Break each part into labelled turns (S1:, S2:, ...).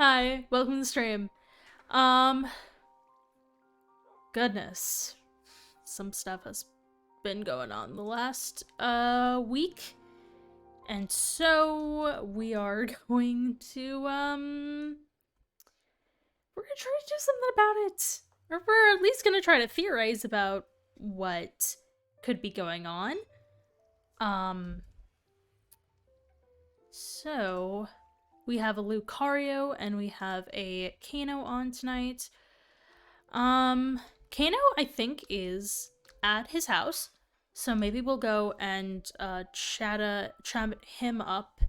S1: Hi, welcome to the stream. Goodness. Some stuff has been going on the last, week. And so, we are going to, we're gonna try to do something about it. Or we're at least gonna try to theorize about what could be going on. So, we have a Lucario and we have a Kano on tonight. Kano, I think, is at his house. So maybe we'll go and chat him up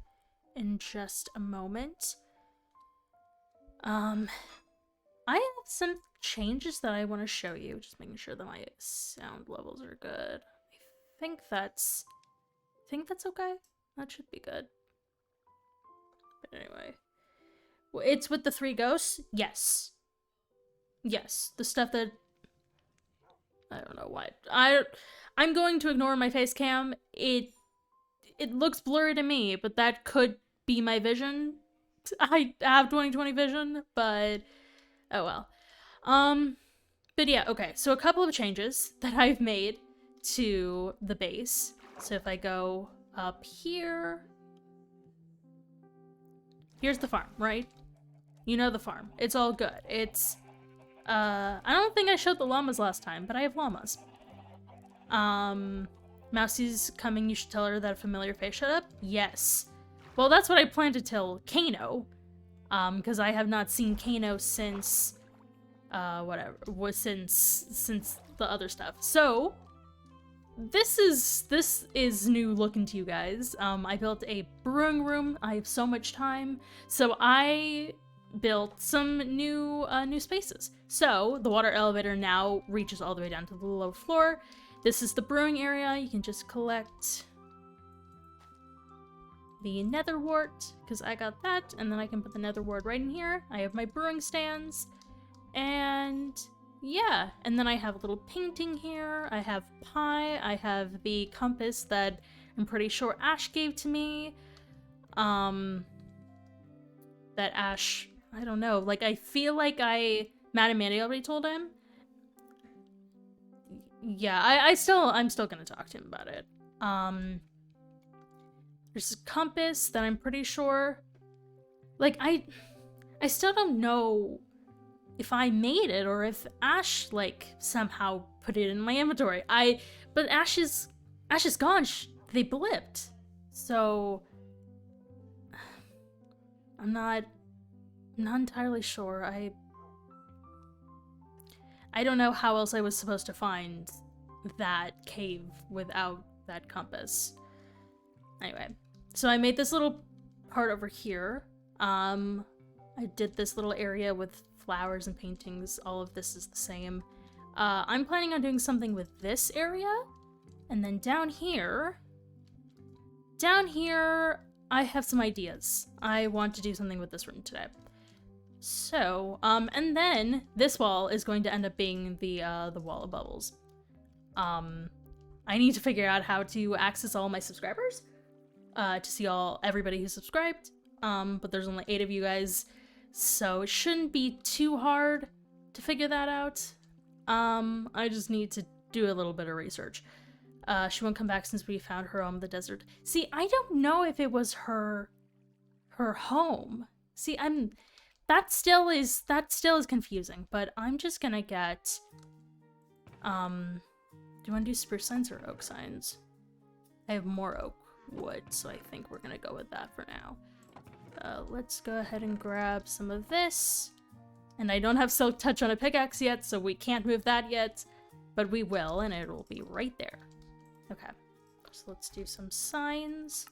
S1: in just a moment. I have some changes that I want to show you. Just making sure that my sound levels are good. I think that's okay. That should be good. But anyway. It's with the 3 ghosts? Yes. Yes. The stuff that... I don't know why. I'm going to ignore my face cam. It looks blurry to me, but that could be my vision. I have 20/20 vision, but oh well. But yeah, okay. So a couple of changes that I've made to the base. So if I go up here, here's the farm, right? You know the farm. It's all good. It's I don't think I showed the llamas last time, but I have llamas. Mousie's coming, you should tell her that a familiar face showed up? Yes. Well, that's what I plan to tell Kano. Because I have not seen Kano since, since the other stuff. So, this is new looking to you guys. I built a brewing room. I have so much time. So I built some new spaces. So, the water elevator now reaches all the way down to the lower floor. This is the brewing area. You can just collect the nether wart, because I got that, and then I can put the nether wart right in here. I have my brewing stands, and yeah, and then I have a little painting here. I have pie. I have the compass that I'm pretty sure Ash gave to me. That Ash, I don't know, like, I feel like Matt and Mandy already told him. Yeah, I'm still gonna talk to him about it. There's a compass that I'm pretty sure, like, I still don't know if I made it or if Ash, like, somehow put it in my inventory. But Ash is gone. They blipped. So, I'm not entirely sure. I don't know how else I was supposed to find that cave without that compass. Anyway, so I made this little part over here. I did this little area with flowers and paintings. All of this is the same. I'm planning on doing something with this area. And then down here, I have some ideas. I want to do something with this room today. So, and then this wall is going to end up being the wall of bubbles. I need to figure out how to access all my subscribers, to see everybody who's subscribed. But there's only 8 of you guys, so it shouldn't be too hard to figure that out. I just need to do a little bit of research. She won't come back since we found her home in the desert. See, I don't know if it was her home. See, that still is confusing, but I'm just gonna get, do you want to do spruce signs or oak signs? I have more oak wood, so I think we're gonna go with that for now. Let's go ahead and grab some of this. And I don't have Silk Touch on a pickaxe yet, so we can't move that yet, but we will, and it'll be right there. Okay, so let's do some signs.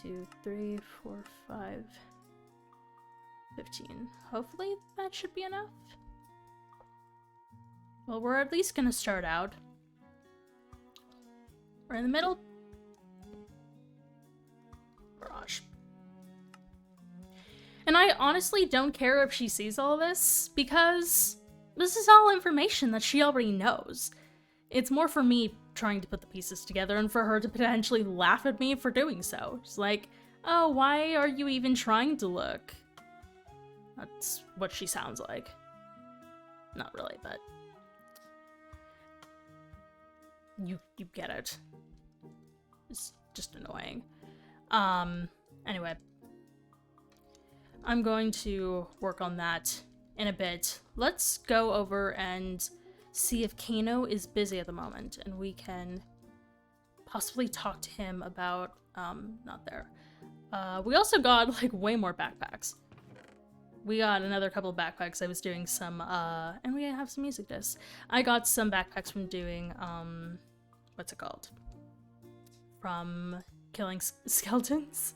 S1: 2, 3, 4, 5... 15. Hopefully that should be enough. Well, we're at least gonna start out. We're in the middle. Garage. And I honestly don't care if she sees all this, because this is all information that she already knows. It's more for me trying to put the pieces together and for her to potentially laugh at me for doing so. She's like, oh, why are you even trying to look? That's what she sounds like. Not really, but you get it. It's just annoying. Anyway, I'm going to work on that in a bit. Let's go over and see if Kano is busy at the moment, and we can possibly talk to him about, not there. We also got, like, way more backpacks. We got another couple of backpacks. I was doing some, and we have some music discs. I got some backpacks from doing, what's it called? From killing skeletons.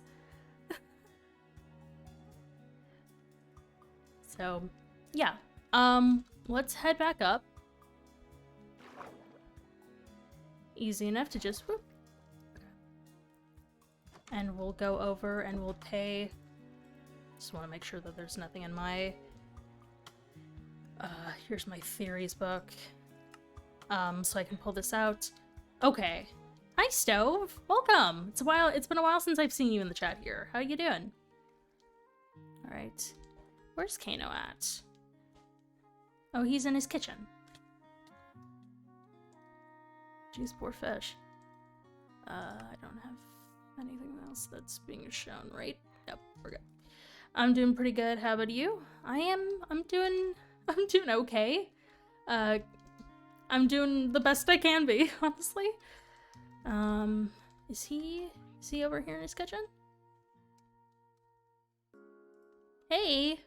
S1: So, yeah. Let's head back up. Easy enough to just whoop. And we'll go over and we'll pay. Just want to make sure that there's nothing in my here's my theories book. So I can pull this out. Okay. Hi Stove. Welcome. It's been a while since I've seen you in the chat here. How you doing? Alright. Where's Kano at? Oh, he's in his kitchen. Jeez, poor fish. I don't have anything else that's being shown, right? Nope, we're good. I'm doing pretty good. How about you? I'm doing okay. I'm doing the best I can be, honestly. Is he over here in his kitchen? Hey.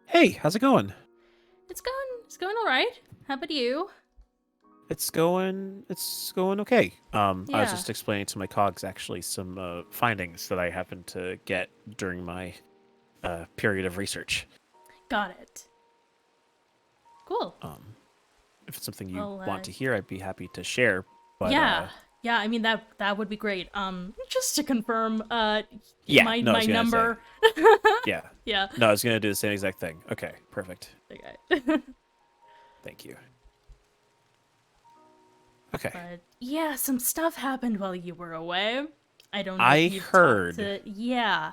S2: Hey, how's it going?
S1: It's going all right. How about you?
S2: It's going okay. I was
S1: Yeah.
S2: just explaining to my cogs actually some findings that I happened to get during my period of research.
S1: Got it. Cool.
S2: If it's something you want to hear, I'd be happy to share. But,
S1: yeah, I mean that would be great. Just to confirm, my number.
S2: Yeah.
S1: Yeah.
S2: No, I was gonna do the same exact thing. Okay, perfect.
S1: Okay.
S2: Thank you. Okay.
S1: But yeah, some stuff happened while you were away. I don't know.
S2: I heard.
S1: Yeah.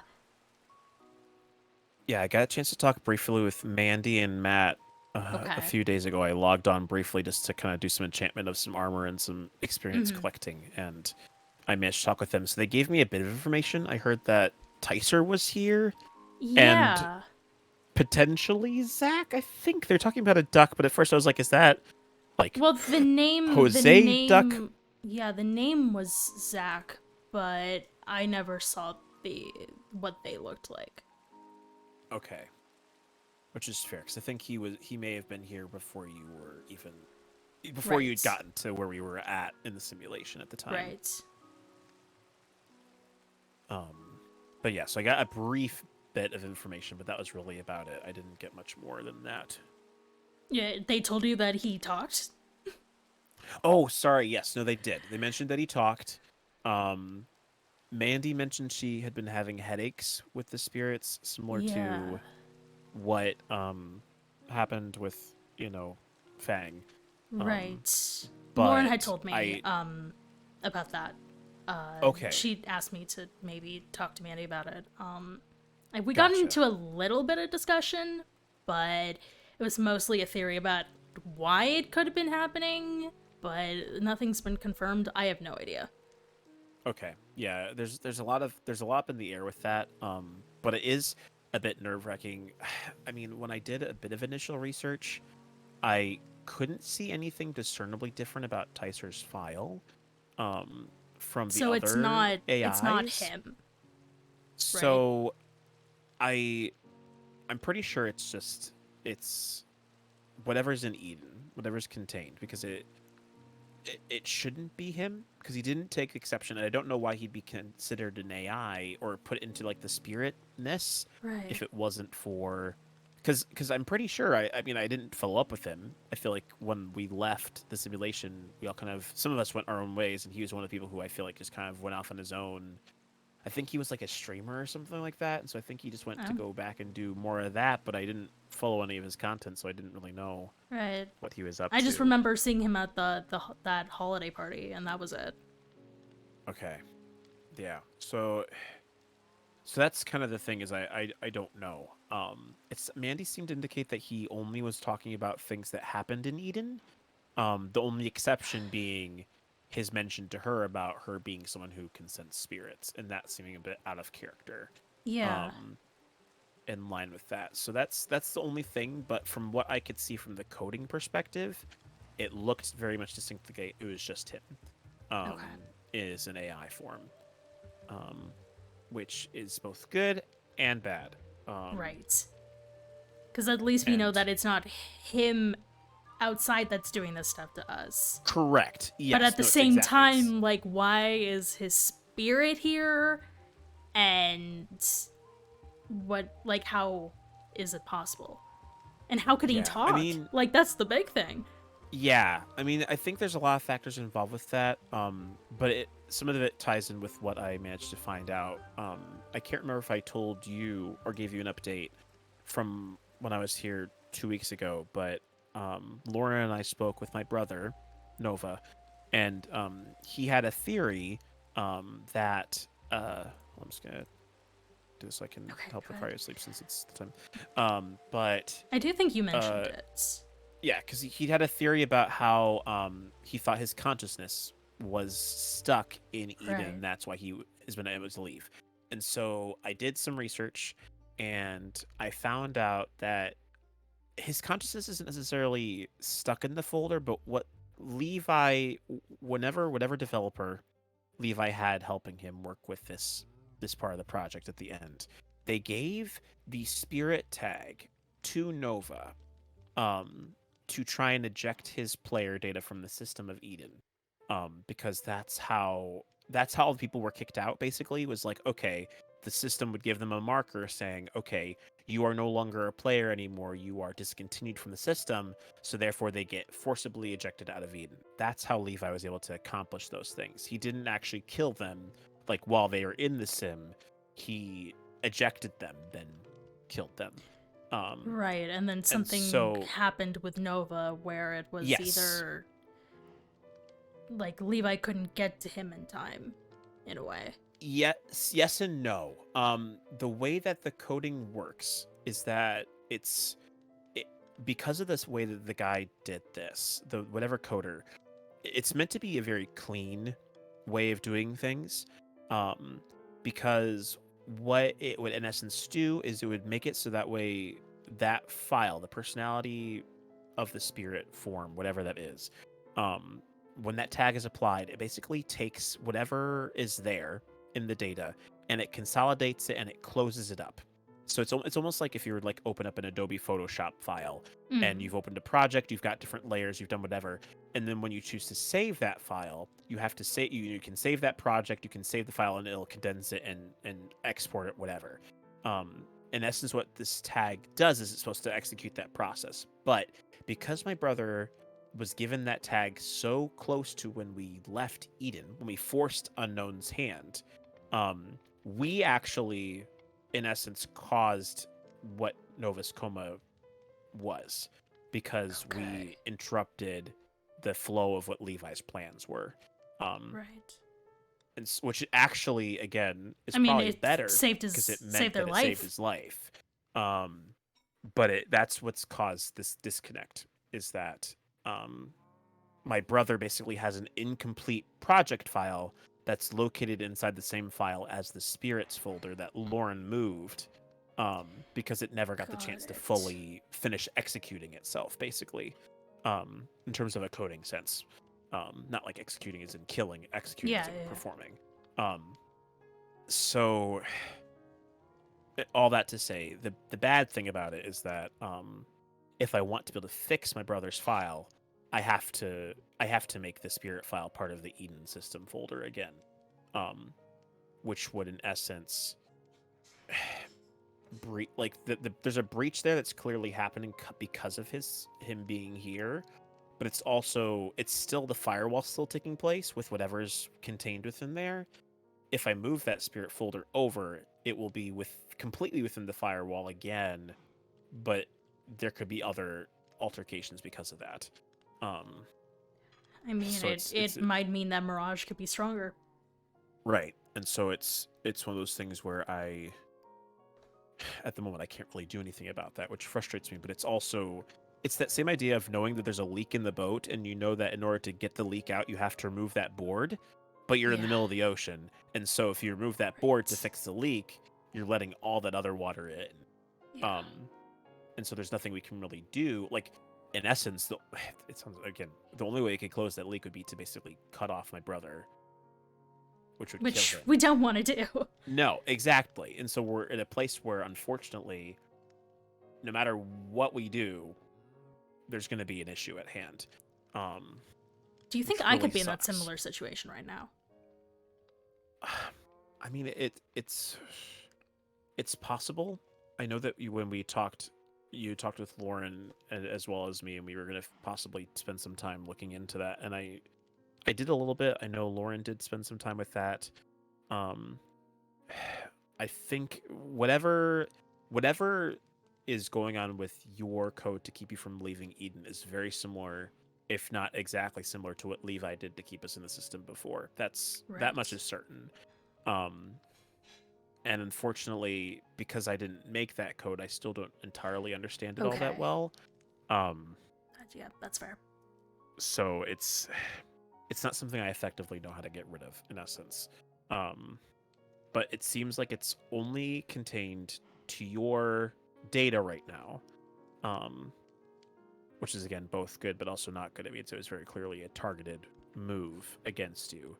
S2: Yeah, I got a chance to talk briefly with Mandy and Matt a few days ago. I logged on briefly just to kind of do some enchantment of some armor and some experience collecting, and I managed to talk with them. So they gave me a bit of information. I heard that Tyser was here.
S1: Yeah.
S2: And potentially Zach. I think they're talking about a duck, but at first I was like, is that like
S1: the name
S2: Jose Duck?
S1: Yeah, the name was Zach, but I never saw what they looked like.
S2: Okay. Which is fair, because I think he may have been here before you were even you'd gotten to where we were at in the simulation at the time.
S1: Right.
S2: But yeah, so I got a brief bit of information, but that was really about it. I didn't get much more than that.
S1: Yeah, they told you that he talked?
S2: Oh, sorry. Yes, no, they did. They mentioned that he talked. Mandy mentioned she had been having headaches with the spirits, similar to what happened with, Fang.
S1: Right.
S2: But
S1: Lauren had told me about that.
S2: Okay.
S1: She asked me to maybe talk to Mandy about it. We got into a little bit of discussion, but it was mostly a theory about why it could have been happening, but nothing's been confirmed. I have no idea.
S2: Okay. Yeah, there's a lot up in the air with that. But it is a bit nerve-wracking. I mean, when I did a bit of initial research, I couldn't see anything discernibly different about Tyser's file. From the other
S1: it's not
S2: AIs.
S1: It's not him.
S2: So right? I'm pretty sure it's whatever's in Eden, whatever's contained, because it shouldn't be him, because he didn't take exception, and I don't know why he'd be considered an AI or put into like the spiritness if it wasn't for, because I'm pretty sure I mean I didn't follow up with him. I feel like when we left the simulation, we all kind of, some of us went our own ways, and he was one of the people who I feel like just kind of went off on his own. I think he was like a streamer or something like that, and so I think he just went to go back and do more of that, but I didn't follow any of his content, so I didn't really know what he was up to.
S1: I just remember seeing him at that holiday party, and that was it.
S2: Okay. Yeah. So So that's kind of the thing is I don't know. It's Mandy seemed to indicate that he only was talking about things that happened in Eden. The only exception being his mention to her about her being someone who can sense spirits, and that seeming a bit out of character.
S1: Yeah.
S2: Um, in line with that. So that's the only thing. But from what I could see from the coding perspective, it looked very much distinct. Like it was just him. Um,
S1: Okay.
S2: is an AI form, um, which is both good and bad.
S1: Right. Because at least we know
S2: And
S1: that it's not him outside that's doing this stuff to us.
S2: correct.
S1: But
S2: Yes.
S1: at the
S2: No. It's
S1: same
S2: exactly.
S1: time, like, why is his spirit here? And how is it possible? And how could he
S2: Yeah. I
S1: talk?
S2: mean,
S1: Like, that's the big thing.
S2: yeah. I mean, I think there's a lot of factors involved with that. But some of it ties in with what I managed to find out. I can't remember if I told you or gave you an update from when I was here 2 weeks ago, but Laura and I spoke with my brother, Nova, and he had a theory that I'm just gonna do this so I can
S1: Okay,
S2: help
S1: go
S2: Lucario
S1: ahead.
S2: sleep since it's the time. But
S1: I do think you mentioned
S2: uh,
S1: it.
S2: yeah, because he had a theory about how he thought his consciousness was stuck in Eden,
S1: Right.
S2: and that's why he has been able to leave. And so I did some research, and I found out that his consciousness isn't necessarily stuck in the folder, but what Levi, whatever developer Levi had helping him work with this part of the project at the end, they gave the spirit tag to Nova um, to try and eject his player data from the system of Eden, because that's how people were kicked out. Basically, was like, okay, the system would give them a marker saying, okay, you are no longer a player anymore. You are discontinued from the system, so therefore they get forcibly ejected out of Eden. That's how Levi was able to accomplish those things. He didn't actually kill them like while they were in the sim. He ejected them, then killed them. Um,
S1: Right, and then
S2: and
S1: something
S2: so
S1: happened with Nova where it was
S2: yes,
S1: either like Levi couldn't get to him in time, in a way.
S2: yes and no. The way that the coding works is that it, because of this way that the guy did this, the whatever coder, it's meant to be a very clean way of doing things. Um, because what it would in essence do is it would make it so that way that file, the personality of the spirit form, whatever that is, um, when that tag is applied, it basically takes whatever is there in the data and it consolidates it and it closes it up. So it's almost like if you were like open up an Adobe Photoshop file and
S1: Mm.
S2: you've opened a project, you've got different layers, you've done whatever, and then when you choose to save that file, you have to say you can save that project, you can save the file, and it'll condense it and export it, whatever. In essence, what this tag does is it's supposed to execute that process, but because my brother was given that tag so close to when we left Eden, when we forced Unknown's hand, we actually, in essence, caused what Nova's coma was because
S1: Okay.
S2: we interrupted the flow of what Levi's plans were. Um,
S1: Right.
S2: which actually, again, is
S1: I mean,
S2: probably
S1: it
S2: better because it
S1: saved
S2: meant
S1: their
S2: that it saved
S1: life.
S2: his life. Um, but that's what's caused this disconnect is that um, my brother basically has an incomplete project file that's located inside the same file as the spirits folder that Lauren moved because it never got the
S1: Got
S2: chance to
S1: it.
S2: fully finish executing itself, basically, in terms of a coding sense. Not like executing as in killing, executing
S1: Yeah,
S2: as in
S1: yeah,
S2: performing. So all that to say, the bad thing about it is that if I want to be able to fix my brother's file, I have to make the spirit file part of the Eden system folder again, um, which would in essence like there's a breach there that's clearly happening because of him being here, but it's still the firewall still taking place with whatever's contained within there. If I move that spirit folder over, it will be completely within the firewall again, but there could be other altercations because of that. Um,
S1: I mean,
S2: so
S1: it
S2: it's
S1: it might mean that Mirage could be stronger.
S2: right, and so it's one of those things where at the moment, I can't really do anything about that, which frustrates me. But it's that same idea of knowing that there's a leak in the boat, and you know that in order to get the leak out, you have to remove that board, but you're in the middle of the ocean. And so if you remove that board to fix the leak, you're letting all that other water in.
S1: Yeah.
S2: And so there's nothing we can really do. Like, in essence, it sounds, again, the only way I could close that leak would be to basically cut off my brother, which would kill him.
S1: We don't want to do.
S2: No, exactly. And so we're in a place where, unfortunately, no matter what we do, there's going to be an issue at hand.
S1: Do you think I could be in that similar situation right now?
S2: I mean, it's possible. I know that when we talked, you talked with Lauren as well as me, and we were going to possibly spend some time looking into that. And I did a little bit. I know Lauren did spend some time with that. I think whatever is going on with your code to keep you from leaving Eden is very similar, if not exactly similar, to what Levi did to keep us in the system before. That much is certain. And unfortunately, because I didn't make that code, I still don't entirely understand it all that well.
S1: Yeah, that's fair.
S2: So it's not something I effectively know how to get rid of, in essence. But it seems like it's only contained to your data right now, which is, again, both good but also not good. I mean, so it's very clearly a targeted move against you,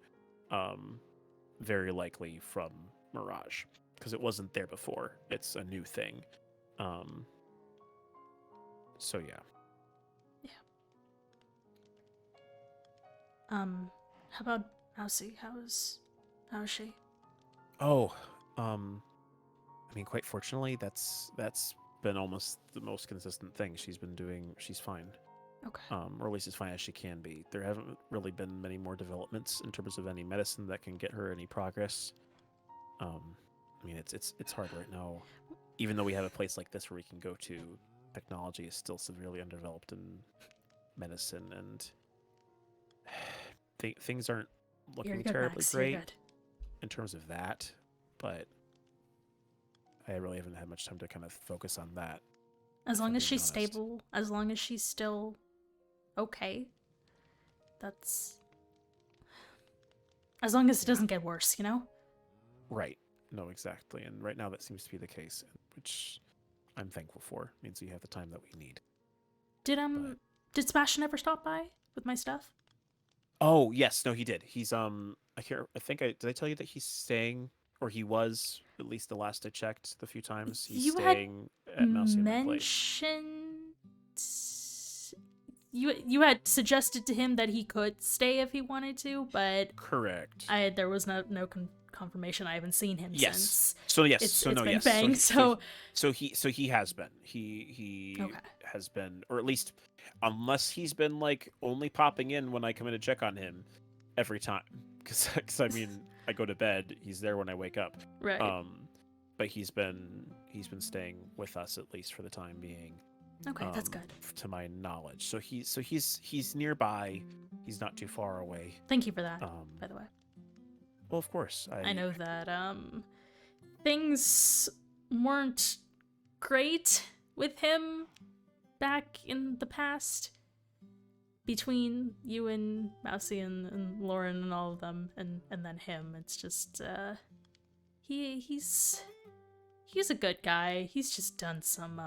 S2: very likely from Mirage, because it wasn't there before. It's a new thing. So yeah.
S1: How about Mousy? How is she?
S2: Oh, I mean, quite fortunately, that's been almost the most consistent thing she's been doing. She's fine.
S1: Okay.
S2: Or at least as fine as she can be. There haven't really been many more developments in terms of any medicine that can get her any progress. I mean, it's hard right now. Even though we have a place like this where we can go to, technology is still severely underdeveloped in medicine, and things aren't looking terribly great in terms of that. But I really haven't had much time to kind of focus on that.
S1: As long as she's stable, as long as she's still okay, that's... As long as it doesn't get worse, you know?
S2: Right. No, exactly. And right now that seems to be the case, which I'm thankful for. It means we have the time that we need.
S1: Did Sebastian ever stop by with my stuff?
S2: Oh, yes. No, he did. He's, did I tell you that he's staying, or he was, at least the last I checked, the few times, he's staying at Mousy and my place.
S1: You had suggested to him that he could stay if he wanted to, but
S2: correct.
S1: There was no confirmation. I haven't seen him since.
S2: So yes,
S1: it's
S2: so no,
S1: been
S2: yes.
S1: Bang, so
S2: he has been. He has been, or at least unless he's been like only popping in when I come in to check on him every time, because I mean I go to bed, he's there when I wake up.
S1: Right.
S2: But he's been staying with us at least for the time being.
S1: Okay, that's good.
S2: To my knowledge. So he's nearby. He's not too far away.
S1: Thank you for that, by the way.
S2: Well, of course.
S1: I know that things weren't great with him back in the past between you and Mousy and Lauren and all of them, and then him. It's just he's a good guy. He's just done some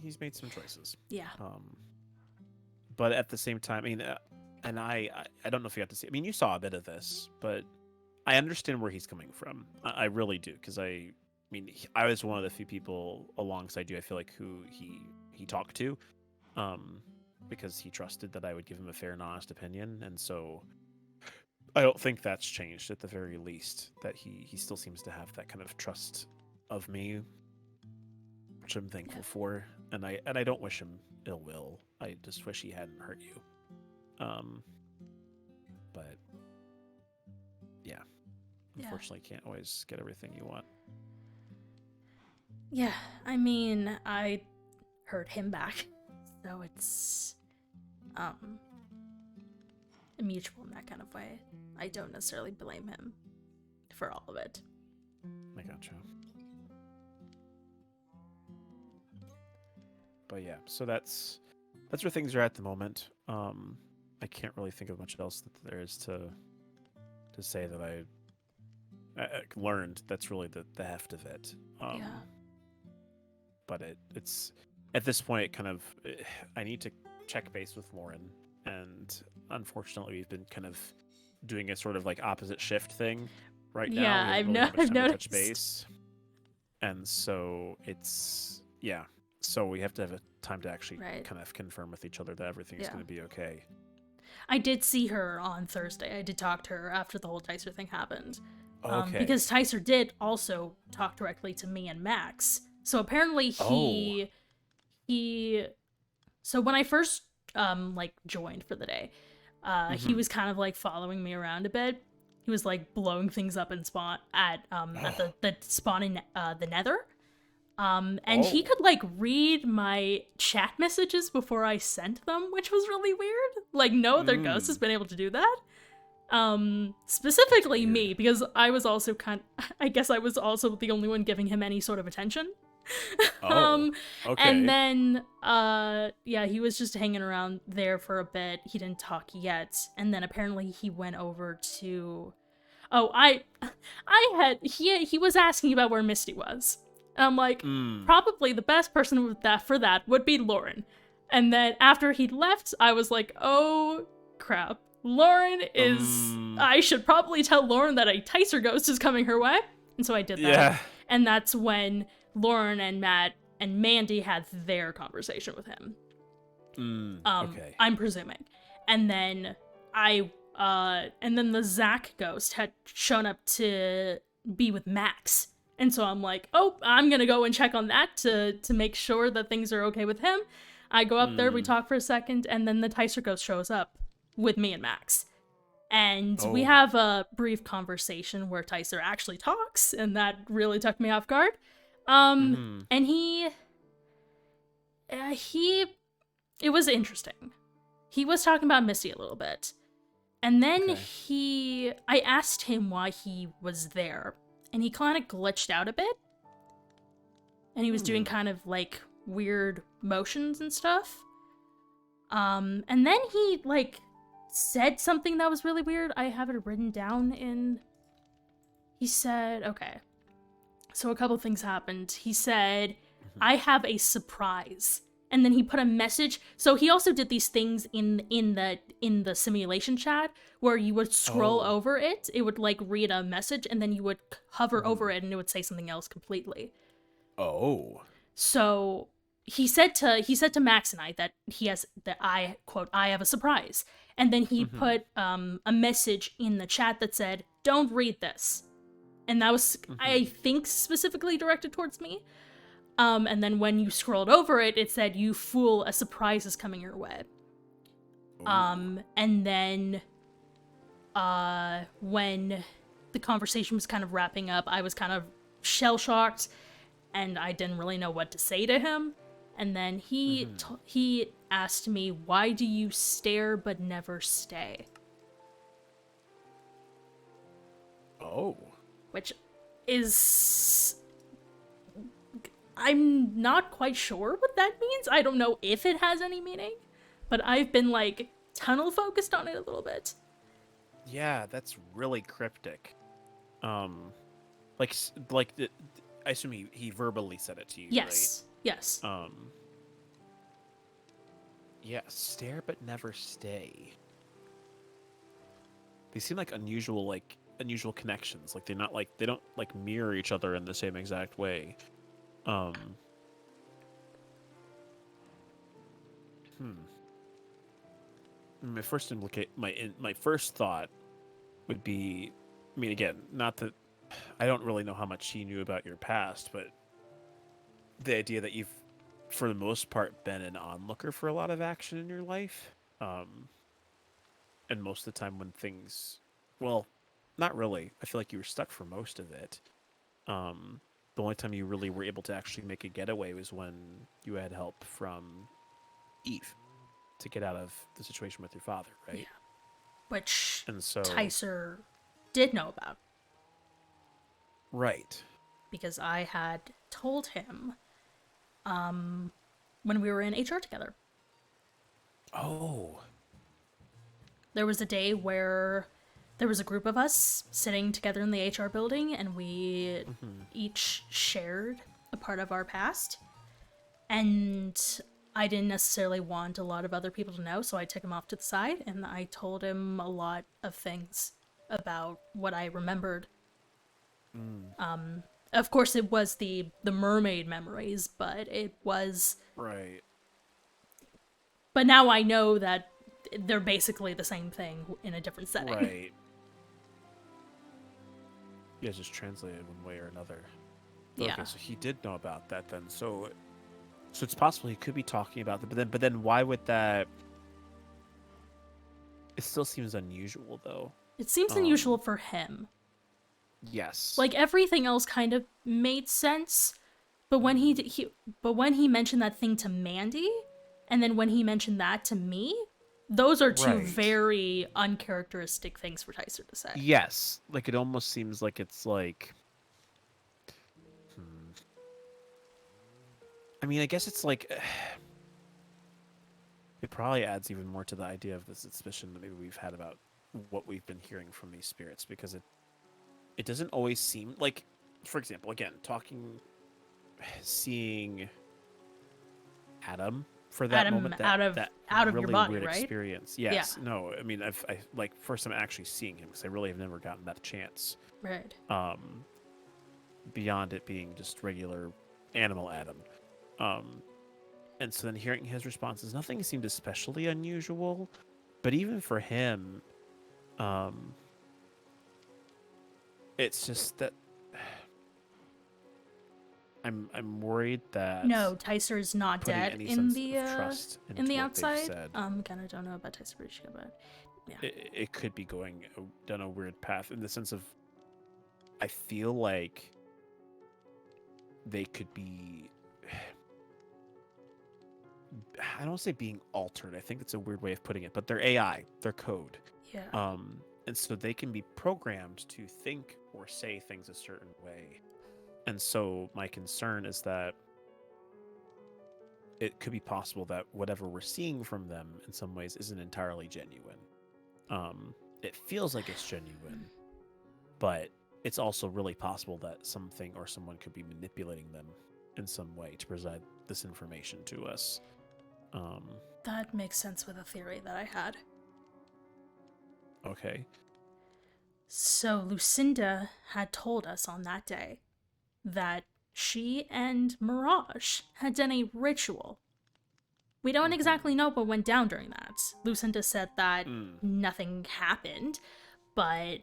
S2: he's made some choices.
S1: Yeah.
S2: But at the same time, I mean, and I don't know if you got to see. I mean, you saw a bit of this, but I understand where he's coming from. I really do, because I mean, I was one of the few people alongside you, I feel like, who he talked to, because he trusted that I would give him a fair and honest opinion, and so I don't think that's changed. At the very least, that he still seems to have that kind of trust of me, which I'm thankful for, and I don't wish him ill will. I just wish he hadn't hurt you. But yeah, unfortunately, can't always get everything you want.
S1: Yeah, I mean, I hurt him back, so it's mutual in that kind of way. I don't necessarily blame him for all of it.
S2: I gotcha. But yeah, so that's where things are at the moment. I can't really think of much else that there is to say that I learned. That's really the heft of it.
S1: Yeah.
S2: But it's at this point kind of I need to check base with Lauren, and unfortunately we've been kind of doing a sort of like opposite shift thing right now.
S1: Yeah,
S2: I've noticed. To touch
S1: noticed.
S2: base, and so it's so we have to have a time to actually kind of confirm with each other that everything is going to be okay.
S1: I did see her on Thursday. I did talk to her after the whole Tyser thing happened.
S2: Okay.
S1: Because Tyser did also talk directly to me and Max. So apparently so when I first joined for the day, he was kind of like following me around a bit. He was like blowing things up in spawn at the spawn in the Nether. And he could like read my chat messages before I sent them, which was really weird. Like no other ghost has been able to do that. Specifically me, because I was also I guess I was also the only one giving him any sort of attention. Okay. And then, he was just hanging around there for a bit. He didn't talk yet. And then apparently he went over to, he was asking about where Misty was. And I'm like, probably the best person for that would be Lauren. And then after he left, I was like, oh crap. Lauren is, I should probably tell Lauren that a Tyser ghost is coming her way. And so I did that. Yeah. And that's when Lauren and Matt and Mandy had their conversation with him. Okay. I'm presuming. And then the Zach ghost had shown up to be with Max. And so I'm like, oh, I'm gonna go and check on that to make sure that things are okay with him. I go up there, we talk for a second, and then the Tyser ghost shows up with me and Max. And we have a brief conversation where Tyser actually talks, and that really took me off guard. And it was interesting. He was talking about Misty a little bit. And then I asked him why he was there, and he kind of glitched out a bit. And he was doing kind of like weird motions and stuff. And then he like said something that was really weird. I have it written down he said, okay. So a couple things happened. He said, I have a surprise. And then he put a message. So he also did these things in the simulation chat where you would scroll over it. It would like read a message and then you would hover over it and it would say something else completely. Oh. So he said to Max and I that I quote, I have a surprise. And then he put a message in the chat that said, don't read this. And that was, I think, specifically directed towards me. And then when you scrolled over it, it said, you fool, a surprise is coming your way. And then when the conversation was kind of wrapping up, I was kind of shell-shocked, and I didn't really know what to say to him. And then he asked me, why do you stare but never stay? Oh. Which is... I'm not quite sure what that means. I don't know if it has any meaning, but I've been, like, tunnel focused on it a little bit.
S2: Yeah, that's really cryptic. I assume he verbally said it to you,
S1: yes.
S2: right?
S1: Yes.
S2: Yeah, stare but never stay. They seem like unusual connections. Like they don't like mirror each other in the same exact way. My first thought would be, I mean, again, not that I don't really know how much he knew about your past, but the idea that you've, for the most part, been an onlooker for a lot of action in your life, and most of the time when things, well, not really. I feel like you were stuck for most of it. The only time you really were able to actually make a getaway was when you had help from Eve to get out of the situation with your father, right?
S1: Which
S2: And so
S1: Tyser did know about.
S2: Right.
S1: Because I had told him when we were in HR together.
S2: Oh.
S1: There was a day where there was a group of us sitting together in the HR building, and we each shared a part of our past. And I didn't necessarily want a lot of other people to know, so I took him off to the side, and I told him a lot of things about what I remembered. Of course, it was the mermaid memories, but it was...
S2: Right.
S1: But now I know that they're basically the same thing in a different setting.
S2: Right. Yeah, just translated one way or another.
S1: Yeah.
S2: Okay, so he did know about that then. So it's possible he could be talking about that, but then why would that... It still seems unusual, though.
S1: It seems unusual for him.
S2: Yes.
S1: Like, everything else kind of made sense, but when he mentioned that thing to Mandy, and then when he mentioned that to me, those are two very uncharacteristic things for Tyser to say.
S2: Yes. Like, it almost seems like it's like... I mean, I guess it's like... It probably adds even more to the idea of the suspicion that maybe we've had about what we've been hearing from these spirits, because it doesn't always seem like, for example, again, seeing Adam for that moment,
S1: out of
S2: really
S1: your body,
S2: weird
S1: right?
S2: experience. Yes.
S1: Yeah.
S2: No, I mean, I like, first I'm actually seeing him, because I really have never gotten that chance.
S1: Right.
S2: Beyond it being just regular animal Adam. And so then hearing his responses, nothing seemed especially unusual, but even for him, it's just that I'm worried that
S1: No, Tyser is not dead in the outside.
S2: Said,
S1: Kind of don't know about Tyser Briscia, but yeah,
S2: it could be going down a weird path in the sense of, I feel like they could be... I don't want to say being altered. I think it's a weird way of putting it, but they're AI, they're code.
S1: Yeah.
S2: And so they can be programmed to think or say things a certain way. And so my concern is that it could be possible that whatever we're seeing from them in some ways isn't entirely genuine. It feels like it's genuine, but it's also really possible that something or someone could be manipulating them in some way to present this information to us.
S1: That makes sense with a theory that I had.
S2: Okay.
S1: So Lucinda had told us on that day that she and Mirage had done a ritual. We don't exactly know what went down during that. Lucinda said that nothing happened, but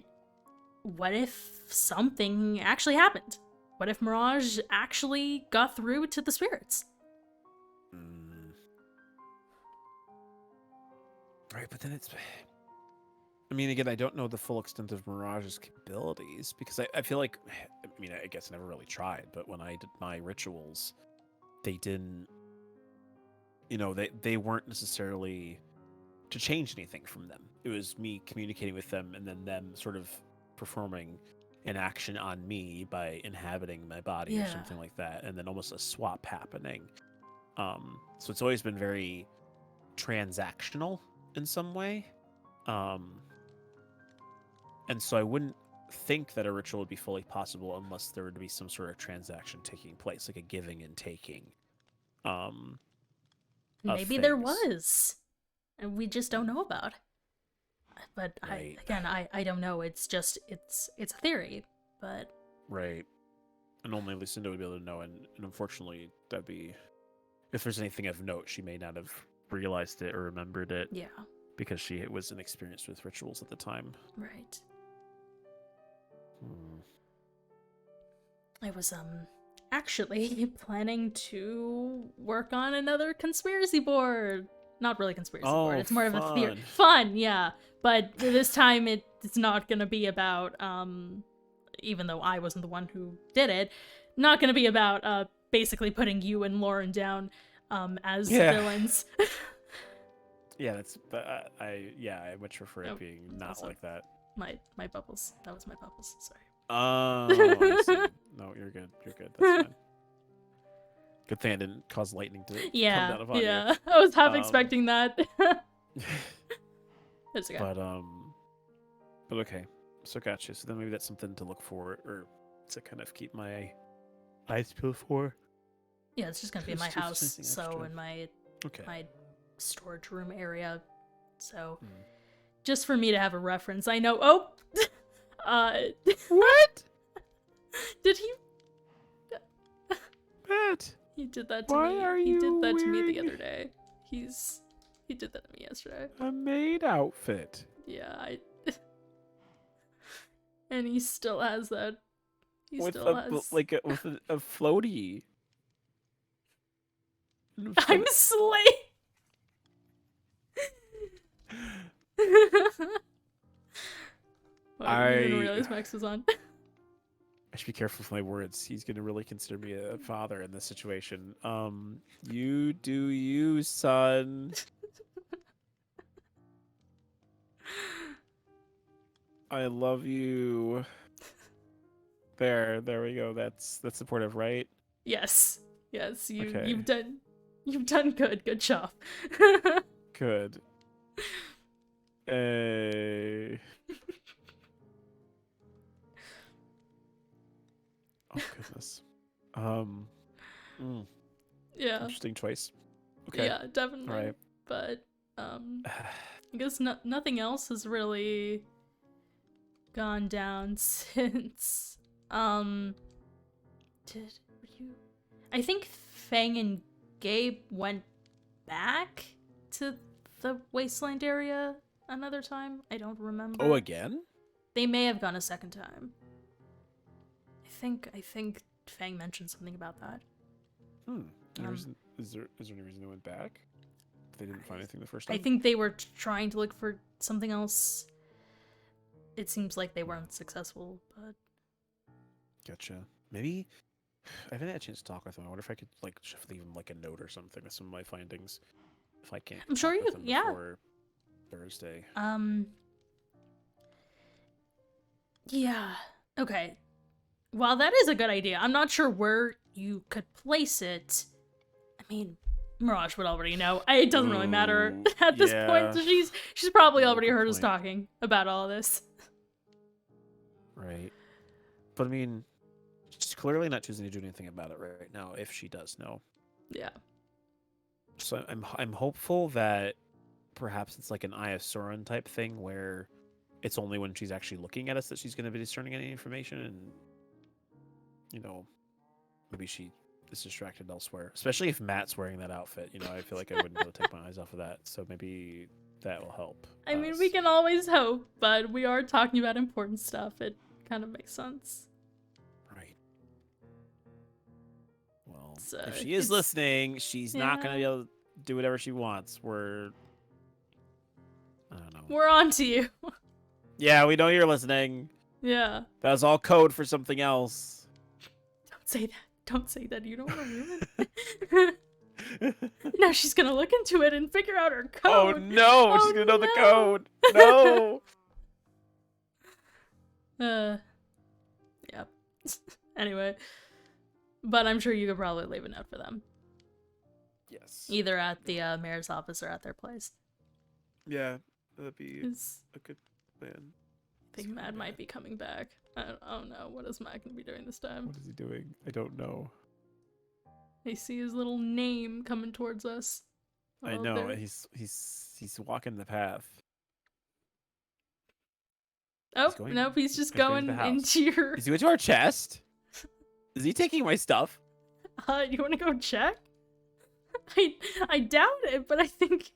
S1: what if something actually happened? What if Mirage actually got through to the spirits?
S2: Right, but then it's... I mean, again, I don't know the full extent of Mirage's capabilities, because I feel like... I mean, I guess I never really tried, but when I did my rituals, they didn't... You know, they weren't necessarily to change anything from them. It was me communicating with them, and then them sort of performing an action on me by inhabiting my body or something like that, and then almost a swap happening. So it's always been very transactional in some way. And so I wouldn't think that a ritual would be fully possible unless there would be some sort of transaction taking place, like a giving and taking.
S1: Maybe there was, and we just don't know about. But
S2: right.
S1: I don't know. It's just it's a theory, but
S2: right. And only Lucinda would be able to know, and unfortunately, that'd be, if there's anything of note, she may not have realized it or remembered it.
S1: Yeah.
S2: Because she was inexperienced with rituals at the time.
S1: Right. I was actually planning to work on another conspiracy board. Not really conspiracy board. It's more of a theory. Fun, yeah. But this time it's not gonna be about even though I wasn't the one who did it, not gonna be about basically putting you and Lauren down as villains.
S2: Yeah, that's I much prefer it being not
S1: also
S2: like that.
S1: My bubbles. That was my bubbles. Sorry.
S2: Oh, I see. No, you're good. You're good. That's fine. Good thing I didn't cause lightning to come down upon you.
S1: Yeah. I was half expecting that. It's okay.
S2: But okay. So gotcha. So then maybe that's something to look for, or to kind of keep my eyes peeled for.
S1: Yeah, it's just gonna be in my house, so
S2: extra.
S1: in my
S2: Okay.
S1: storage room area. So just for me to have a reference, I know. Oh,
S2: What?
S1: Did he?
S2: Matt.
S1: He did that to
S2: Why
S1: me.
S2: are
S1: He did
S2: you
S1: that to me the
S2: wearing
S1: other day. He did that to me yesterday.
S2: a maid outfit?
S1: Yeah, and he still has that. He
S2: With
S1: still has.
S2: with a floaty.
S1: I'm slay. I didn't realize Max was on.
S2: I should be careful with my words. He's gonna really consider me a father in this situation. You do you, son. I love you. There we go. That's supportive, right?
S1: Yes.
S2: Okay.
S1: You've done good. Good job.
S2: Good. Oh goodness.
S1: Yeah.
S2: Interesting choice. Okay.
S1: Yeah, definitely.
S2: All right.
S1: But I guess nothing else has really gone down since did you I think Fang and Gabe went back to the wasteland area another time. I don't remember.
S2: Oh, again?
S1: They may have gone a second time. I think Fang mentioned something about that.
S2: Is there any reason they went back? They didn't find anything the first time?
S1: I think they were trying to look for something else. It seems like they weren't successful, but...
S2: Gotcha. Maybe... I haven't had a chance to talk with them. I wonder if I could, just leave them, a note or something with some of my findings. If I can't
S1: I'm sure
S2: talk with
S1: you...
S2: them
S1: Yeah.
S2: before Thursday.
S1: Yeah. Okay. While that is a good idea, I'm not sure where you could place it. I mean... Mirage would already know. It doesn't really matter at this point. So she's probably already heard us talking about all this.
S2: Right. But I mean, she's clearly not choosing to do anything about it right now, if she does know.
S1: Yeah.
S2: So I'm hopeful that perhaps it's like an Eye of Sauron type thing where it's only when she's actually looking at us that she's going to be discerning any information, and maybe she is distracted elsewhere, especially if Matt's wearing that outfit. I feel like I wouldn't be able to take my eyes off of that, so maybe that will help.
S1: I mean, we can always hope, but we are talking about important stuff. It kind of makes sense.
S2: Right. Well, if she is listening, she's not going to be able to do whatever she wants. I don't know.
S1: We're on to you.
S2: Yeah, we know you're listening.
S1: Yeah.
S2: That was all code for something else.
S1: Don't say that. Don't say that. You don't want to ruin it. Now she's gonna look into it and figure out her code.
S2: Oh no! She's gonna know the code. No.
S1: Yep. Anyway, but I'm sure you could probably leave a note for them.
S2: Yes.
S1: Either at the mayor's office or at their place.
S2: Yeah, that'd be a good plan.
S1: I think Matt might be coming back. I don't know. What is Matt gonna be doing this time?
S2: What is he doing? I don't know.
S1: I see his little name coming towards us.
S2: I know. He's walking the path.
S1: Oh, nope. He's just going into your...
S2: Is he going to our chest? Is he taking my stuff?
S1: You want to go check? I doubt it, but I think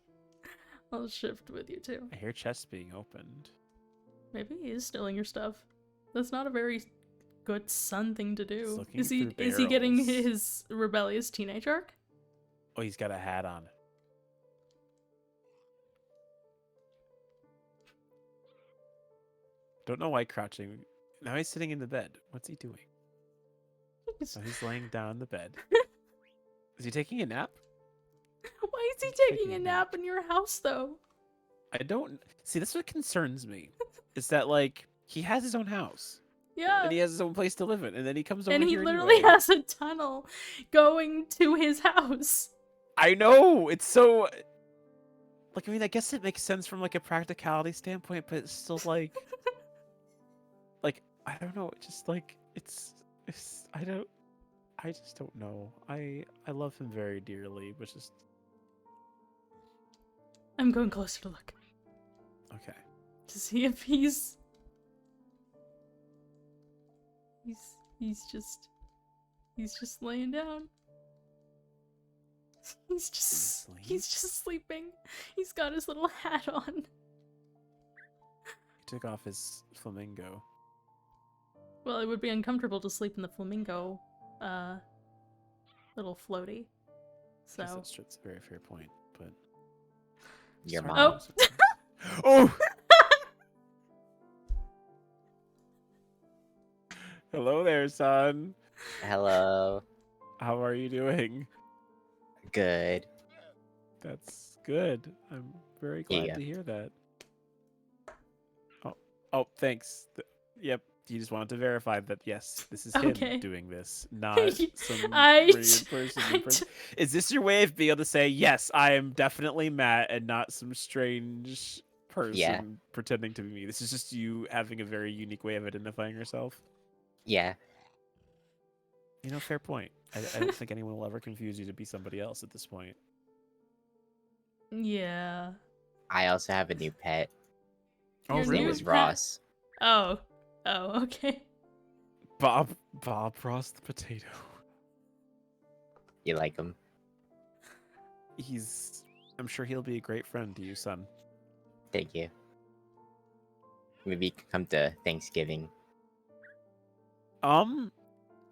S1: I'll shift with you too.
S2: I hear chests being opened.
S1: Maybe he is stealing your stuff. That's not a very good son thing to do. Is he getting his rebellious teenage arc?
S2: Oh, he's got a hat on. Don't know why crouching. Now he's sitting in the bed. What's he doing? So he's laying down in the bed. Is he taking a nap?
S1: Why is he taking a nap in your house, though?
S2: I don't see. That's what concerns me. Is that like he has his own house
S1: Yeah.
S2: and he has his own place to live in, and then he comes over
S1: And he
S2: here
S1: literally
S2: anyway.
S1: has a tunnel going to his house.
S2: I know it's so. Like, I mean, I guess it makes sense from like a practicality standpoint, but it's still like I don't know. It's just like it's I just don't know. I love him very dearly, but just
S1: I'm going closer to look.
S2: okay.
S1: To see if he's just laying down. He's just sleeping. He's got his little hat on.
S2: He took off his flamingo.
S1: Well, it would be uncomfortable to sleep in the flamingo little floaty. So
S2: That's a very fair point, but
S3: Your
S2: sorry.
S3: mom.
S2: Oh. Hello there, son.
S3: Hello.
S2: How are you doing?
S3: Good.
S2: That's good. I'm very glad
S3: Yeah.
S2: to hear that. Oh, thanks. Yep. You just wanted to verify that yes, this is
S1: Okay.
S2: him doing this, not some
S1: I-
S2: weird person.
S1: I-
S2: Is this your way of being able to say yes, I am definitely Matt and not some strange person pretending to be me? This is just you having a very unique way of identifying yourself.
S3: Yeah.
S2: You know, fair point. I don't think anyone will ever confuse you to be somebody else at this point.
S1: Yeah.
S3: I also have a new pet.
S2: Oh,
S3: His
S1: Your
S3: name
S1: new
S3: is
S1: pet?
S3: Ross.
S1: Oh, okay.
S2: Bob Ross the potato.
S3: You like him?
S2: I'm sure he'll be a great friend to you, son.
S3: Thank you. Maybe he could come to Thanksgiving.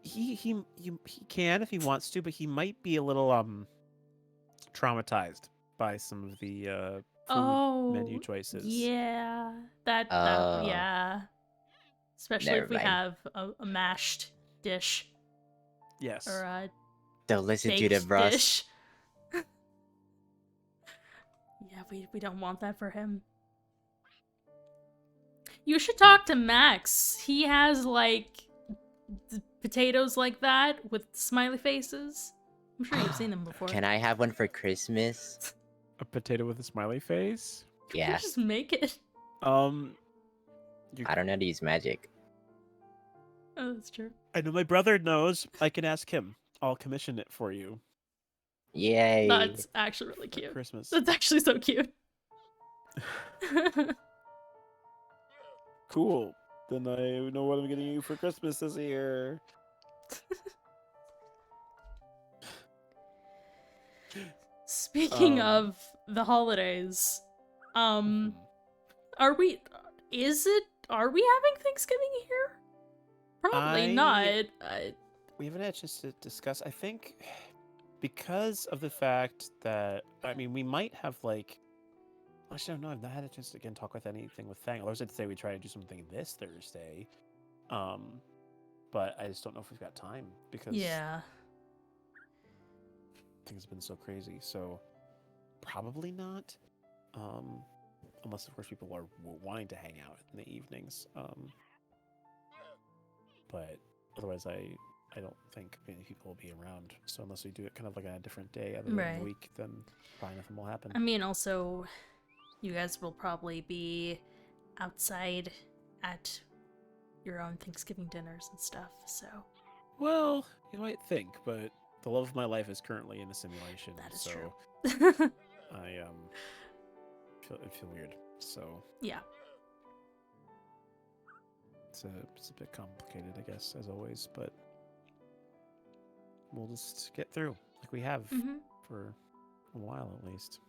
S2: He can if he wants to, but he might be a little traumatized by some of the food menu choices.
S1: Yeah. That
S3: Oh.
S1: yeah. Especially
S3: Never
S1: if we
S3: mind.
S1: have a mashed dish
S2: Yes.
S1: or a
S3: Don't listen to
S1: baked
S3: them, Ross.
S1: dish. Yeah, we don't want that for him. You should talk to Max. He has like potatoes like that with smiley faces. I'm sure you've seen them before.
S3: Can I have one for Christmas?
S2: A potato with a smiley face.
S1: You
S3: Yeah.
S1: just make it.
S3: I don't know how to use magic.
S1: Oh, that's true.
S2: I know my brother knows. I can ask him. I'll commission it for you
S3: Yay.
S1: That's actually really
S2: for
S1: cute.
S2: Christmas.
S1: That's actually so cute.
S2: Cool. Then I know what I'm getting you for Christmas this year.
S1: Speaking of the holidays, are we having Thanksgiving here? Probably not.
S2: We haven't had a chance to discuss. I think because of the fact that we might have like. Actually, I don't know. I've not had a chance to again talk with anything with Fang. I was going to say we try to do something this Thursday, but I just don't know if we've got time because things have been so crazy. So probably not, unless of course people are wanting to hang out in the evenings. But otherwise, I don't think many people will be around. So unless we do it kind of like on a different day other than the week, then probably nothing will happen.
S1: I mean, also, you guys will probably be outside at your own Thanksgiving dinners and stuff, so.
S2: Well, you might think, but the love of my life is currently in a simulation.
S1: That is
S2: so
S1: true.
S2: I feel weird. So
S1: Yeah.
S2: it's a bit complicated, I guess, as always, but we'll just get through like we have for a while at least.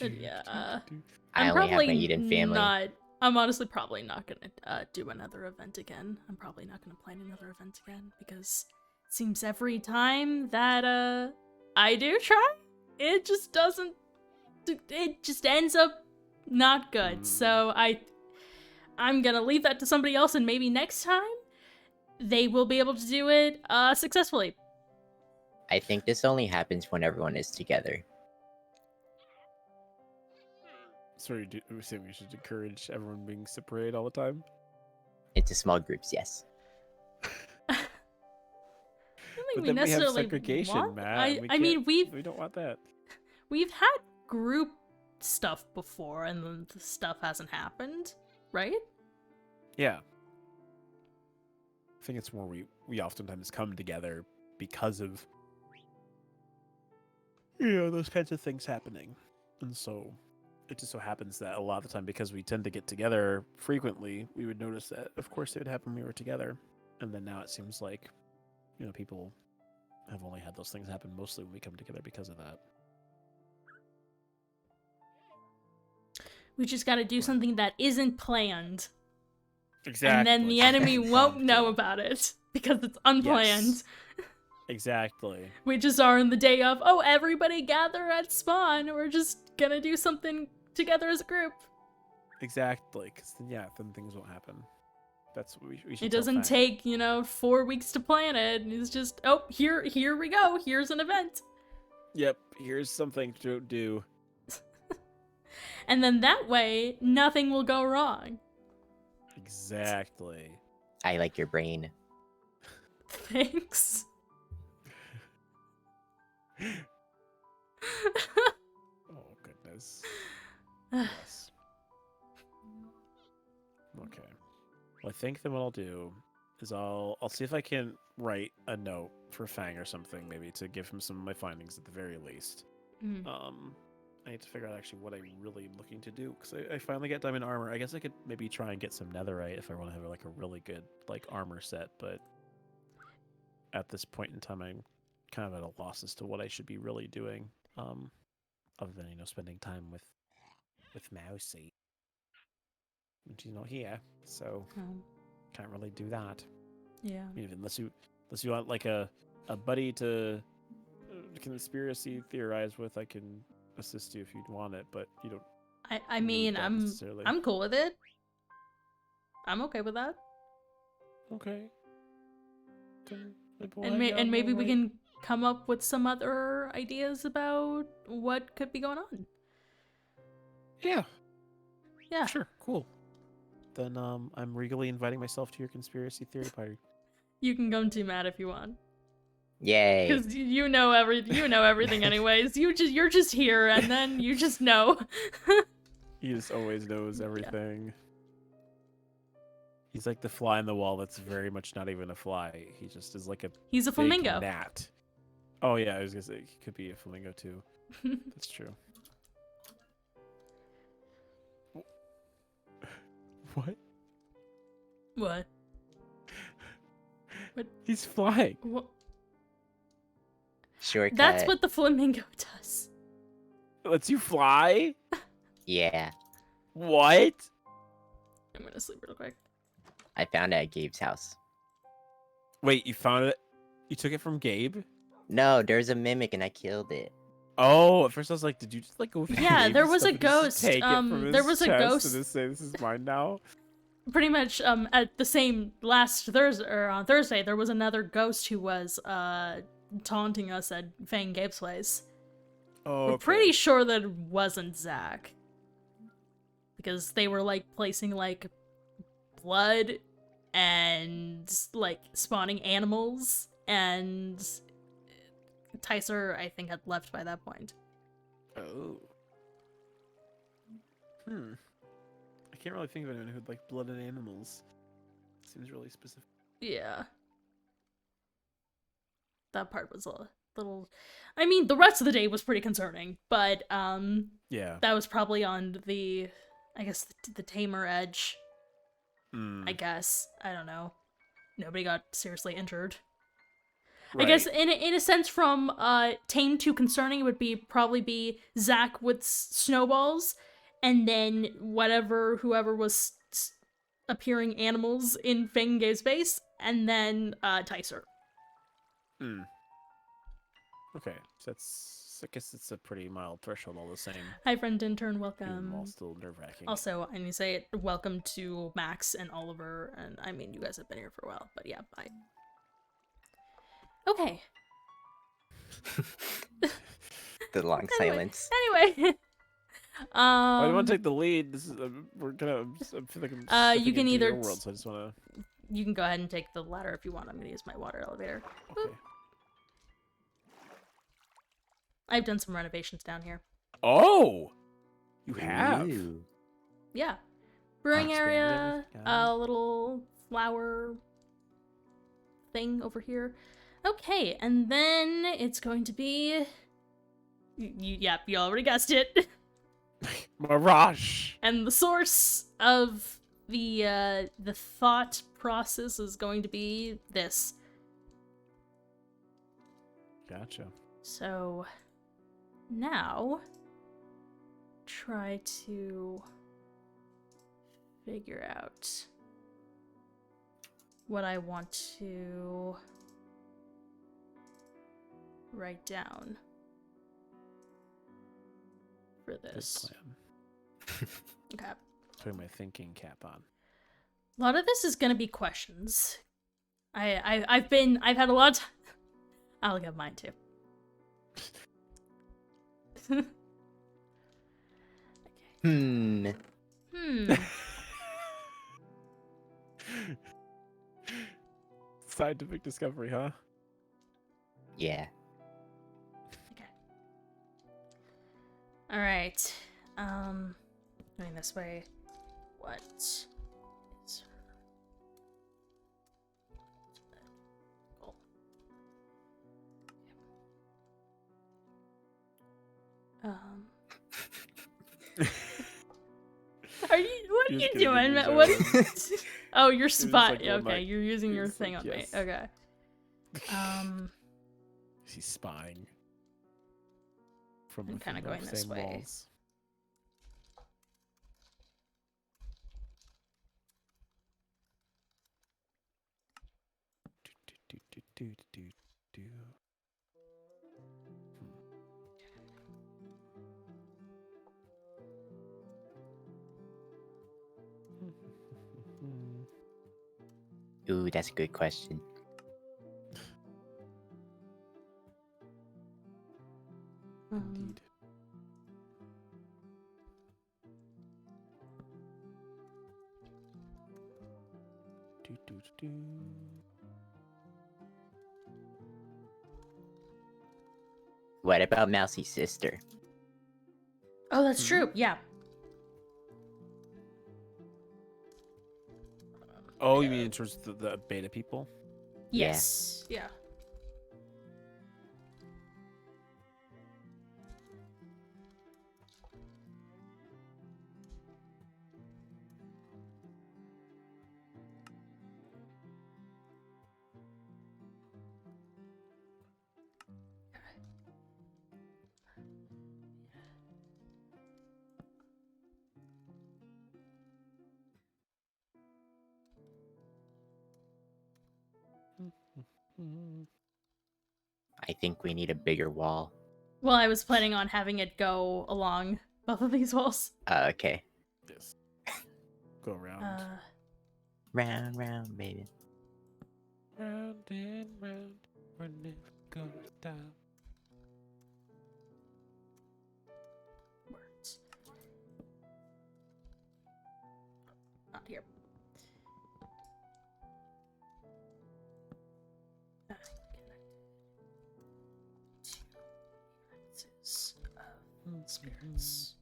S1: Yeah.
S3: I only have my Eden family.
S1: I'm honestly probably not gonna do another event again. I'm probably not gonna plan another event again because it seems every time that I do try, it just doesn't. It just ends up not good. So I'm gonna leave that to somebody else, and maybe next time they will be able to do it successfully.
S3: I think this only happens when everyone is together.
S2: So we say we should encourage everyone being separated all the time?
S3: Into small groups, yes.
S1: I don't think
S2: But
S1: we
S2: then we have
S1: necessarily
S2: segregation,
S1: want.
S2: Matt.
S1: I mean,
S2: we don't want that.
S1: we've had group stuff before, and then the stuff hasn't happened, right?
S2: Yeah. I think it's more we oftentimes come together because of those kinds of things happening. And so it just so happens that a lot of the time, because we tend to get together frequently, we would notice that of course it would happen when we were together. And then now it seems like, people have only had those things happen mostly when we come together because of that.
S1: We just gotta do something that isn't planned.
S2: Exactly.
S1: And then the enemy won't know about it because it's unplanned.
S2: Yes. Exactly.
S1: We just are in the day of, oh, everybody gather at spawn. We're just gonna do something together as a group.
S2: Exactly. Because then things won't happen. That's what we should.
S1: It doesn't take 4 weeks to plan it. It's just, oh, here we go. Here's an event.
S2: Yep. Here's something to do.
S1: And then that way, nothing will go wrong.
S2: Exactly.
S3: I like your brain.
S1: Thanks.
S2: Oh, goodness. Yes. Okay. Well, I think then what I'll do is I'll see if I can write a note for Fang or something, maybe to give him some of my findings at the very least.
S1: Mm.
S2: I need to figure out actually what I really am looking to do, because I finally got diamond armor. I guess I could maybe try and get some netherite if I want to have like a really good armor set, but at this point in time I'm kind of at a loss as to what I should be really doing, other than spending time with Mousy, and she's not here, so can't really do that.
S1: Yeah.
S2: I mean, unless you want like a buddy to conspiracy theorize with, I can assist you if you'd want it, but you don't.
S1: I mean, I'm cool with it. I'm okay with that.
S2: Okay. Then
S1: And maybe we can come up with some other ideas about what could be going on.
S2: Yeah.
S1: Yeah.
S2: Sure. Cool. Then I'm regally inviting myself to your conspiracy theory party.
S1: You can come too, Matt, if you want.
S3: Yay!
S1: Because you know everything anyways. You're just here, and then you just know.
S2: He just always knows everything. Yeah. He's like the fly on the wall that's very much not even a fly. He just is like
S1: He's a flamingo.
S2: Gnat. Oh yeah, I was gonna say he could be a flamingo too. That's true. What?
S1: What?
S2: He's flying.
S1: What?
S3: Shortcut.
S1: That's what the flamingo does.
S2: It lets you fly?
S3: Yeah.
S2: What?
S1: I'm gonna sleep real quick.
S3: I found it at Gabe's house.
S2: Wait, you found it? You took it from Gabe?
S3: No, there's a mimic and I killed it.
S2: Oh, at first I was like, did you just go with
S1: Yeah,
S2: Gabe's
S1: there was
S2: stuff
S1: a
S2: and just
S1: ghost.
S2: Take it from his
S1: There was a
S2: chest
S1: ghost.
S2: And just say this is mine now.
S1: Pretty much at the same last Thursday, or on Thursday, there was another ghost who was taunting us at Fang Gabe's place.
S2: Oh,
S1: We're
S2: okay.
S1: pretty sure that it wasn't Zach. Because they were placing blood and spawning animals, and Tyser, I think, had left by that point.
S2: Oh. I can't really think of anyone who'd like blood and animals. Seems really specific.
S1: Yeah. That part was a little... I mean, the rest of the day was pretty concerning, but,
S2: yeah,
S1: that was probably on the, I guess, the tamer edge. I guess. I don't know. Nobody got seriously injured.
S2: Right.
S1: I guess, in a sense, from, tame to concerning, it would probably be Zach with snowballs, and then whoever was appearing animals in Fenge's base, and then, Tyser.
S2: Okay, so I guess it's a pretty mild threshold all the same.
S1: Hi, friend intern,
S2: Even
S1: welcome.
S2: while still nerve-wracking.
S1: Also, I need to say welcome to Max and Oliver, and I mean, you guys have been here for a while, but yeah, bye. Okay.
S3: The long silence.
S1: Anyway.
S2: Why do you want to take the lead? This is we're gonna. I feel like I'm
S1: you can
S2: into
S1: either
S2: your world, so I just wanna.
S1: You can go ahead and take the ladder if you want. I'm gonna use my water elevator.
S2: Okay.
S1: I've done some renovations down here.
S2: Oh, you have.
S3: Ooh.
S1: Yeah. Brewing
S2: Expanded
S1: area,
S2: everything.
S1: a little flower thing over here. Okay, and then it's going to be... Yep, you already guessed it.
S2: Mirage.
S1: And the source of the thought process is going to be this.
S2: Gotcha.
S1: So now try to figure out what I want to write down for this.
S2: Good plan.
S1: Okay.
S2: Putting my thinking cap on.
S1: A lot of this is gonna be questions. I've had a lot of time. I'll get mine too.
S3: Hmm.
S2: Scientific discovery, huh?
S3: Yeah.
S1: Okay. All right. Going this way. What is goal? What are you
S2: Just
S1: doing?
S2: gonna
S1: What?
S2: use
S1: Oh, your
S2: just
S1: spot.
S2: like one
S1: Okay,
S2: mic.
S1: you're using your
S2: It's
S1: thing
S2: like,
S1: on
S2: yes.
S1: me. Okay.
S2: He's spying. From
S1: I'm
S2: within
S1: kinda
S2: the
S1: going this
S2: same
S1: way.
S2: walls. Do.
S3: Ooh, that's a good question.
S2: Indeed. Do.
S3: What about Mousy's sister?
S1: Oh, that's true. Yeah.
S2: Oh, you mean in terms of the beta people?
S1: Yes. Yeah.
S3: I think we need a bigger wall.
S1: Well, I was planning on having it go along both of these walls.
S3: Okay.
S2: Yes. Go around.
S3: Round, round, baby.
S2: Round and round. We're never gonna stop.
S1: Words. Not here. Spirits.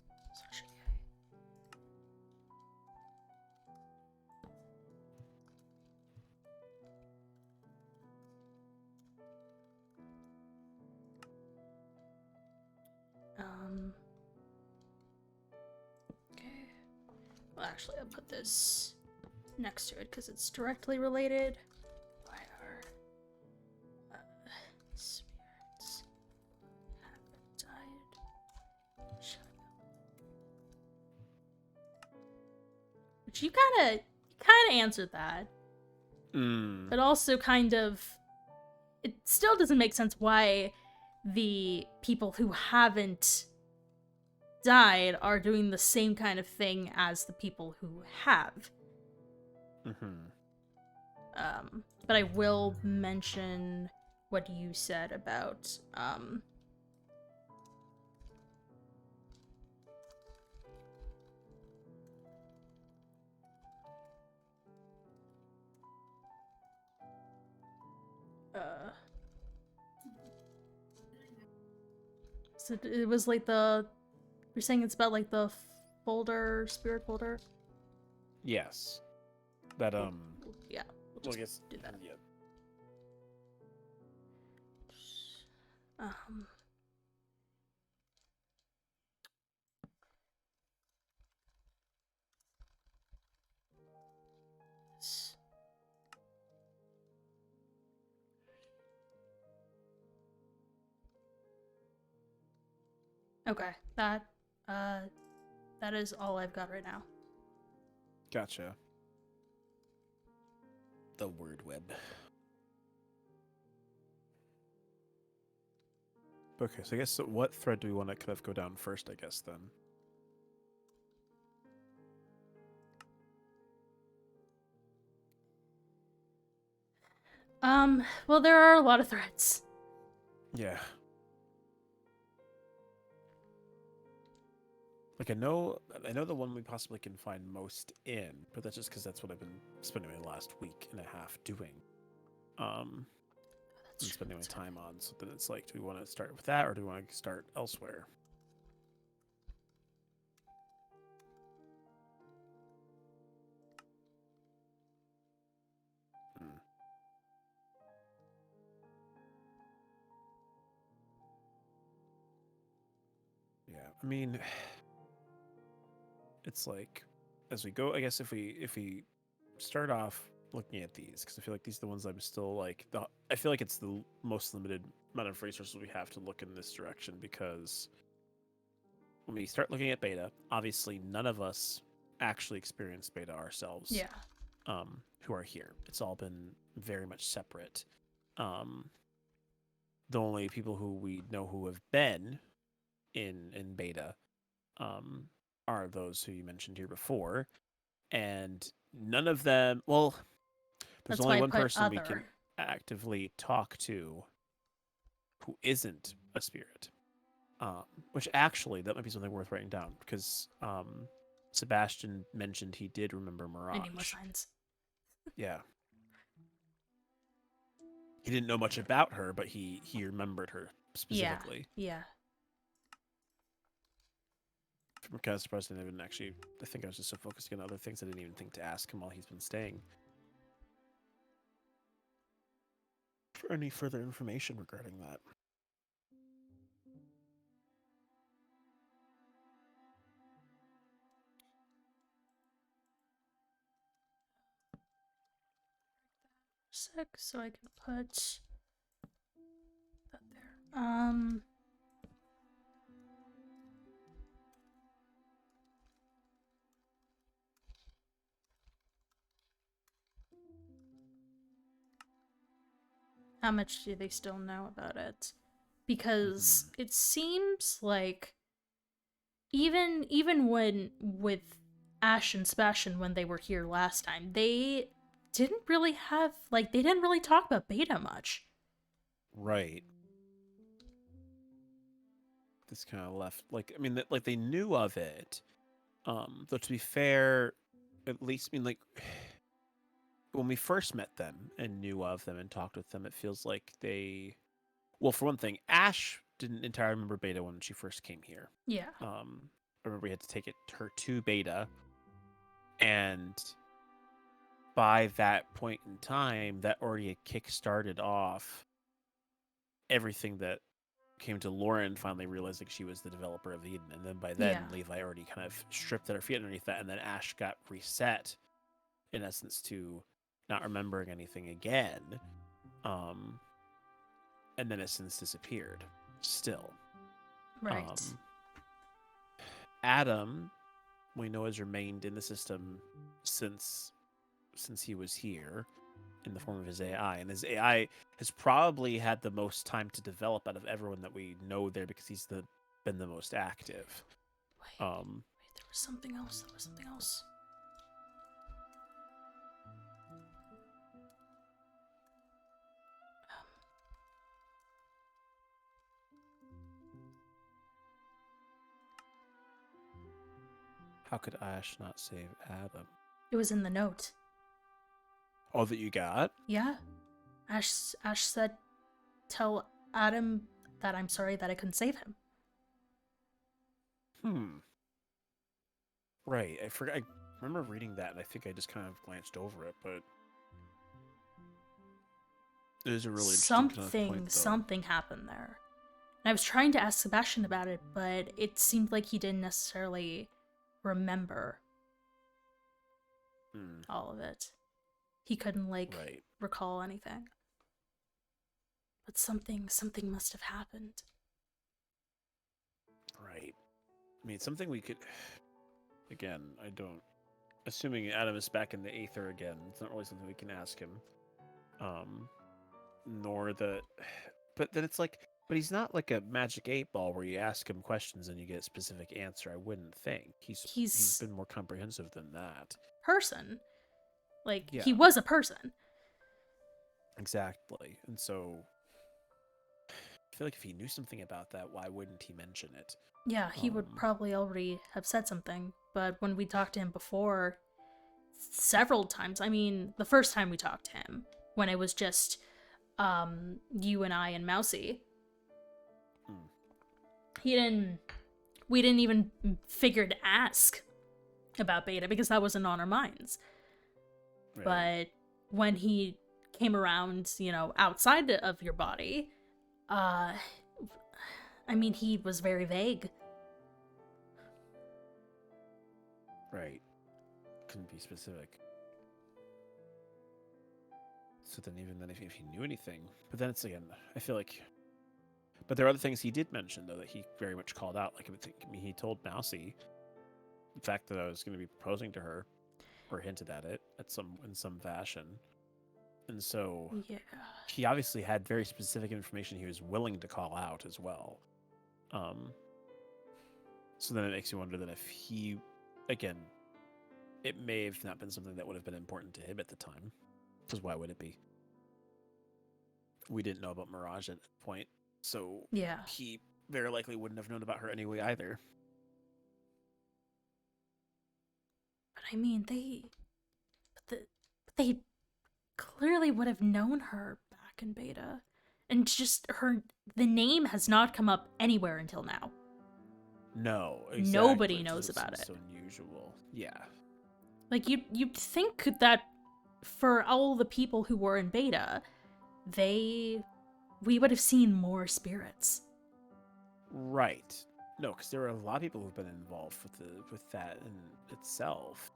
S1: Okay. Well, actually, I'll put this next to it because it's directly related. Why are spirits have died? Shut up. Which you kind of answered that, but also kind of, it still doesn't make sense why the people who haven't died are doing the same kind of thing as the people who have. But I will mention what you said about so it was like you're saying it's about like the folder, spirit folder?
S2: Yes. That
S1: Yeah,
S2: well, I guess
S1: do that.
S2: Yeah.
S1: Okay, that is all I've got right now.
S2: Gotcha. The word web. Okay, so I guess what thread do we want to kind of go down first, I guess, then?
S1: Well, there are a lot of threads.
S2: Yeah. Like, I know the one we possibly can find most in, but that's just because that's what I've been spending my last week and a half doing. And spending my time on. So then it's like, do we want to start with that, or do we want to start elsewhere? Yeah, I mean, it's like, as we go, I guess if we start off looking at these, because I feel like these are the ones I'm still like, I feel like it's the most limited amount of resources we have to look in this direction, because when we start looking at beta, obviously none of us actually experienced beta ourselves.
S1: Yeah.
S2: Who are here. It's all been very much separate. The only people who we know who have been in beta are those who you mentioned here before, and none of them. Well, there's
S1: That's
S2: only
S1: why I
S2: one
S1: put
S2: person we
S1: other.
S2: can actively talk to who isn't a spirit. Which actually, that might be something worth writing down, because Sebastian mentioned he did remember Mirage.
S1: I need more signs.
S2: Yeah. He didn't know much about her, but he remembered her specifically.
S1: Yeah.
S2: I'm kind of surprised I didn't actually. I think I was just so focused on other things I didn't even think to ask him while he's been staying for any further information regarding that.
S1: So I can put that there. How much do they still know about it? Because it seems like even when with Ash and Sebastian, when they were here last time, they didn't really talk about beta much.
S2: Right. This kind of left, like, I mean, like, they knew of it. Though, to be fair, at least, I mean, like, when we first met them and knew of them and talked with them, it feels like they, well, for one thing, Ash didn't entirely remember beta when she first came here.
S1: Yeah.
S2: I remember we had to take her to beta, and by that point in time, that already had kick-started off everything that came to Lauren finally realizing she was the developer of Eden. And then by then, Levi already kind of stripped at her feet underneath that, and then Ash got reset, in essence, to not remembering anything again. And then has since disappeared. Still.
S1: Right.
S2: Adam, we know, has remained in the system since he was here, in the form of his AI, and his AI has probably had the most time to develop out of everyone that we know there, because he's been the most active.
S1: Wait, there was something else.
S2: How could Ash not save Adam?
S1: It was in the note.
S2: Oh, that you got?
S1: Yeah. Ash said, tell Adam that I'm sorry that I couldn't save him.
S2: Right. I forgot. I remember reading that, and I think I just kind of glanced over it, but it is a really interesting kind of point, though.
S1: Something happened there. And I was trying to ask Sebastian about it, but it seemed like he didn't necessarily remember all of it. He couldn't, recall anything. But something must have happened.
S2: Right. I mean, something we could... Again, I don't... Assuming Adam is back in the Aether again, it's not really something we can ask him. Nor the... But then it's like... But he's not like a magic 8-ball where you ask him questions and you get a specific answer, I wouldn't think. He's been more comprehensive than that.
S1: Person. He was a person.
S2: Exactly. And so... I feel like if he knew something about that, why wouldn't he mention it?
S1: Yeah, he would probably already have said something. But when we talked to him before, several times, I mean, the first time we talked to him, when it was just you and I and Mousy, we didn't even figure to ask about Beta because that wasn't on our minds. Right. But when he came around, outside of your body, I mean, he was very vague.
S2: Right. Couldn't be specific. So then even then, if he knew anything... But then it's, again, I feel like... But there are other things he did mention, though, that he very much called out. Like, I mean, he told Mousy the fact that I was going to be proposing to her, or hinted at it in some fashion. And so he obviously had very specific information he was willing to call out as well. So then it makes you wonder that if he, again, it may have not been something that would have been important to him at the time. Because why would it be? We didn't know about Mirage at that point. So he very likely wouldn't have known about her anyway either.
S1: But I mean, they clearly would have known her back in Beta. And just the name has not come up anywhere until now.
S2: No, exactly.
S1: Nobody knows about it.
S2: So unusual. Yeah.
S1: Like, you'd think that for all the people who were in Beta, we would have seen more spirits.
S2: Right. No, because there are a lot of people who've been involved with that in itself.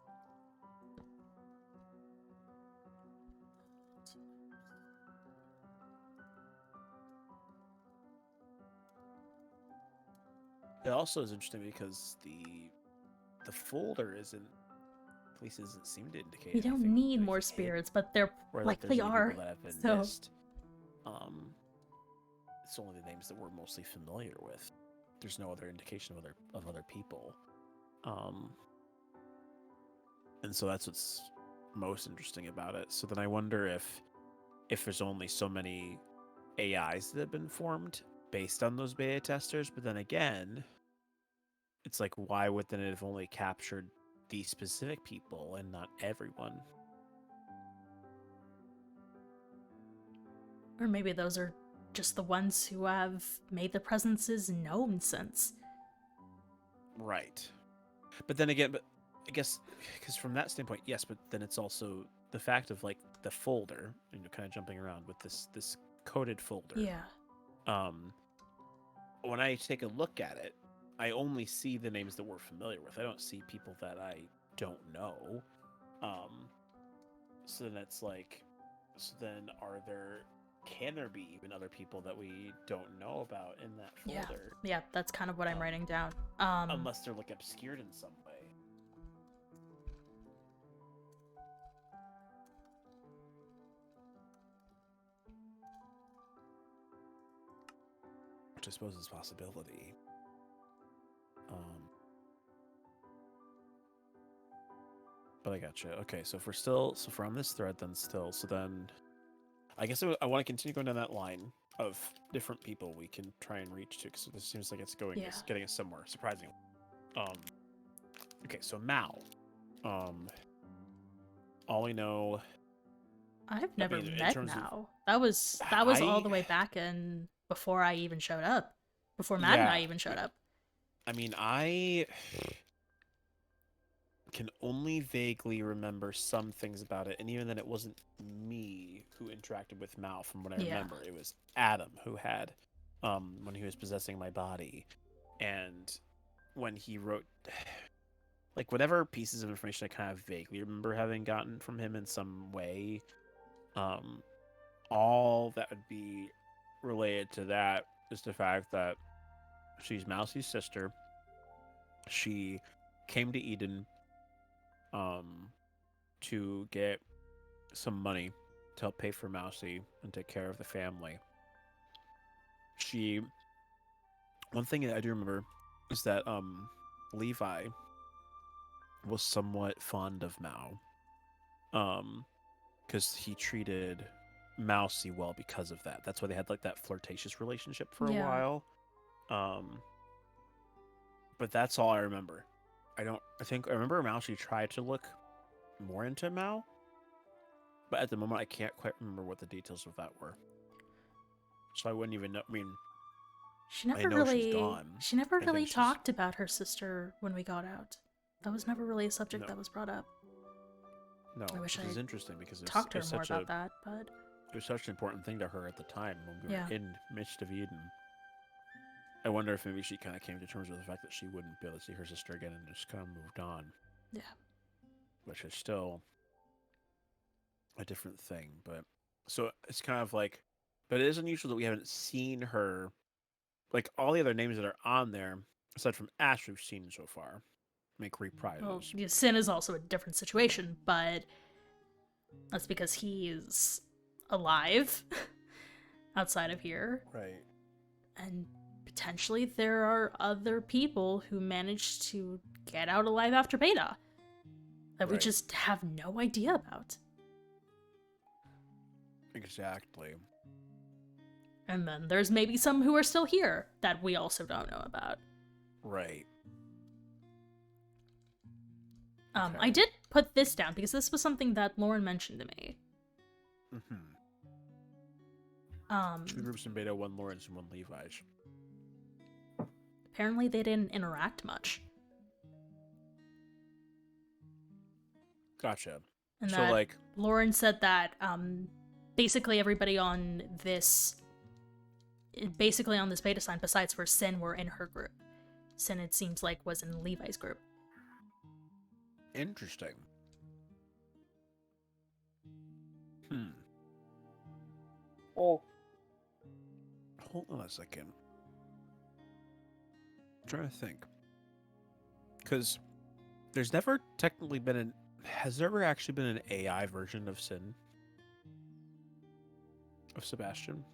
S2: It also is interesting because the folder isn't, at least doesn't seem to indicate.
S1: We don't need more spirits, but there likely are.
S2: That have been missed. It's only the names that we're mostly familiar with. There's no other indication of other people. And so that's what's most interesting about it. So then I wonder if there's only so many AIs that have been formed based on those beta testers, but then again, it's like, why would then it have only captured these specific people and not everyone?
S1: Or maybe those are just the ones who have made their presences known since.
S2: Right. But then again, I guess, because from that standpoint, yes, but then it's also the fact of, like, the folder, kind of jumping around with this coded folder.
S1: Yeah.
S2: When I take a look at it, I only see the names that we're familiar with. I don't see people that I don't know. So then it's like, can there be even other people that we don't know about in that folder?
S1: Yeah, that's kind of what I'm writing down.
S2: Unless they're, like, obscured in some way. Which I suppose is a possibility. But I gotcha. Okay, so if we're on this thread, then I guess I want to continue going down that line of different people we can try and reach to, because this seems like it's getting us somewhere, surprisingly. Okay, so Mal. All I know.
S1: I've never
S2: in
S1: met
S2: terms of
S1: Mao. That was all the way back in before I even showed up. Before Matt and I
S2: yeah.
S1: even showed up.
S2: I mean, I can only vaguely remember some things about it, and even then, it wasn't me who interacted with Mal. From what I remember, it was Adam who had, when he was possessing my body, and when he wrote, like whatever pieces of information I kind of vaguely remember having gotten from him in some way, all that would be related to that is the fact that she's Mousie's sister. She came to Eden to get some money to help pay for Mousie and take care of the family. One thing that I do remember is that Levi was somewhat fond of Mao, because he treated Mousie well because of that. That's why they had like that flirtatious relationship for a while. But that's all I remember. I remember Mousie tried to look more into Mao, but at the moment I can't quite remember what the details of that were. So I wouldn't even know. I mean,
S1: She never
S2: I know
S1: really
S2: she's gone.
S1: She never really talked about her sister when we got out. That was never really a subject that was brought up.
S2: No,
S1: which
S2: is interesting because
S1: talked to her more about that, but
S2: it was such an important thing to her at the time when we were in midst of Eden. I wonder if maybe she kind of came to terms with the fact that she wouldn't be able to see her sister again and just kind of moved on.
S1: Yeah.
S2: Which is still a different thing, but so it's kind of like, but it is unusual that we haven't seen her. Like all the other names that are on there, aside from Ash, we've seen so far make reprises.
S1: Well, Sin is also a different situation, but that's because he's alive outside of here.
S2: Right.
S1: And potentially there are other people who managed to get out alive after beta that we just have no idea about.
S2: Exactly.
S1: And then there's maybe some who are still here that we also don't know about.
S2: Right.
S1: I did put this down because this was something that Lauren mentioned to me.
S2: Mm-hmm. 2 groups in beta, 1 Lauren's and 1 Levi's.
S1: Apparently they didn't interact much.
S2: Gotcha.
S1: And
S2: so,
S1: that
S2: like,
S1: Lauren said that basically everybody on this beta sign, besides for Sin, were in her group. Sin, it seems like, was in Levi's group.
S2: Interesting. Oh. Hold on a second. I'm trying to think. Because there's never technically been has there ever actually been an AI version of Sin? Of Sebastian?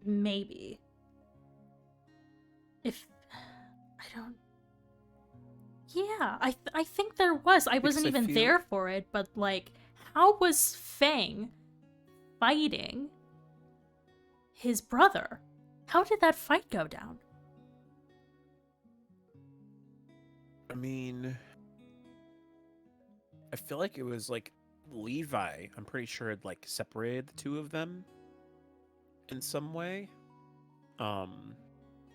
S1: Maybe. If... I don't... Yeah, I think there was. I wasn't even there for it, but, like, how was Fang fighting his brother? How did that fight go down?
S2: I mean, I feel like it was, like, Levi, I'm pretty sure, had, like, separated the two of them in some way.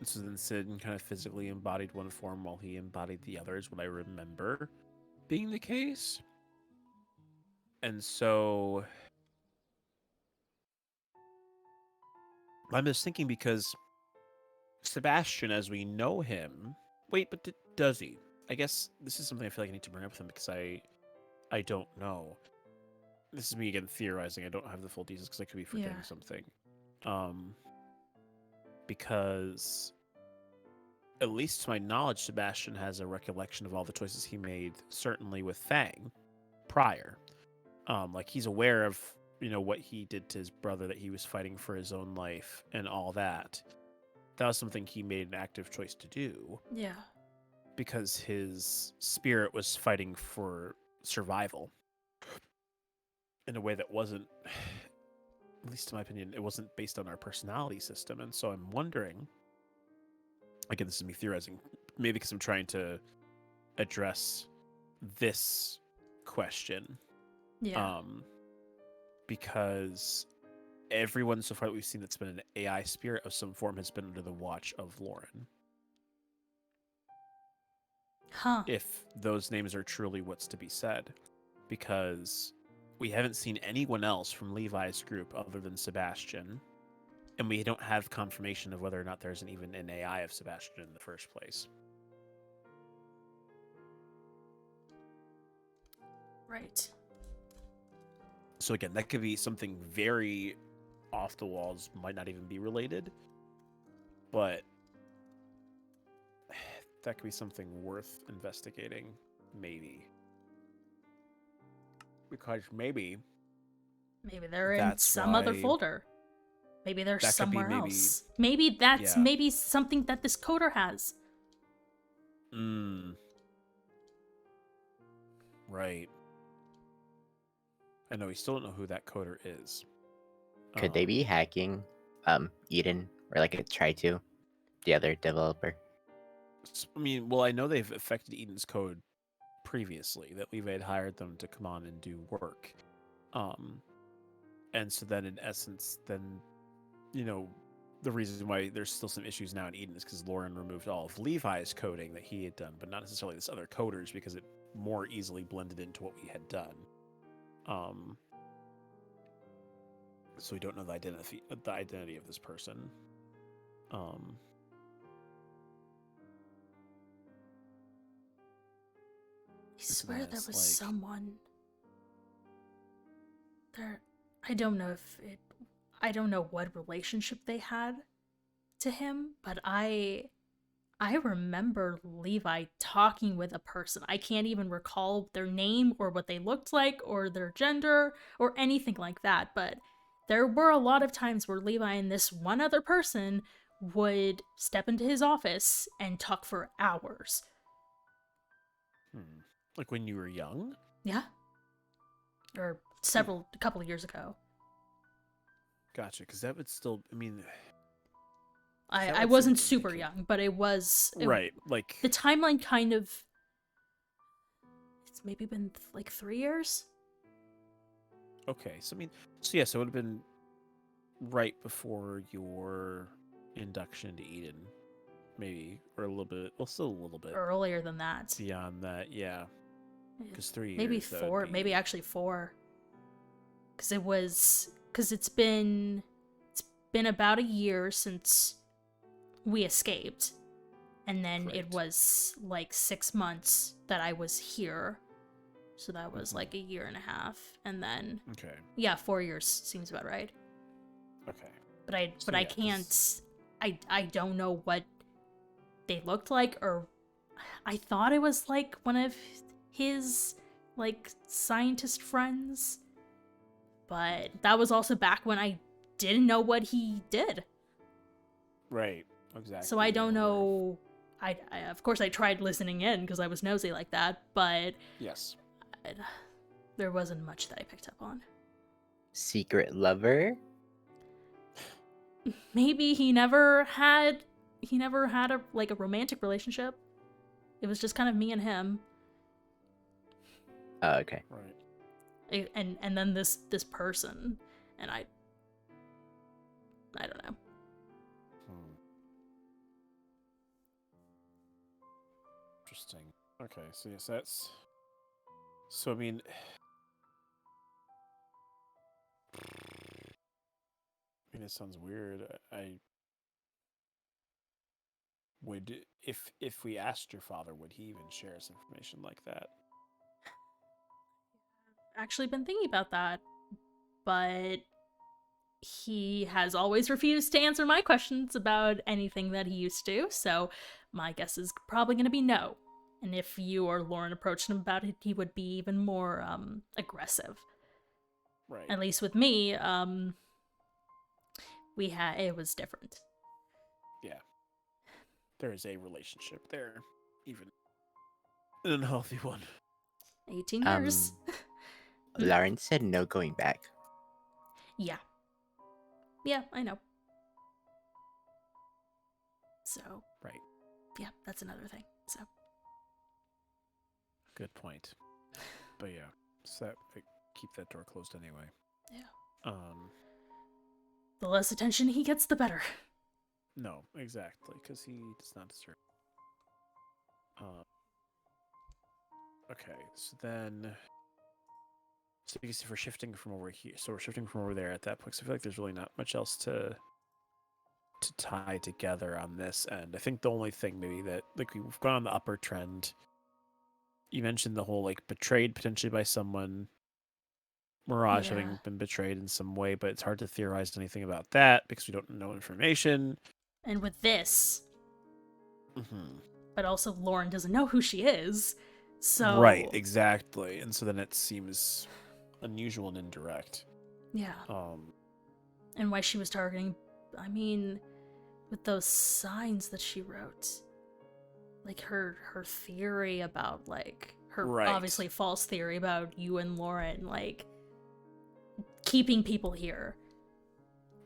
S2: So then Sid kind of physically embodied one form while he embodied the other, is what I remember being the case. And so I'm just thinking because Sebastian, as we know him... Wait, but does he? I guess this is something I feel like I need to bring up with him because I don't know. This is me again theorizing. I don't have the full details because I could be forgetting something. Because, at least to my knowledge, Sebastian has a recollection of all the choices he made, certainly with Fang, prior. Like, he's aware of, you know, what he did to his brother, that he was fighting for his own life, and all that. That was something he made an active choice to do.
S1: Yeah.
S2: Because his spirit was fighting for survival. In a way that wasn't, at least in my opinion, it wasn't based on our personality system. And so I'm wondering, again, this is me theorizing, maybe because I'm trying to address this question.
S1: Yeah.
S2: Because everyone so far that we've seen that's been an AI spirit of some form has been under the watch of Lauren.
S1: Huh.
S2: If those names are truly what's to be said, because we haven't seen anyone else from Levi's group other than Sebastian, and we don't have confirmation of whether or not there's even an AI of Sebastian in the first place.
S1: Right.
S2: So again, that could be something very off the walls, might not even be related, but that could be something worth investigating, maybe. Because maybe
S1: they're in
S2: that's
S1: some other
S2: why
S1: folder. Maybe they're
S2: that could be
S1: somewhere
S2: maybe,
S1: else. Maybe that's
S2: yeah.
S1: maybe something that this coder has.
S2: Right. I know we still don't know who that coder is.
S3: Could they be hacking Eden, or like try to, the other developer?
S2: I mean, well, I know they've affected Eden's code previously, that Levi had hired them to come on and do work. And so then in essence, then, you know, the reason why there's still some issues now in Eden is because Lauren removed all of Levi's coding that he had done, but not necessarily this other coders, because it more easily blended into what we had done. So we don't know the identity of this person. I
S1: swear there was someone there. I don't know what relationship they had to him, but I remember Levi talking with a person. I can't even recall their name or what they looked like or their gender or anything like that, but there were a lot of times where Levi and this one other person would step into his office and talk for hours.
S2: Like when you were young?
S1: Yeah. Or a couple of years ago.
S2: Gotcha, because that would still, I mean...
S1: I wasn't super young, but it was...
S2: Right, like...
S1: The timeline kind of... It's maybe been like 3 years?
S2: Okay, so I mean... So yeah, so it would have been right before your induction to Eden. Maybe, or a little bit, well, still a little bit.
S1: Earlier than that.
S2: Beyond that, yeah. Because 3 years.
S1: Maybe 4, maybe actually 4. Because it's been about a year since we escaped. And then it was like 6 months that I was here. So that was like a year and a half. And then...
S2: Okay.
S1: Yeah, 4 years seems about right.
S2: Okay.
S1: But I can't... I don't know what they looked like, or... I thought it was like one of his, like, scientist friends. But that was also back when I didn't know what he did.
S2: Right. Exactly.
S1: So I don't know... I of course I tried listening in because I was nosy like that, but...
S2: Yes.
S1: There wasn't much that I picked up on.
S3: Secret lover?
S1: Maybe he never had a romantic relationship. It was just kind of me and him.
S3: Oh, okay.
S2: Right.
S1: And then this person, and I don't know.
S2: Interesting. Okay, so yes, that's... So, I mean... it sounds weird. I would... If we asked your father, would he even share us information like that?
S1: Actually been thinking about that, but he has always refused to answer my questions about anything that he used to, so my guess is probably going to be no. And if you or Lauren approached him about it, he would be even more aggressive.
S2: Right.
S1: At least with me, it was different.
S2: Yeah. There is a relationship there, even an unhealthy one.
S1: 18 years.
S3: Lauren said no going back.
S1: Yeah. Yeah, I know. So.
S2: Right.
S1: Yeah, that's another thing. So
S2: Good point. But yeah, so keep that door closed anyway.
S1: yeah,
S2: Um,
S1: the less attention he gets, the better.
S2: no, exactly, because he does not deserve. Okay, so then, so you see, we're shifting from over here. So we're shifting from over there at that point. So I feel like there's really not much else to tie together on this end. I think the only thing maybe that like we've gone on the upper trend. You mentioned the whole like betrayed potentially by someone, Mirage
S1: Yeah.
S2: having been betrayed in some way, but it's hard to theorize anything about that because we don't know information.
S1: And with this,
S2: Mm-hmm.
S1: but also Lauren doesn't know who she is, so
S2: Right, exactly. And so then it seems unusual and indirect.
S1: yeah. And why she was targeting, I mean, with those signs that she wrote, like her theory about like her
S2: Right.
S1: obviously false theory about you and Lauren like keeping people here.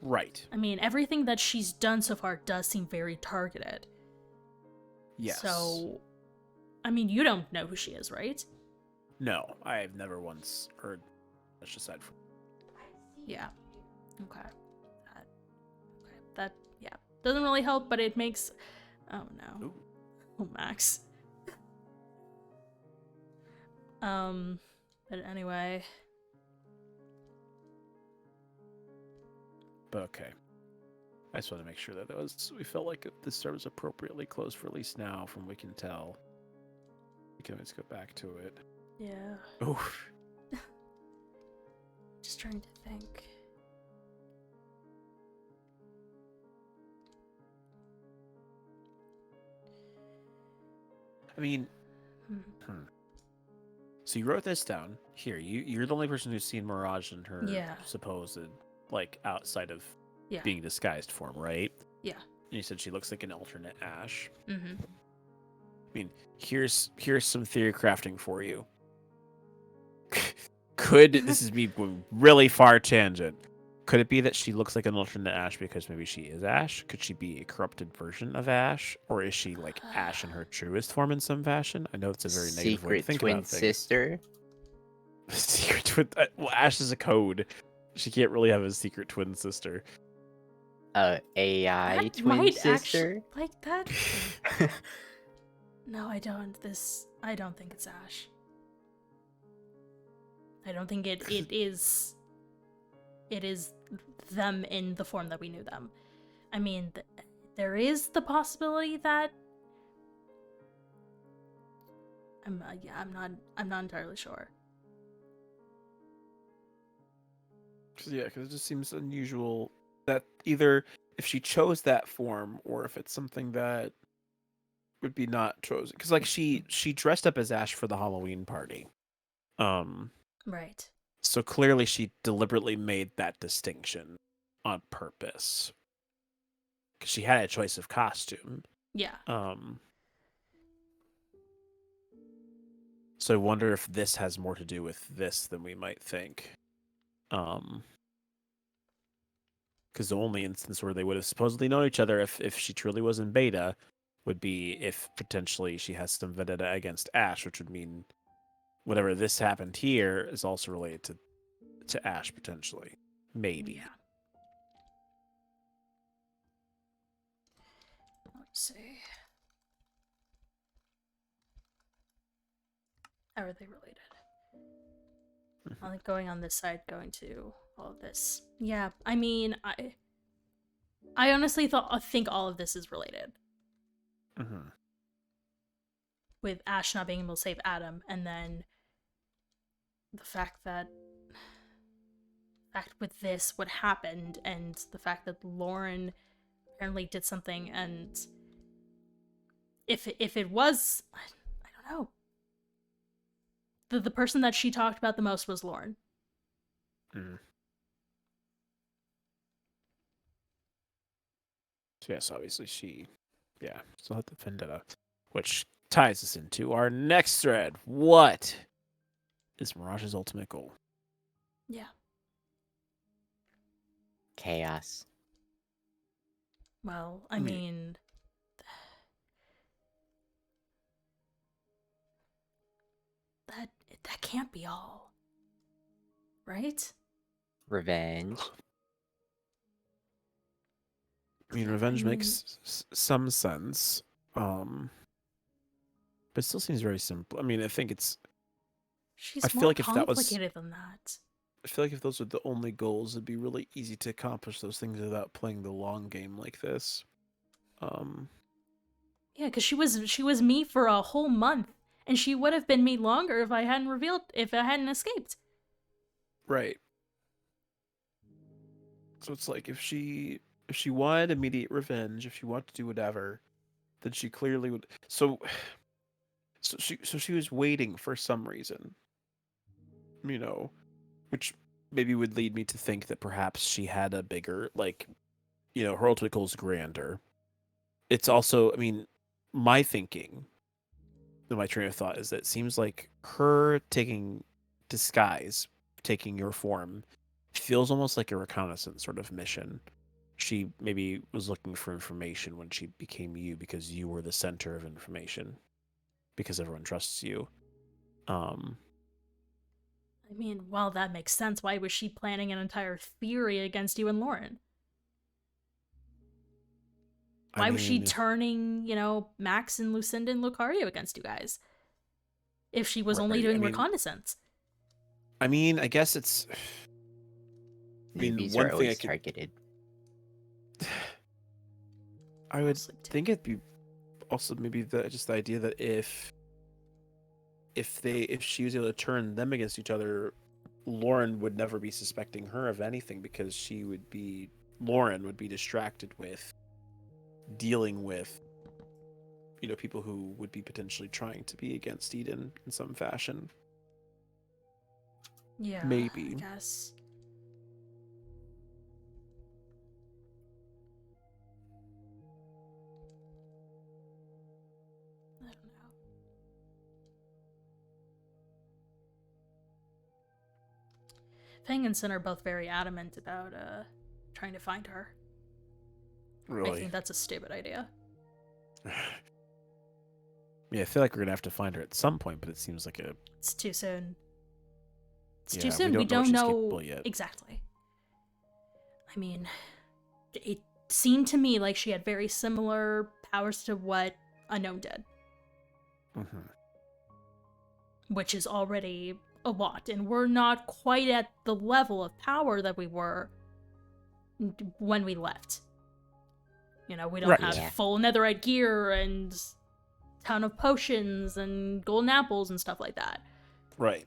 S2: Right.
S1: I mean, everything that she's done so far does seem very targeted.
S2: Yes.
S1: So, I mean, you don't know who she is, right?
S2: No, I've never once heard much aside from.
S1: Yeah. Okay. That yeah doesn't really help, but it makes. Oh no.
S2: Ooh.
S1: Oh, Max. But anyway.
S2: But okay. I just want to make sure that we felt like this store was appropriately closed for at least now, from what we can tell. We can always go back to it.
S1: Yeah.
S2: Oof.
S1: Just trying to think.
S2: I mean, So you wrote this down here. You're the only person who's seen Mirage in her supposed like outside of being disguised form, right?
S1: Yeah.
S2: And you said she looks like an alternate Ash.
S1: Mm-hmm.
S2: I mean, here's some theory crafting for you. Could this is me going really far tangent? Could it be that she looks like an alternate Ash because maybe she is Ash? Could she be a corrupted version of Ash, or is she like Ash in her truest form in some fashion? I know it's a very negative way to think about things.
S3: Secret twin sister.
S2: Secret twin. Well, Ash is a code. She can't really have a secret twin sister.
S3: AI
S1: that
S3: twin
S1: might
S3: sister.
S1: Actually, like that. No, I don't. I don't think it's Ash. I don't think it is. It is them in the form that we knew them. I mean, there is the possibility that. I'm not entirely sure.
S2: Yeah, because it just seems unusual that either if she chose that form or if it's something that would be not chosen. Because like she dressed up as Ash for the Halloween party.
S1: Right.
S2: So clearly she deliberately made that distinction on purpose. Because she had a choice of costume.
S1: Yeah.
S2: So I wonder if this has more to do with this than we might think. Because the only instance where they would have supposedly known each other if she truly was in beta would be if potentially she has some vendetta against Ash, which would mean whatever this happened here is also related to Ash potentially. Maybe.
S1: Yeah. Let's see. How are they related? Like going on this side, going to all of this. Yeah, I mean, I honestly think all of this is related.
S2: Mm-hmm.
S1: With Ash not being able to save Adam, and then the fact with this, what happened, and the fact that Lauren apparently did something, and if it was, I don't know. The person that she talked about the most was Lauren.
S2: Mm-hmm. So yes, obviously she, still had the vendetta, which ties us into our next thread. What is Mirage's ultimate goal?
S1: Yeah.
S3: Chaos.
S1: Well, I mean, that can't be all. Right?
S3: Revenge.
S2: I mean, revenge makes some sense. But it still seems very simple. I mean, I think it's...
S1: She's
S2: I feel
S1: more
S2: like if that was...
S1: complicated than that.
S2: I feel like if those were the only goals, it'd be really easy to accomplish those things without playing the long game like this.
S1: Yeah, because she was me for a whole month, and she would have been me longer if I hadn't escaped.
S2: Right. So it's like if she wanted immediate revenge, if she wanted to do whatever, then she clearly would. So she was waiting for some reason, which maybe would lead me to think that perhaps she had a bigger, like, her ultimate goal is grander. It's also, I mean, my thinking, my train of thought is that it seems like her taking disguise, taking your form, feels almost like a reconnaissance sort of mission. She maybe was looking for information when she became you because you were the center of information, because everyone trusts you.
S1: I mean, well, that makes sense. Why was she planning an entire theory against you and Lauren? Why was she turning, Max and Lucinda and Lucario against you guys? If she was only doing reconnaissance.
S2: I mean, I guess it's...
S3: Newbies are always targeted.
S2: I would think it'd be also maybe just the idea that if she was able to turn them against each other, Lauren would never be suspecting her of anything because Lauren would be distracted with dealing with people who would be potentially trying to be against Eden in some fashion.
S1: Yeah,
S2: maybe.
S1: I guess. I don't know. Fang and Sin are both very adamant about trying to find her.
S2: Really?
S1: I think that's a stupid idea.
S2: Yeah, I feel like we're gonna have to find her at some point, but it seems like
S1: it's too soon. It's
S2: yeah,
S1: too soon.
S2: We don't
S1: know
S2: yet.
S1: Exactly. I mean, it seemed to me like she had very similar powers to what Unknown did.
S2: Mm-hmm.
S1: Which is already a lot, and we're not quite at the level of power that we were when we left. We don't have full netherite gear and ton of potions and golden apples and stuff like that.
S2: Right.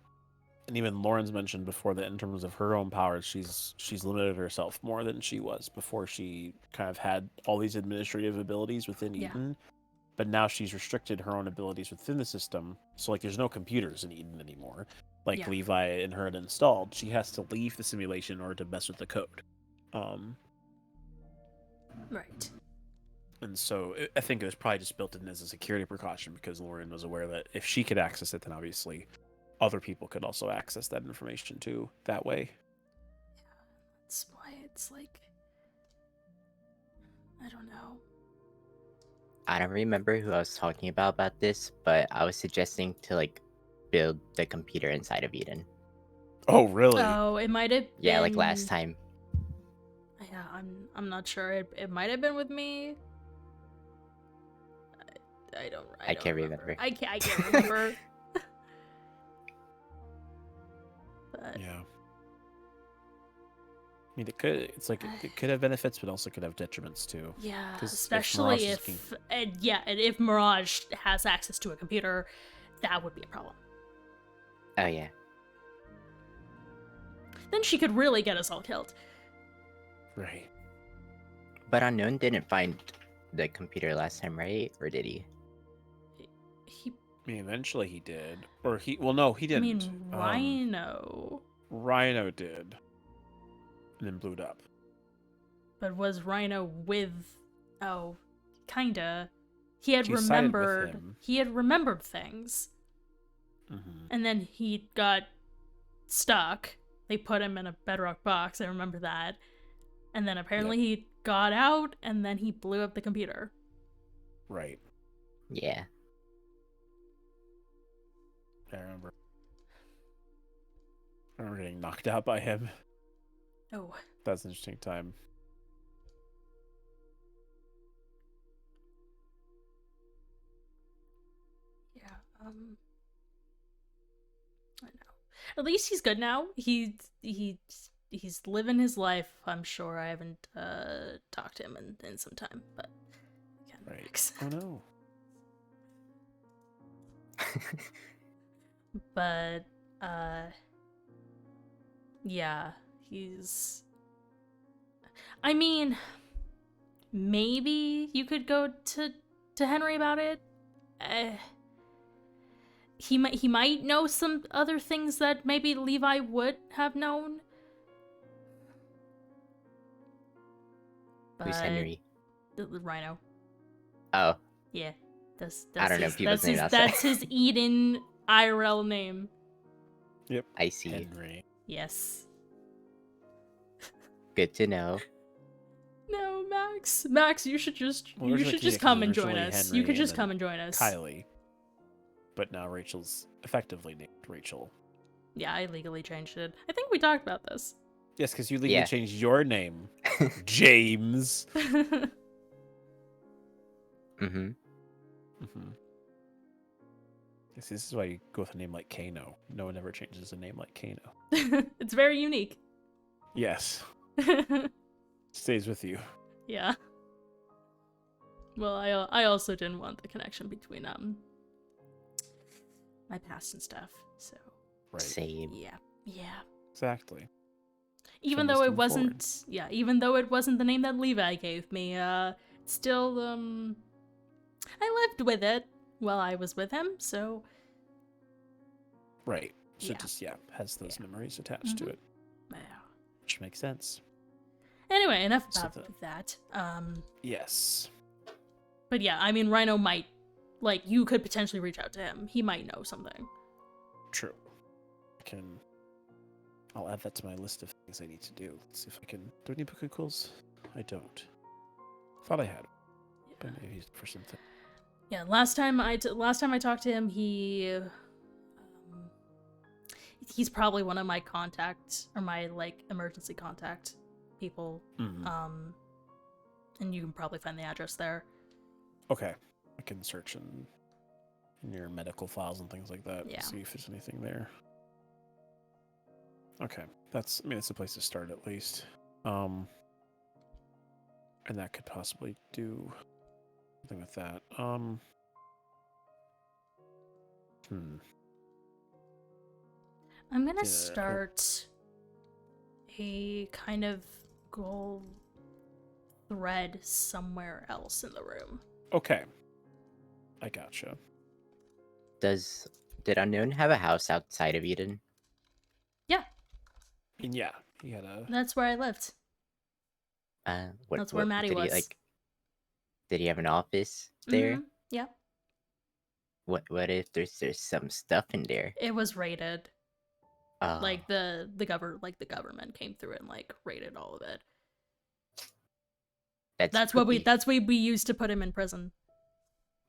S2: And even Lauren's mentioned before that in terms of her own powers, she's limited herself more than she was before she kind of had all these administrative abilities within Eden. But now she's restricted her own abilities within the system. So, like, there's no computers in Eden anymore. Like Levi and her had installed. She has to leave the simulation in order to mess with the code.
S1: Right.
S2: And so I think it was probably just built in as a security precaution because Lauren was aware that if she could access it, then obviously other people could also access that information too that way.
S1: Yeah, that's why it's like, I don't know.
S3: I don't remember who I was talking about this, but I was suggesting to build the computer inside of Eden.
S2: Oh, really?
S1: Oh, it might have been...
S3: Yeah, like last time.
S1: Yeah, I'm not sure. It might have been with me. I
S3: can't remember.
S1: I can't remember. But...
S2: Yeah. I mean, it could have benefits, but also could have detriments too.
S1: Yeah, especially if Mirage has access to a computer, that would be a problem.
S3: Oh yeah.
S1: Then she could really get us all killed.
S2: Right.
S3: But Unknown didn't find the computer last time, right? Or did he?
S2: I mean, eventually he did. Or no, he didn't.
S1: I mean, Rhino.
S2: Rhino did. And then blew it up.
S1: But was Rhino with... Oh, kinda. He had remembered things.
S2: Mm-hmm.
S1: And then he got stuck. They put him in a bedrock box, I remember that. And then apparently he got out, and then he blew up the computer.
S2: Right.
S3: Yeah.
S2: I remember. remember getting knocked out by him.
S1: Oh.
S2: That's an interesting time.
S1: Yeah. I know. At least he's good now. He's living his life. I'm sure. I haven't talked to him in some time, but again,
S2: Right. Oh no.
S1: but yeah, he's. I mean, maybe you could go to Henry about it. He might know some other things that maybe Levi would have known.
S3: Who's Henry?
S1: The Rhino.
S3: Oh.
S1: Yeah. That's
S3: I don't know
S1: his,
S3: people's name
S1: that's his Eden IRL name.
S2: Yep.
S3: I see.
S2: Henry.
S1: Yes.
S3: Good to know.
S1: No, Max. Max, you should just come and join us. You could just come and join us.
S2: Kylie. But now Rachel's effectively named Rachel.
S1: Yeah, I legally changed it. I think we talked about this.
S2: Yes, because you legally changed your name, James.
S3: Mm-hmm.
S2: This is why you go with a name like Kano. No one ever changes a name like Kano.
S1: It's very unique.
S2: Yes. Stays with you.
S1: Yeah. Well, I also didn't want the connection between my past and stuff. So.
S2: Right.
S3: Same.
S1: Yeah.
S2: Exactly.
S1: Even though it wasn't, even though it wasn't the name that Levi gave me, still, I lived with it while I was with him, so.
S2: Right. So
S1: Yeah.
S2: it just, has those memories attached to it.
S1: Yeah.
S2: Which makes sense.
S1: Anyway, enough
S2: So
S1: about that.
S2: Yes.
S1: But yeah, I mean, Rhino might, you could potentially reach out to him. He might know something.
S2: True. I'll add that to my list of things I need to do. Let's see if I can. Do I need book of quills? I don't. Thought I had, but maybe for something.
S1: Yeah, last time I talked to him, he's probably one of my contact or my emergency contact people.
S2: Mm-hmm.
S1: And you can probably find the address there.
S2: Okay, I can search in your medical files and things like that.
S1: Yeah.
S2: See if there's anything there. Okay, it's a place to start at least. And that could possibly do something with that.
S1: I'm gonna start a kind of goal thread somewhere else in the room.
S2: Okay. I gotcha.
S3: Did Unknown have a house outside of Eden?
S1: Yeah.
S2: Yeah, he had a.
S1: That's where I lived. That's where Maddie was.
S3: Did he have an office there?
S1: Mm-hmm. Yeah.
S3: What if there's some stuff in there?
S1: It was raided.
S3: Oh.
S1: The government came through and raided all of it. That's what we used to put him in prison.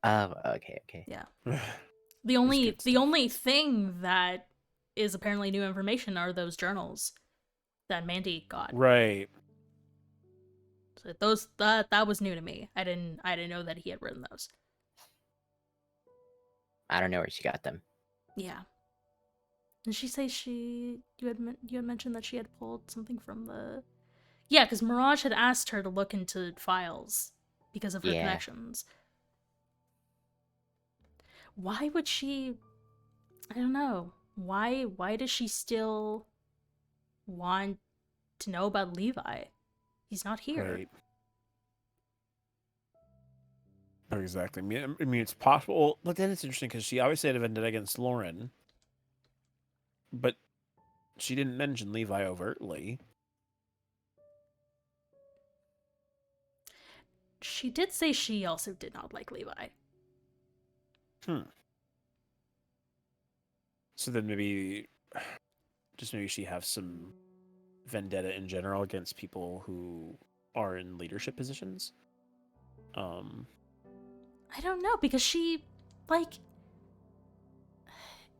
S3: Oh, okay.
S1: Yeah. The only thing that is apparently new information are those journals that Mandy got.
S2: Right.
S1: So that was new to me. I didn't know that he had written those.
S3: I don't know where she got them.
S1: Yeah. Did she say you had mentioned that she had pulled something from the? Yeah, because Mirage had asked her to look into files because of her connections. Why would she? I don't know. Why does she still want to know about Levi? He's not here.
S2: Right. Not exactly. I mean, it's possible. But then it's interesting because she obviously had a vendetta against Lauren, but she didn't mention Levi overtly.
S1: She did say she also did not like Levi.
S2: So then maybe she has some vendetta in general against people who are in leadership positions.
S1: I don't know, because she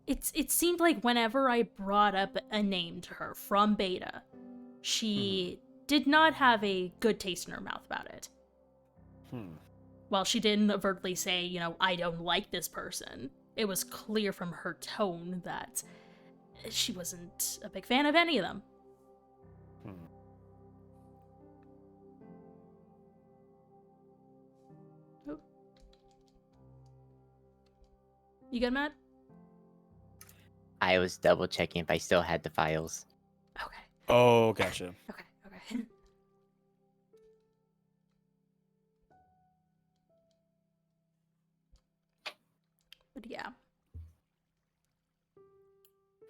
S1: it seemed like whenever I brought up a name to her from Beta, she did not have a good taste in her mouth about it. While she didn't overtly say, you know, I don't like this person, it was clear from her tone that she wasn't a big fan of any of them. Oh. You good, Matt?
S3: I was double checking if I still had the files.
S1: Okay.
S2: Oh, gotcha.
S1: Okay. But yeah.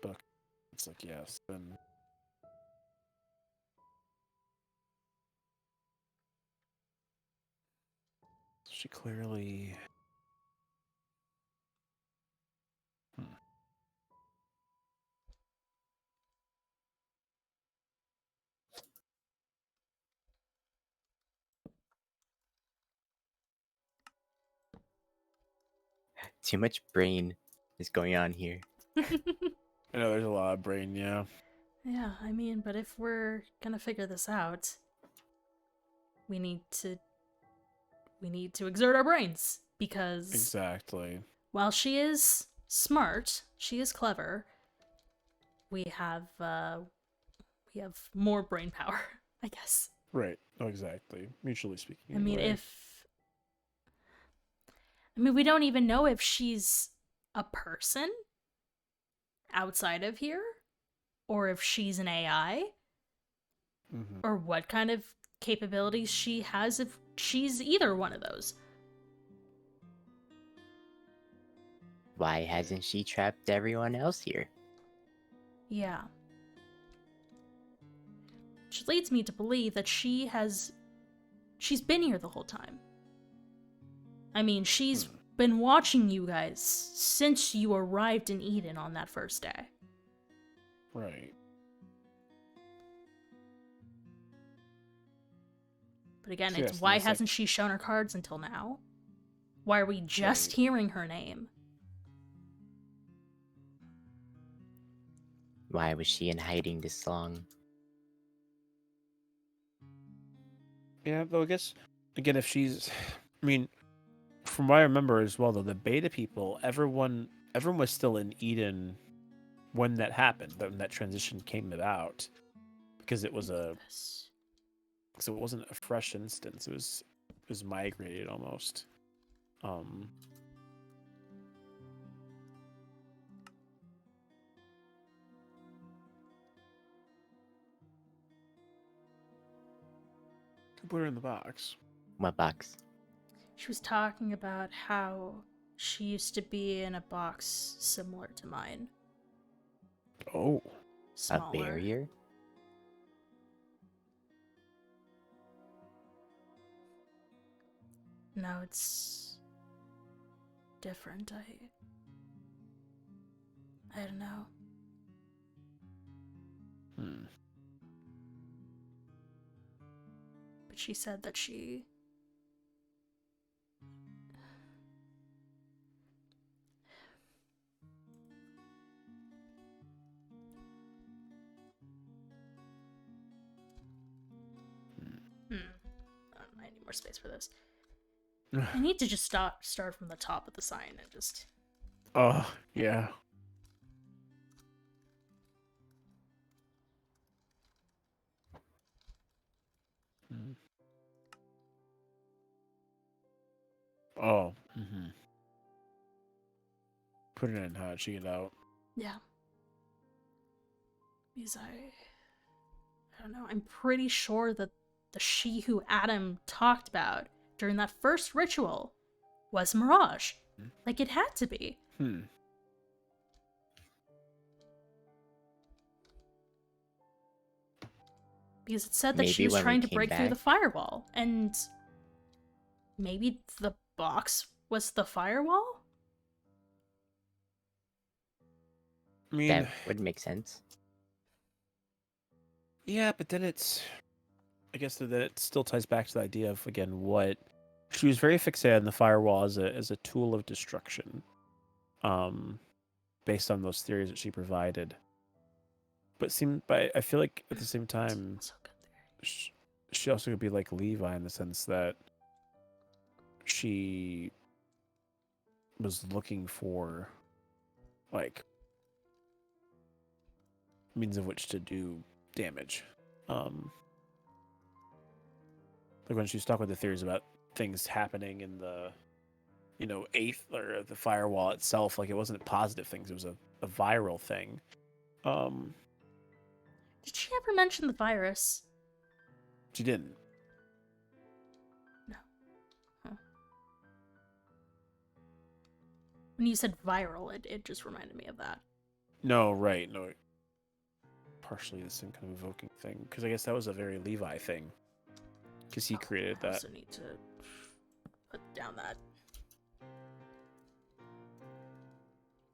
S2: But it's like, yes, then. She clearly.
S3: Too much brain is going on here.
S2: I know there's a lot of brain, yeah.
S1: Yeah, I mean, but if we're gonna figure this out, we need to exert our brains, because
S2: Exactly.
S1: while she is smart, she is clever, we have more brain power, I guess.
S2: Right. Oh, exactly. Mutually speaking.
S1: I mean,
S2: anyway.
S1: we don't even know if she's a person outside of here, or if she's an AI, or what kind of capabilities she has if she's either one of those.
S3: Why hasn't she trapped everyone else here?
S1: Yeah. Which leads me to believe that she's been here the whole time. I mean, she's been watching you guys since you arrived in Eden on that first day.
S2: Right.
S1: But again,
S2: So
S1: it's
S2: yes,
S1: why
S2: that's
S1: hasn't she shown her cards until now? Why are we just
S2: Right.
S1: hearing her name?
S3: Why was she in hiding this long?
S2: Yeah, though I guess again, if she's, I mean, from what I remember as well, though, the beta people, everyone was still in Eden when that happened, when that transition came about, because it was so it wasn't a fresh instance. It was migrated almost. Put her in the box.
S3: What box?
S1: She was talking about how she used to be in a box similar to mine.
S2: Oh.
S1: Smaller.
S3: A barrier?
S1: No, it's different. I don't know. But she said that she I need more space for this. I need to just start from the top of the sign and just...
S2: Oh, yeah. Oh. Put it in, huh? Check it out.
S1: Yeah. Because I don't know, I'm pretty sure that the she who Adam talked about during that first ritual was Mirage. Like, it had to be. Because it said that she
S3: Maybe
S1: was
S3: when we
S1: trying to
S3: came
S1: break through the
S3: back.
S1: firewall, and maybe the box was the firewall?
S2: I mean,
S3: That would make sense.
S2: yeah, but then I guess that it still ties back to the idea of, again, what she was very fixated on the firewall as a tool of destruction. based on those theories that she provided. But I feel like at the same time,
S1: So good theory.
S2: she also could be like Levi in the sense that she was looking for like means of which to do damage. Like when she's talking with the theories about things happening in the, eighth or the firewall itself, like it wasn't positive things, it was a viral thing.
S1: Did she ever mention the virus?
S2: She didn't.
S1: No. Huh. When you said viral, it just reminded me of that.
S2: No, right. No. Partially the same kind of evoking thing. Because I guess that was a very Levi thing. Because he created
S1: I
S2: that.
S1: also need to put down that.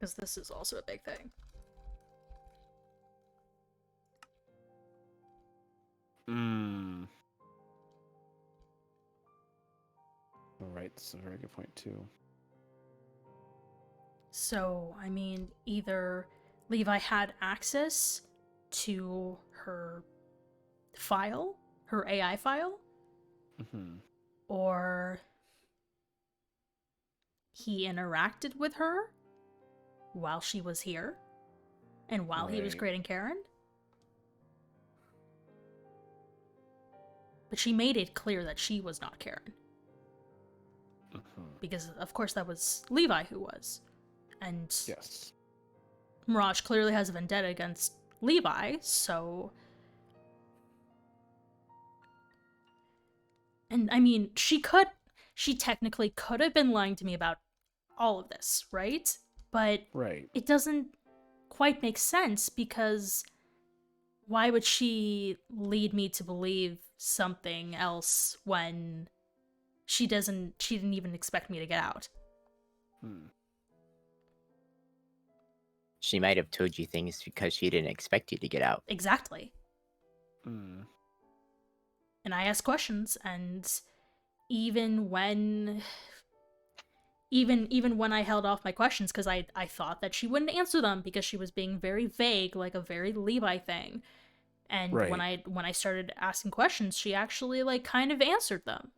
S1: Because this is also a big thing.
S2: Alright, that's a very good point too.
S1: So, I mean, either Levi had access to her file, her AI file, or he interacted with her while she was here and while he was
S2: Right.
S1: creating Karen. But she made it clear that she was not Karen. Because, of course, that was Levi who was. And
S2: Yes.
S1: Mirage clearly has a vendetta against Levi, so... And, I mean, she technically could have been lying to me about all of this, right? But
S2: Right.
S1: it doesn't quite make sense, because why would she lead me to believe something else when she didn't even expect me to get out?
S3: She might have told you things because she didn't expect you to get out.
S1: Exactly. And I asked questions, and even when I held off my questions because I thought that she wouldn't answer them because she was being very vague, like a very Levi thing. And
S2: Right.
S1: when I started asking questions, she actually like kind of answered them.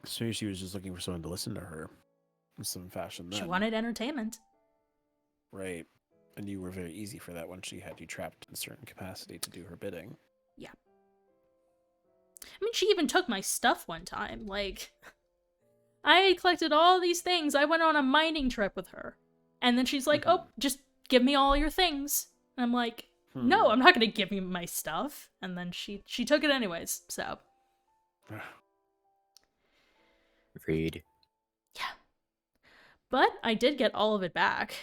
S2: So she was just looking for someone to listen to her in some fashion then.
S1: She wanted entertainment.
S2: Right. And you were very easy for that when she had you trapped in a certain capacity to do her bidding.
S1: Yeah. I mean, she even took my stuff one time. Like, I collected all these things. I went on a mining trip with her. And then she's like, oh, just give me all your things. And I'm like, no, I'm not going to give you my stuff. And then she took it anyways, so.
S3: Rude.
S1: Yeah. But I did get all of it back.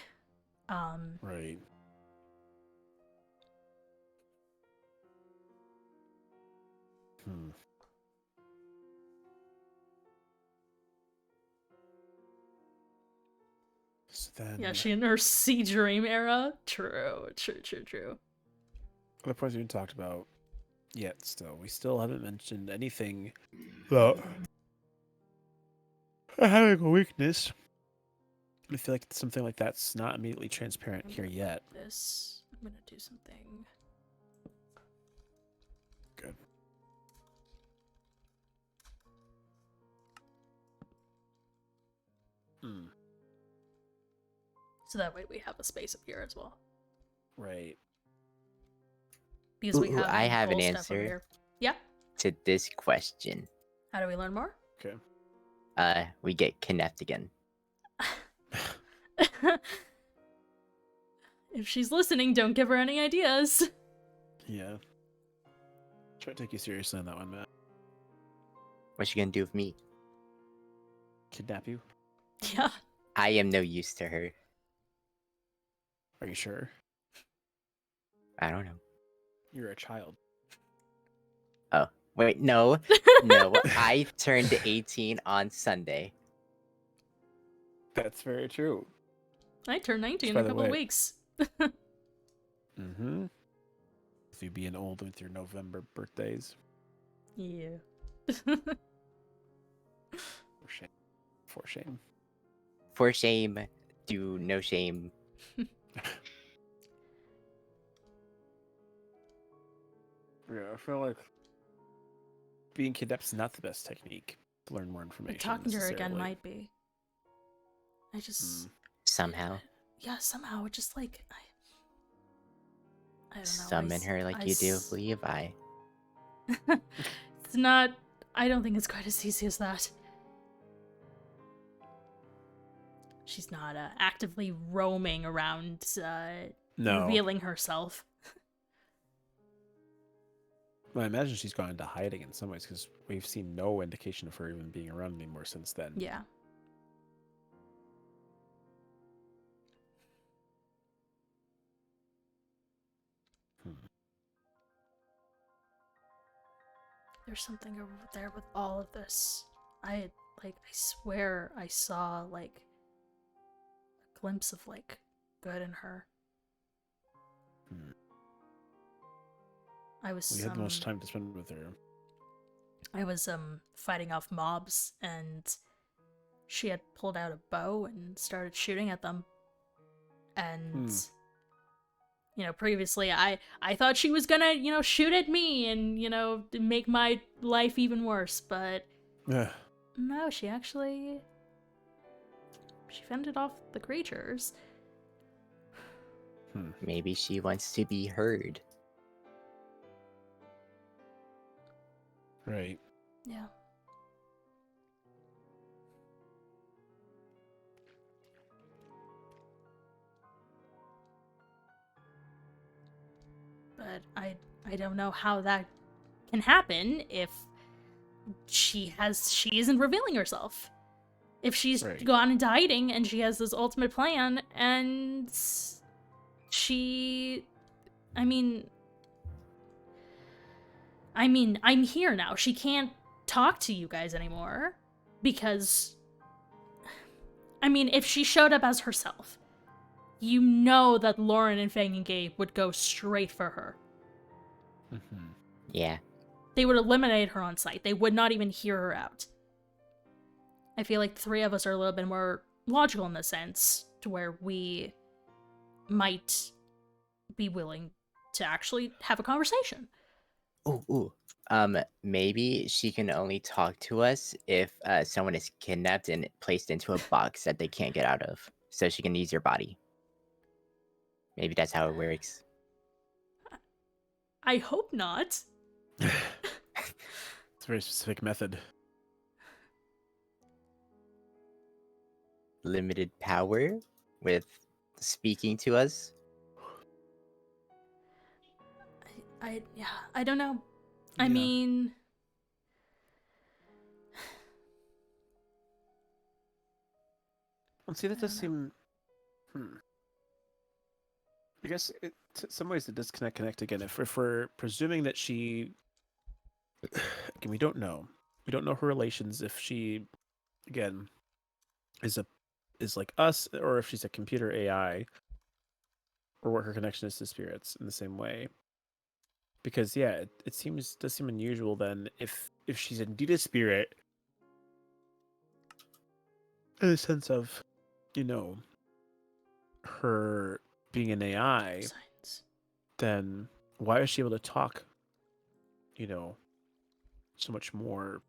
S2: Right. So then...
S1: Yeah, she in her Sea Dream era. True.
S2: The points we haven't talked about yet still. We still haven't mentioned anything about having a weakness. I feel like something like that's not immediately transparent here yet.
S1: I'm gonna do something.
S2: Good.
S1: So that way we have a space up here as well.
S2: Right.
S1: Because we
S3: Ooh,
S1: have
S3: I have an
S1: cool stuff over
S3: answer.
S1: here. Yeah?
S3: To this question.
S1: How do we learn more?
S2: Okay.
S3: We get kidnapped again.
S1: If she's listening, don't give her any ideas.
S2: Yeah. Try to take you seriously on that one, Matt.
S3: What's she gonna do with me?
S2: Kidnap you?
S1: Yeah.
S3: I am no use to her.
S2: Are you sure?
S3: I don't know.
S2: You're a child.
S3: Oh, wait, no. No, I turned 18 on Sunday.
S2: That's very true.
S1: I turned 19 in
S2: By
S1: a
S2: the
S1: couple of
S2: way-
S1: weeks.
S2: Mm-hmm. If you being old with your November birthdays.
S1: Yeah.
S2: For shame. for shame.
S3: For shame, do no shame.
S2: Yeah, I feel like being kidnapped is not the best technique to learn more information.
S1: Like, talking to her again
S2: necessarily.
S1: might be. I just...
S3: Somehow.
S1: Yeah, somehow. It just, like... I don't know.
S3: Summon her like you do, Levi.
S1: It's not... I don't think it's quite as easy as that. She's not actively roaming around, revealing herself.
S2: Well, I imagine she's gone into hiding in some ways because we've seen no indication of her even being around anymore since then.
S1: Yeah. There's something over there with all of this. I swear I saw, like, a glimpse of, like, good in her.
S2: We had the most time to spend with her.
S1: I was, fighting off mobs, and she had pulled out a bow and started shooting at them. And, you know, previously I thought she was gonna, you know, shoot at me and, you know, make my life even worse, but no, she fended off the creatures.
S3: Maybe she wants to be heard.
S2: Right.
S1: Yeah. But I don't know how that can happen if she isn't revealing herself. If she's gone into hiding and she has this ultimate plan and I'm here now. She can't talk to you guys anymore because if she showed up as herself, you know that Lauren and Fang and Gabe would go straight for her.
S3: Yeah.
S1: They would eliminate her on sight. They would not even hear her out. I feel like the three of us are a little bit more logical in the sense to where we might be willing to actually have a conversation.
S3: Ooh. Maybe she can only talk to us if someone is kidnapped and placed into a box that they can't get out of. So she can use your body. Maybe that's how it works.
S1: I hope not.
S2: It's a very specific method.
S3: Limited power with speaking to us.
S1: I don't know. I mean,
S2: well, see, that does seem. I guess some ways it does connect again. If we're presuming that she, again, we don't know. We don't know her relations. If she, again, is like us, or if she's a computer AI, or what her connection is to spirits in the same way. Because it does seem unusual then if she's indeed a spirit, in the sense of, you know, her being an AI, then why is she able to talk, you know, so much more,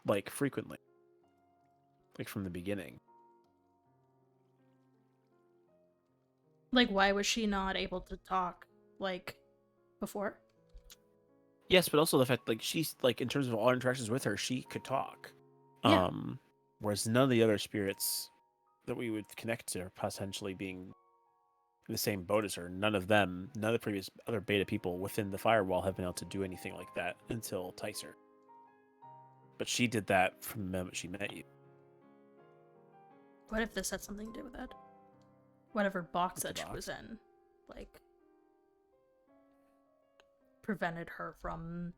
S2: like, frequently, like from the beginning?
S1: Like, why was she not able to talk, like, before?
S2: Yes, but also the fact, like, she's, like, in terms of all interactions with her, she could talk.
S1: Yeah.
S2: Whereas none of the other spirits that we would connect to are potentially being in the same boat as her. None of the previous other beta people within the firewall have been able to do anything like that until Tyser. But she did that from the moment she met you.
S1: What if this had something to do with it? Whatever box that she was in, like, prevented her from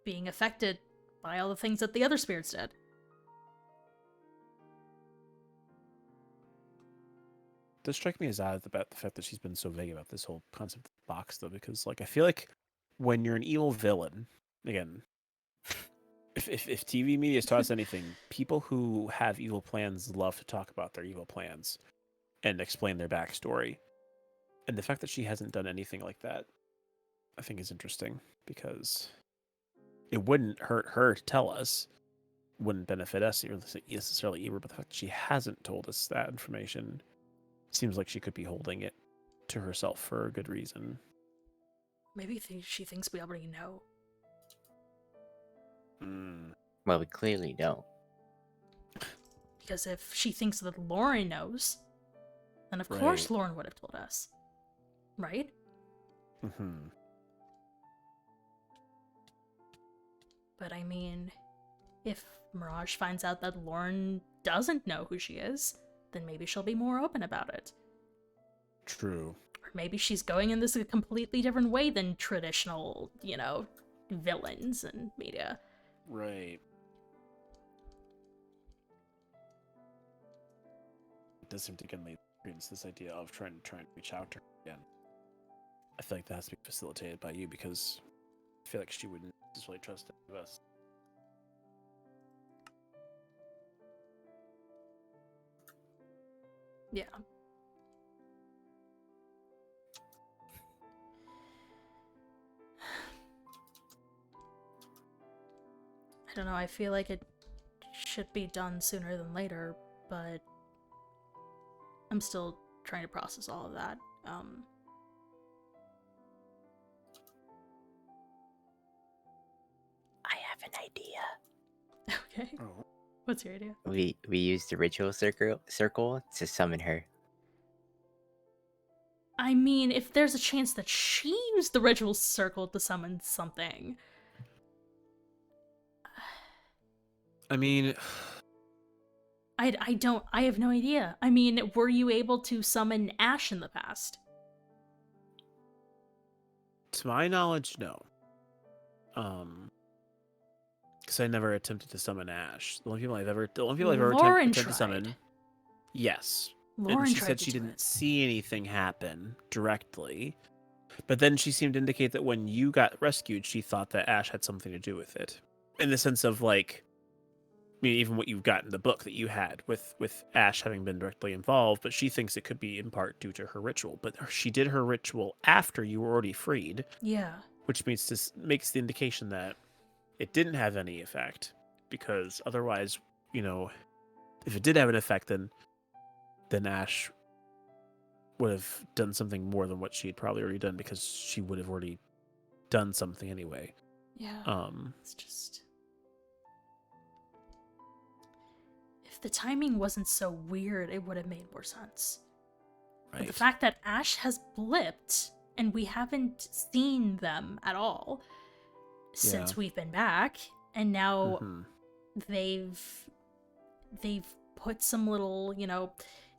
S1: being affected by all the things that the other spirits did.
S2: It does strike me as odd about the fact that she's been so vague about this whole concept of the box, though, because, like, I feel like when you're an evil villain, again, If TV media has taught us anything, people who have evil plans love to talk about their evil plans and explain their backstory. And the fact that she hasn't done anything like that, I think, is interesting, because it wouldn't hurt her to tell us, wouldn't benefit us necessarily either, but the fact that she hasn't told us that information seems like she could be holding it to herself for a good reason.
S1: Maybe she thinks we already know.
S3: Well, we clearly don't.
S1: Because if she thinks that Lauren knows, then of course Lauren would have told us. Right?
S2: Mm-hmm.
S1: But I mean, if Mirage finds out that Lauren doesn't know who she is, then maybe she'll be more open about it.
S2: True.
S1: Or maybe she's going in this a completely different way than traditional, villains and media.
S2: Right. It does seem to again lead to this idea of trying to reach out to her again. I feel like that has to be facilitated by you, because I feel like she wouldn't necessarily trust any of us.
S1: Yeah. I don't know, I feel like it should be done sooner than later, but I'm still trying to process all of that.
S3: I have an idea.
S1: Okay.
S2: Oh.
S1: What's your idea?
S3: We used the ritual circle to summon her.
S1: I mean, if there's a chance that she used the ritual circle to summon something.
S2: I mean,
S1: I have no idea. I mean, were you able to summon Ash in the past?
S2: to my knowledge, no. Because I never attempted to summon Ash. The only people I've ever
S1: Lauren
S2: attempted to
S1: tried.
S2: summon. Yes.
S1: Lauren
S2: and she
S1: tried
S2: said
S1: to
S2: she
S1: do
S2: didn't
S1: it.
S2: see anything happen directly. But then she seemed to indicate that when you got rescued, she thought that Ash had something to do with it. In the sense of, like, I mean, even what you've got in the book that you had with Ash having been directly involved, but she thinks it could be in part due to her ritual. But she did her ritual after you were already freed.
S1: Yeah.
S2: Which makes the indication that it didn't have any effect, because otherwise, if it did have an effect, then Ash would have done something more than what she'd probably already done, because she would have already done something anyway.
S1: Yeah. It's just, if the timing wasn't so weird, it would have made more sense.
S2: Right.
S1: But the fact that Ash has blipped and we haven't seen them at all since we've been back, and now they've put some little,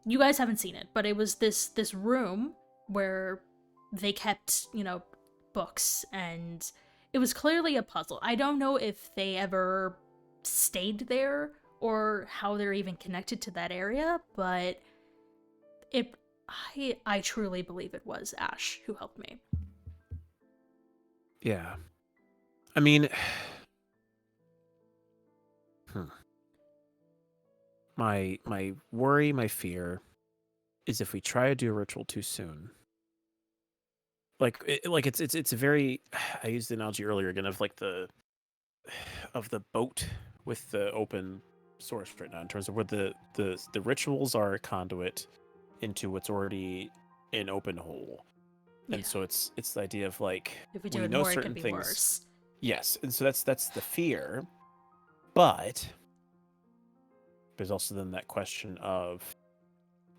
S1: you guys haven't seen it, but it was this room where they kept, books, and it was clearly a puzzle. I don't know if they ever stayed there or how they're even connected to that area, but I truly believe it was Ash who helped me.
S2: Yeah. I mean, my worry, my fear, is if we try to do a ritual too soon. It's a very, I used the analogy earlier again of the boat with the open source right now, in terms of where the rituals are a conduit into what's already an open hole. And so it's the idea of, like,
S1: if we do
S2: we
S1: it
S2: know
S1: more,
S2: certain
S1: it could be
S2: things.
S1: worse.
S2: Yes, and so that's the fear. But there's also then that question of,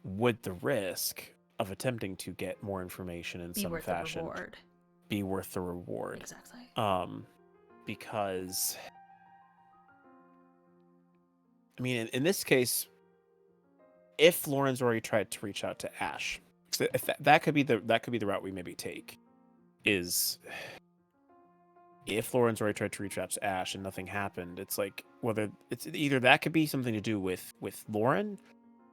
S2: would the risk of attempting to get more information in some fashion be worth the reward?
S1: Exactly.
S2: Because, I mean, in this case, if Lauren's already tried to reach out to Ash, if that could be the route we maybe take, is if Lauren's already tried to reach out to Ash and nothing happened, it's like, whether it's either that could be something to do with Lauren,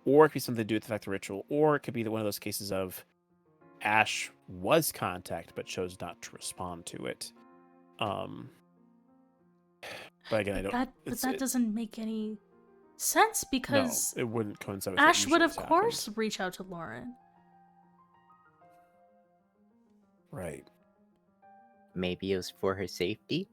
S2: or it could be something to do with the fact of ritual, or it could be one of those cases of Ash was contacted but chose not to respond to it. But again, I don't.
S1: But that doesn't make any sense because
S2: no, it wouldn't coincide with
S1: Ash
S2: what
S1: would,
S2: usually
S1: of course,
S2: happens.
S1: reach out to Lauren.
S2: Right.
S3: Maybe it was for her safety.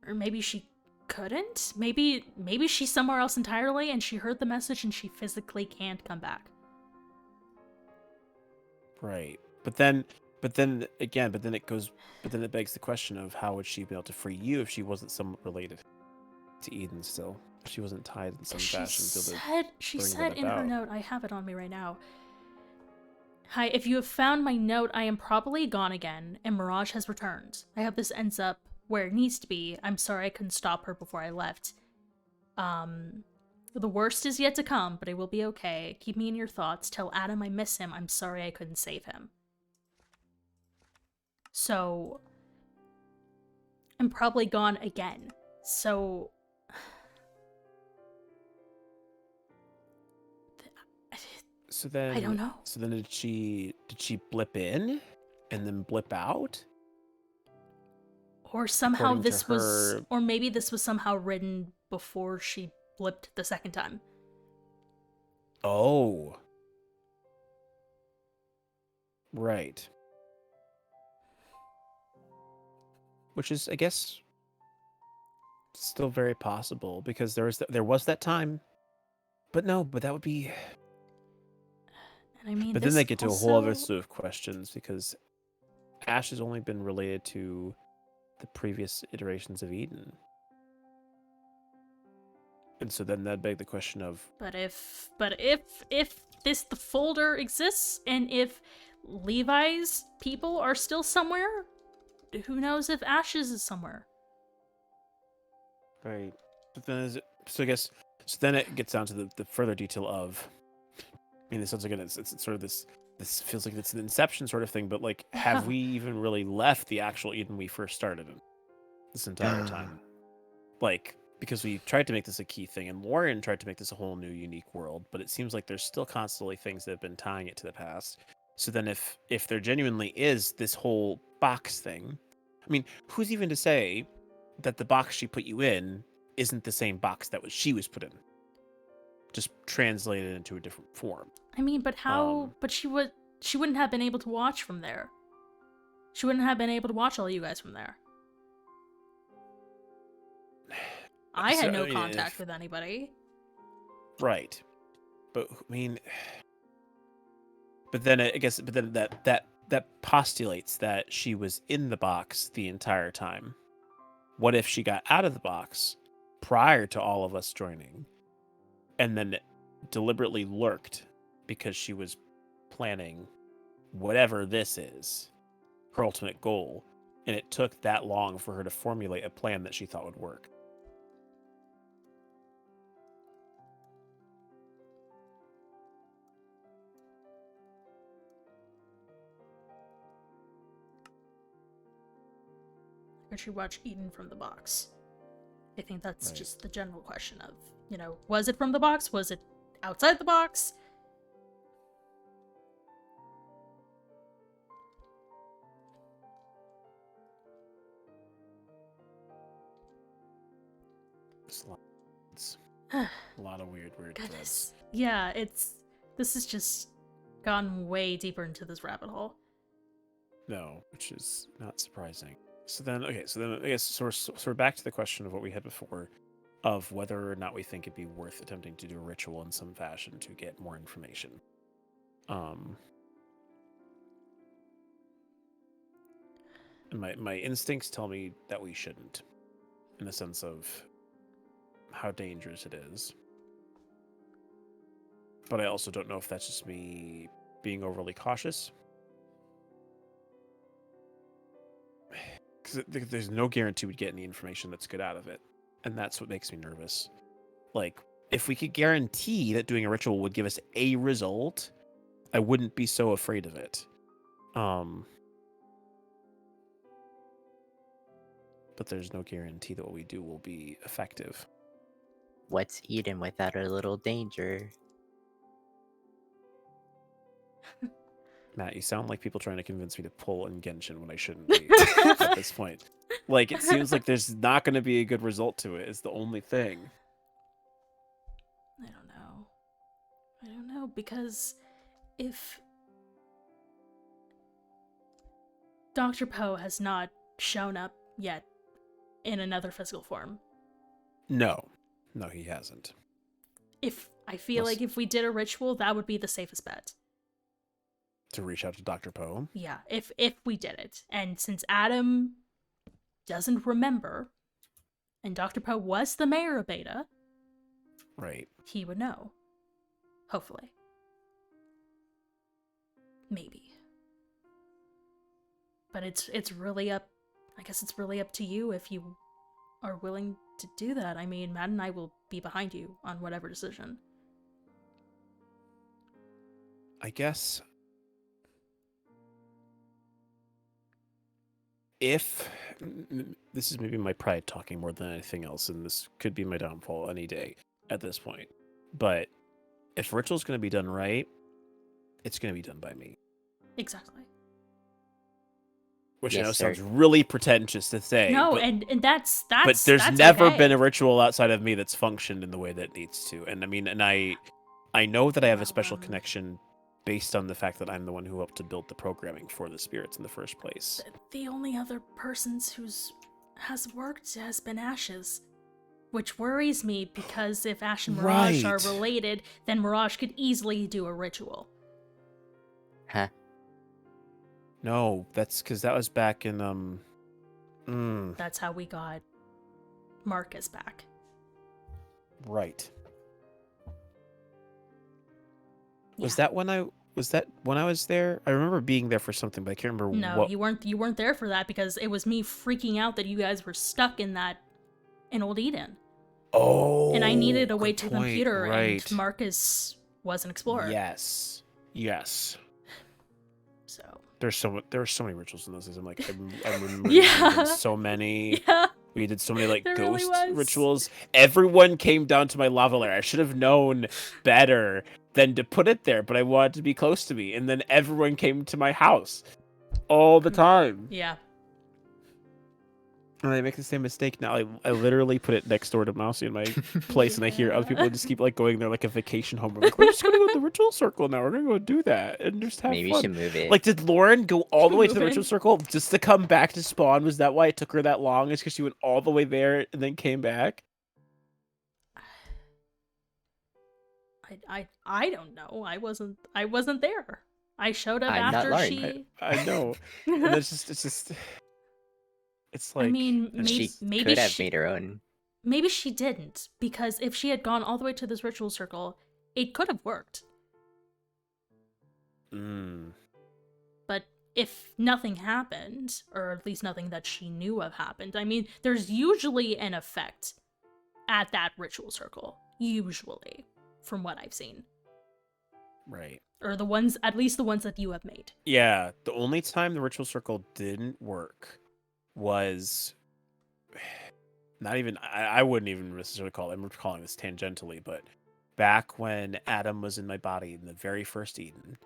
S1: Or maybe she couldn't? Maybe she's somewhere else entirely and she heard the message and she physically can't come back.
S2: Right. But then it begs the question of how would she be able to free you if she wasn't somewhat related to Eden still? If she wasn't tied in some fashion to the
S1: She
S2: bring
S1: said
S2: that
S1: in her
S2: about.
S1: note, I have it on me right now. Hi, if you have found my note, I am probably gone again, and Mirage has returned. I hope this ends up where it needs to be. I'm sorry I couldn't stop her before I left. The worst is yet to come, but it will be okay. Keep me in your thoughts. Tell Adam I miss him. I'm sorry I couldn't save him. So, I'm probably gone again. So,
S2: So then
S1: I don't know.
S2: So then did she blip in and then blip out?
S1: Or somehow
S2: According to
S1: this was,
S2: her-
S1: or maybe this was somehow written before she blipped the second time.
S2: Oh. Right. Which is, I guess, still very possible because there was that time. But no, but that would be.
S1: And I mean,
S2: But
S1: this
S2: then they get to a whole
S1: also...
S2: other slew of questions because Ash has only been related to the previous iterations of Eden. And so then that begs the question of
S1: But if the folder exists and if Levi's people are still somewhere, who knows if Ash's is somewhere?
S2: right. But then I guess so then it gets down to the further detail of I mean, this sounds like it's sort of this feels like it's an Inception sort of thing, but like have we even really left the actual Eden we first started in this entire time? Like because we tried to make this a key thing, and Lauren tried to make this a whole new, unique world, but it seems like there's still constantly things that have been tying it to the past. So then, if there genuinely is this whole box thing, I mean, who's even to say that the box she put you in isn't the same box that she was put in, just translated into a different form?
S1: I mean, but how? But she wouldn't have been able to watch from there. She wouldn't have been able to watch all you guys from there. I had no contact with anybody.
S2: Right. But I mean, but then I guess, but then that postulates that she was in the box the entire time. What if she got out of the box prior to all of us joining, and then deliberately lurked because she was planning whatever this is, her ultimate goal, and it took that long for her to formulate a plan that she thought would work?
S1: Or she watch Eden from the box? I think that's
S2: Right.
S1: just the general question of, was it from the box? Was it outside the box?
S2: It's a lot of weird
S1: Goodness.
S2: threads.
S1: Yeah, this has just gone way deeper into this rabbit hole.
S2: No, which is not surprising. So then I guess so we're back to the question of what we had before, of whether or not we think it'd be worth attempting to do a ritual in some fashion to get more information. And my instincts tell me that we shouldn't, in the sense of how dangerous it is. But I also don't know if that's just me being overly cautious. Because there's no guarantee we'd get any information that's good out of it. And that's what makes me nervous. Like, if we could guarantee that doing a ritual would give us a result, I wouldn't be so afraid of it. But there's no guarantee that what we do will be effective.
S3: What's Eden without a little danger?
S2: Matt, you sound like people trying to convince me to pull in Genshin when I shouldn't be at this point. Like, it seems like there's not going to be a good result to it, is the only thing.
S1: I don't know. I don't know, because if Dr. Poe has not shown up yet in another physical form.
S2: No, he hasn't.
S1: I feel like if we did a ritual, that would be the safest bet.
S2: To reach out to Dr. Poe?
S1: Yeah, if we did it. And since Adam doesn't remember, and Dr. Poe was the mayor of Beta,
S2: right,
S1: he would know. Hopefully. Maybe. But it's really up, I guess it's really up to you if you are willing to do that. I mean, Matt and I will be behind you on whatever decision.
S2: I guess if this is maybe my pride talking more than anything else, and this could be my downfall any day at this point, but if ritual's going to be done right, it's going to be done by me.
S1: Exactly.
S2: Which I know sounds really pretentious to say.
S1: No,
S2: but,
S1: and that's
S2: but there's never
S1: okay.
S2: been a ritual outside of me that's functioned in the way that it needs to. And I mean, and I know that I have a special connection based on the fact that I'm the one who helped to build the programming for the spirits in the first place.
S1: The only other persons who's has worked has been Ashes, which worries me because if Ash and Mirage are related, then Mirage could easily do a ritual.
S3: Huh?
S2: No, that's because that was back in
S1: That's how we got Marcus back.
S2: Right.
S1: Yeah.
S2: Was that when I was there? I remember being there for something, but I can't remember
S1: No,
S2: what.
S1: you weren't there for that because it was me freaking out that you guys were stuck in Old Eden.
S2: Oh.
S1: And I needed a way to the
S2: point.
S1: computer,
S2: right.
S1: and Marcus was an explorer.
S2: Yes.
S1: So
S2: there were so many rituals in those days. I'm like, I remember
S1: yeah.
S2: we did so many.
S1: Yeah.
S2: We did so many like
S1: There
S2: ghost
S1: really was.
S2: rituals. Everyone came down to my lava lair. I should have known better than to put it there, but I wanted to be close to me. And then everyone came to my house all the time.
S1: Yeah.
S2: And I make the same mistake now. I literally put it next door to Mousy in my place, and I hear other people just keep like going there like a vacation home. We're like, we're just gonna go to the ritual circle now. We're gonna go do that and just have
S3: Maybe
S2: fun.
S3: you should move it.
S2: Like, did Lauren go all the way to the ritual circle just to come back to spawn? Was that why it took her that long? Is because she went all the way there and then came back?
S1: I don't know. I wasn't there. I showed up
S3: I'm not
S1: after
S3: Lauren.
S1: she.
S2: I know. And it's like,
S1: I mean,
S3: she
S1: maybe
S3: could have made her own.
S1: Maybe she didn't, because if she had gone all the way to this ritual circle, it could have worked. But if nothing happened, or at least nothing that she knew of happened, I mean, there's usually an effect at that ritual circle. Usually, from what I've seen.
S2: Right.
S1: Or at least the ones that you have made.
S2: Yeah, the only time the ritual circle didn't work was not even, I wouldn't even necessarily call it, I'm calling this tangentially, but back when Adam was in my body in the very first Eden,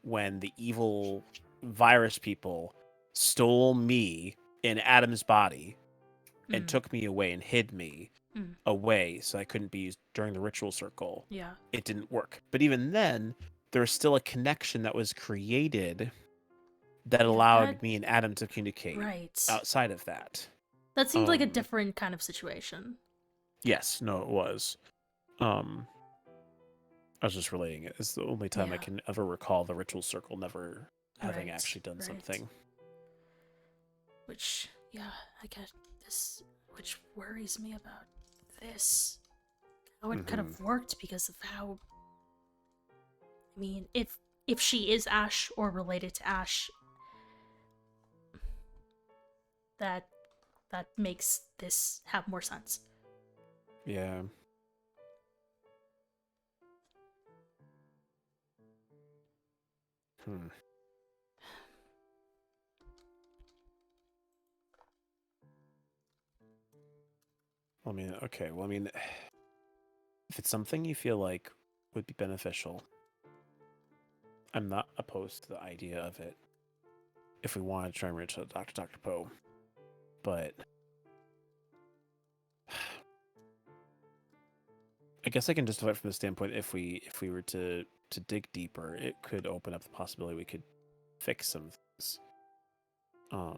S2: when the evil virus people stole me in Adam's body and took me away and hid me away so I couldn't be used during the ritual circle.
S1: Yeah.
S2: It didn't work. But even then, there was still a connection that was created that allowed me and Adam to communicate outside of that.
S1: That seems like a different kind of situation.
S2: Yes, no, it was. I was just relating it. It's the only time I can ever recall the ritual circle never having actually done something.
S1: Which, yeah, I get this, which worries me about this. How it could have worked because of how, I mean, if she is Ash or related to Ash, that makes this have more sense.
S2: Yeah. I mean, okay. Well, I mean, if it's something you feel like would be beneficial, I'm not opposed to the idea of it if we want to try and reach out to Dr. Poe. But I guess I can justify it from the standpoint if we were to dig deeper, it could open up the possibility we could fix some things.
S1: I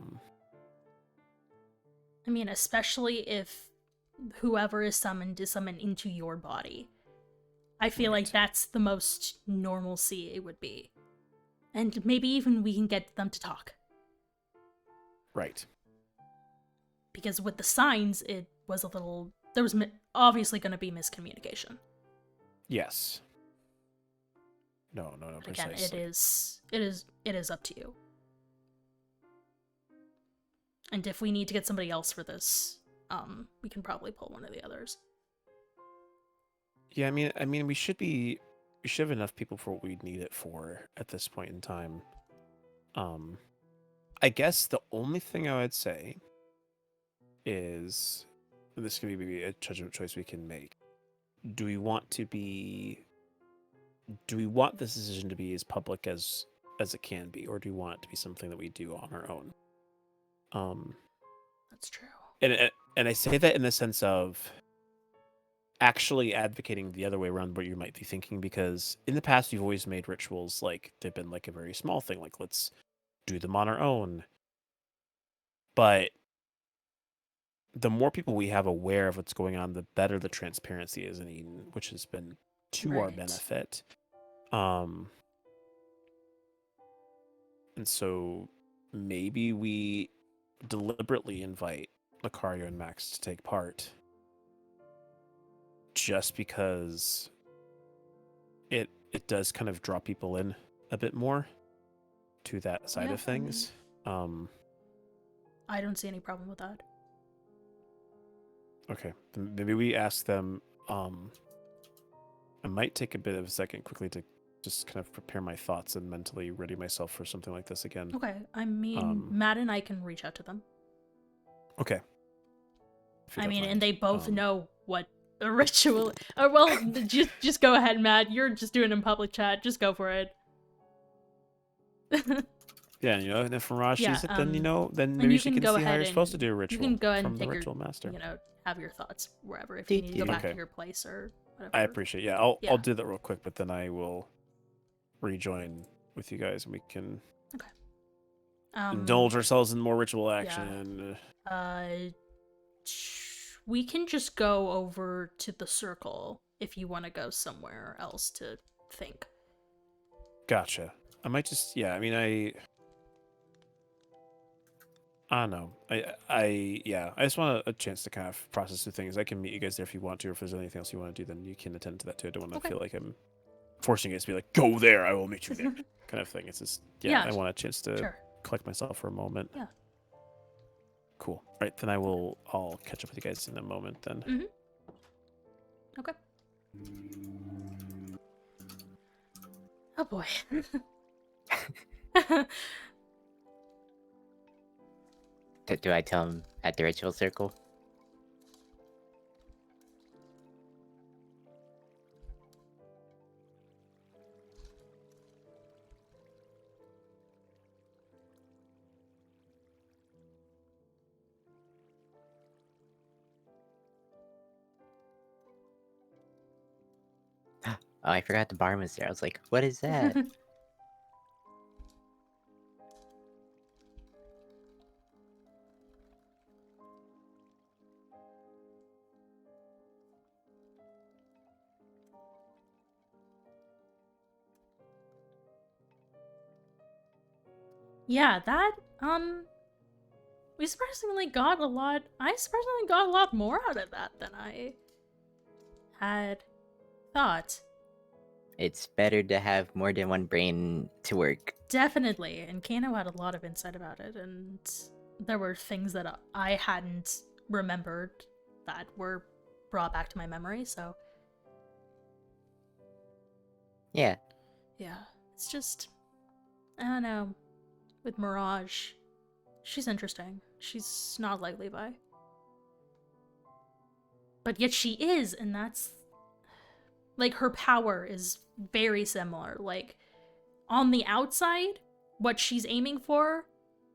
S1: mean, especially if whoever is summoned into your body. I feel like that's the most normalcy it would be. And maybe even we can get them to talk.
S2: Right.
S1: Because with the signs, it was a little... There was obviously going to be miscommunication.
S2: Yes. No,
S1: Again,
S2: precisely.
S1: it is up to you. And if we need to get somebody else for this, we can probably pull one of the others.
S2: Yeah, I mean, we should have enough people for what we need it for at this point in time. I guess the only thing I would say is, and this could be maybe a judgment choice we can make. Do we want this decision to be as public as it can be, or do we want it to be something that we do on our own?
S1: That's true.
S2: And I say that in the sense of actually advocating the other way around what you might be thinking, because in the past you've always made rituals like they've been like a very small thing, like let's do them on our own. But the more people we have aware of what's going on, the better the transparency is in Eden, which has been to our benefit. And so maybe we deliberately invite Lucario and Max to take part, just because it does kind of draw people in a bit more to that side of things.
S1: I don't see any problem with that.
S2: Okay, then maybe we ask them. I might take a bit of a second quickly to just kind of prepare my thoughts and mentally ready myself for something like this again.
S1: Okay, I mean, Matt and I can reach out to them.
S2: Okay.
S1: I mean, and they both know what a ritual... Oh, well, just go ahead, Matt. You're just doing it in public chat. Just go for it.
S2: Yeah, and if Mirage sees it, then, then maybe she can see how you're supposed to do a ritual.
S1: You can go ahead
S2: from
S1: and
S2: the
S1: take
S2: ritual master.
S1: Have your thoughts wherever, if you need to go back to your place or whatever.
S2: I appreciate it. Yeah, I'll do that real quick, but then I will rejoin with you guys and we can indulge ourselves in more ritual action.
S1: Yeah. We can just go over to the circle if you want to go somewhere else to think.
S2: Gotcha. I might just, I don't know. I just want a chance to kind of process the things. I can meet you guys there if you want to, or if there's anything else you want to do, then you can attend to that too. I don't want to feel like I'm forcing you guys to be like, go there, I will meet you there, kind of thing. It's just, I want a chance to collect myself for a moment.
S1: Yeah.
S2: Cool. All right, then I'll catch up with you guys in a moment then.
S1: Mm-hmm. Okay. Oh boy.
S3: Do I tell him at the ritual circle? Oh, I forgot the bar was there. I was like, what is that?
S1: Yeah, that, we surprisingly got a lot... I surprisingly got a lot more out of that than I had thought.
S3: It's better to have more than one brain to work.
S1: Definitely, and Kano had a lot of insight about it, and there were things that I hadn't remembered that were brought back to my memory, so...
S3: Yeah.
S1: Yeah, it's just... I don't know. With Mirage, she's interesting. She's not like Levi. But yet she is, and that's... Like, her power is very similar. Like, on the outside, what she's aiming for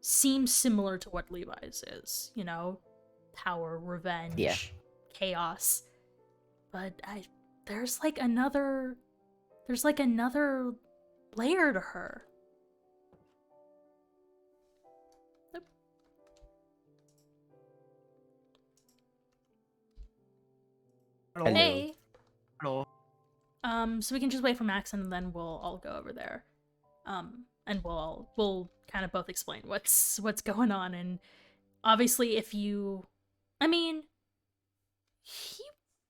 S1: seems similar to what Levi's is. You know, power, revenge, chaos. But there's like another layer to her.
S2: Hello.
S1: Hey.
S2: Hello.
S1: So we can just wait for Max and then we'll all go over there. And we'll kind of both explain what's going on. And obviously you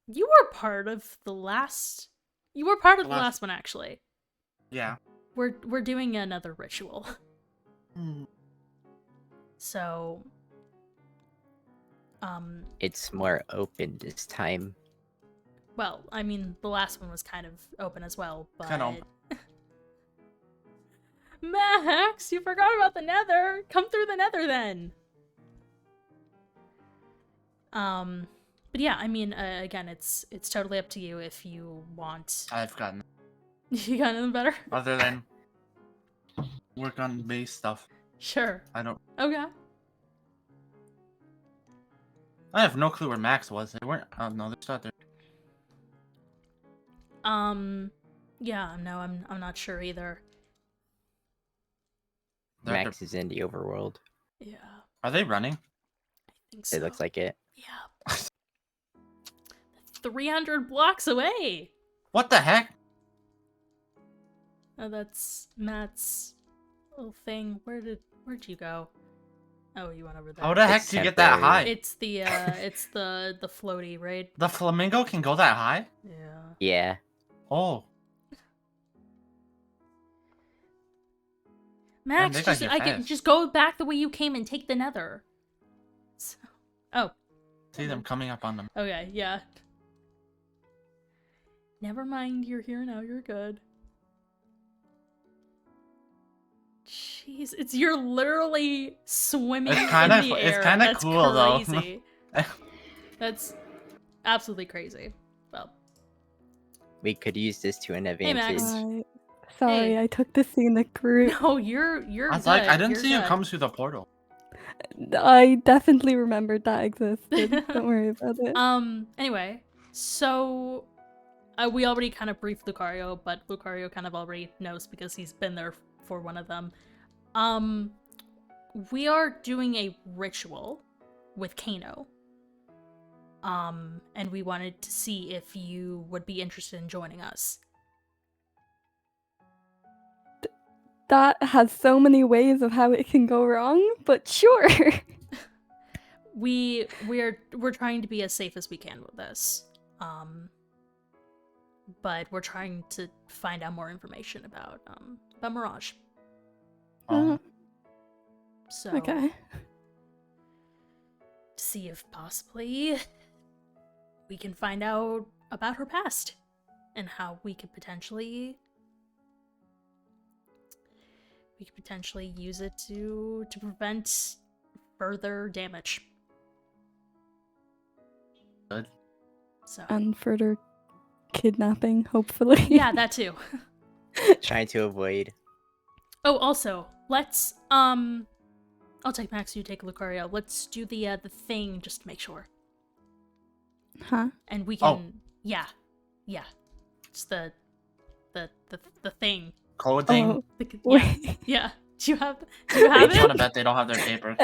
S1: were part of the last one actually.
S4: Yeah.
S1: We're doing another ritual. So
S3: It's more open this time.
S1: well, I mean, the last one was kind of open as well, but...
S4: Kind of.
S1: Max, you forgot about the nether! Come through the nether, then! But yeah, I mean, again, it's totally up to you if you want...
S4: I've gotten
S1: You got anything better?
S4: other than work on base stuff.
S1: Sure.
S4: I don't.
S1: Okay.
S4: I have no clue where Max was. They weren't. Oh no, they're still out there.
S1: Yeah, no, I'm not sure either.
S4: They're out
S3: Max
S4: there.
S3: is in the overworld.
S1: Yeah,
S4: Are they running?
S1: I think so.
S3: It looks like it.
S1: Yeah. 300 blocks away!
S4: What the heck?
S1: Oh, that's Matt's little thing. Where'd you go? Oh, you went over there.
S4: How the heck
S3: It's
S4: do you get that
S3: temporary.
S4: high?
S1: It's the floaty, right?
S4: The flamingo can go that high?
S1: Yeah.
S3: Yeah.
S4: Oh.
S1: Max,
S4: they got
S1: just
S4: here
S1: I can
S4: fast.
S1: just go back the way you came and take the nether. So, oh,
S4: See them coming up on them.
S1: okay, yeah. Never mind, you're here now, you're good. Jeez, you're literally swimming
S4: It's
S1: in
S4: kinda
S1: the
S4: fu-
S1: air.
S4: it's kinda
S1: That's
S4: cool, though.
S1: crazy. That's absolutely crazy. Well,
S3: We could use this to an
S1: Max.
S3: advantage.
S5: Sorry,
S1: Hey.
S5: I took the scenic route.
S1: no, you're
S4: I was
S1: good.
S4: like, I didn't
S1: you're
S4: see you
S1: good.
S4: come through the portal.
S5: I definitely remembered that existed. Don't worry about it.
S1: Anyway, so we already kind of briefed Lucario, but Lucario kind of already knows because he's been there for one of them. We are doing a ritual with Kano. And we wanted to see if you would be interested in joining us.
S5: That has so many ways of how it can go wrong, but sure.
S1: We're trying to be as safe as we can with this. But we're trying to find out more information about Mirage.
S4: Oh.
S1: So
S5: Okay.
S1: to see if possibly we can find out about her past and how we could potentially use it to prevent further damage.
S4: Good.
S1: So
S5: And further kidnapping, hopefully.
S1: yeah, that too.
S3: Trying to avoid.
S1: Oh, also, let's I'll take Max, you take Lucario. Let's do the thing just to make sure.
S5: Huh?
S1: And we
S4: Oh.
S1: can yeah. It's the thing.
S4: Code thing?
S5: Oh,
S1: Yeah.
S5: wait.
S1: Yeah. Do you have
S4: I want to
S1: it?
S4: bet they don't have their paper.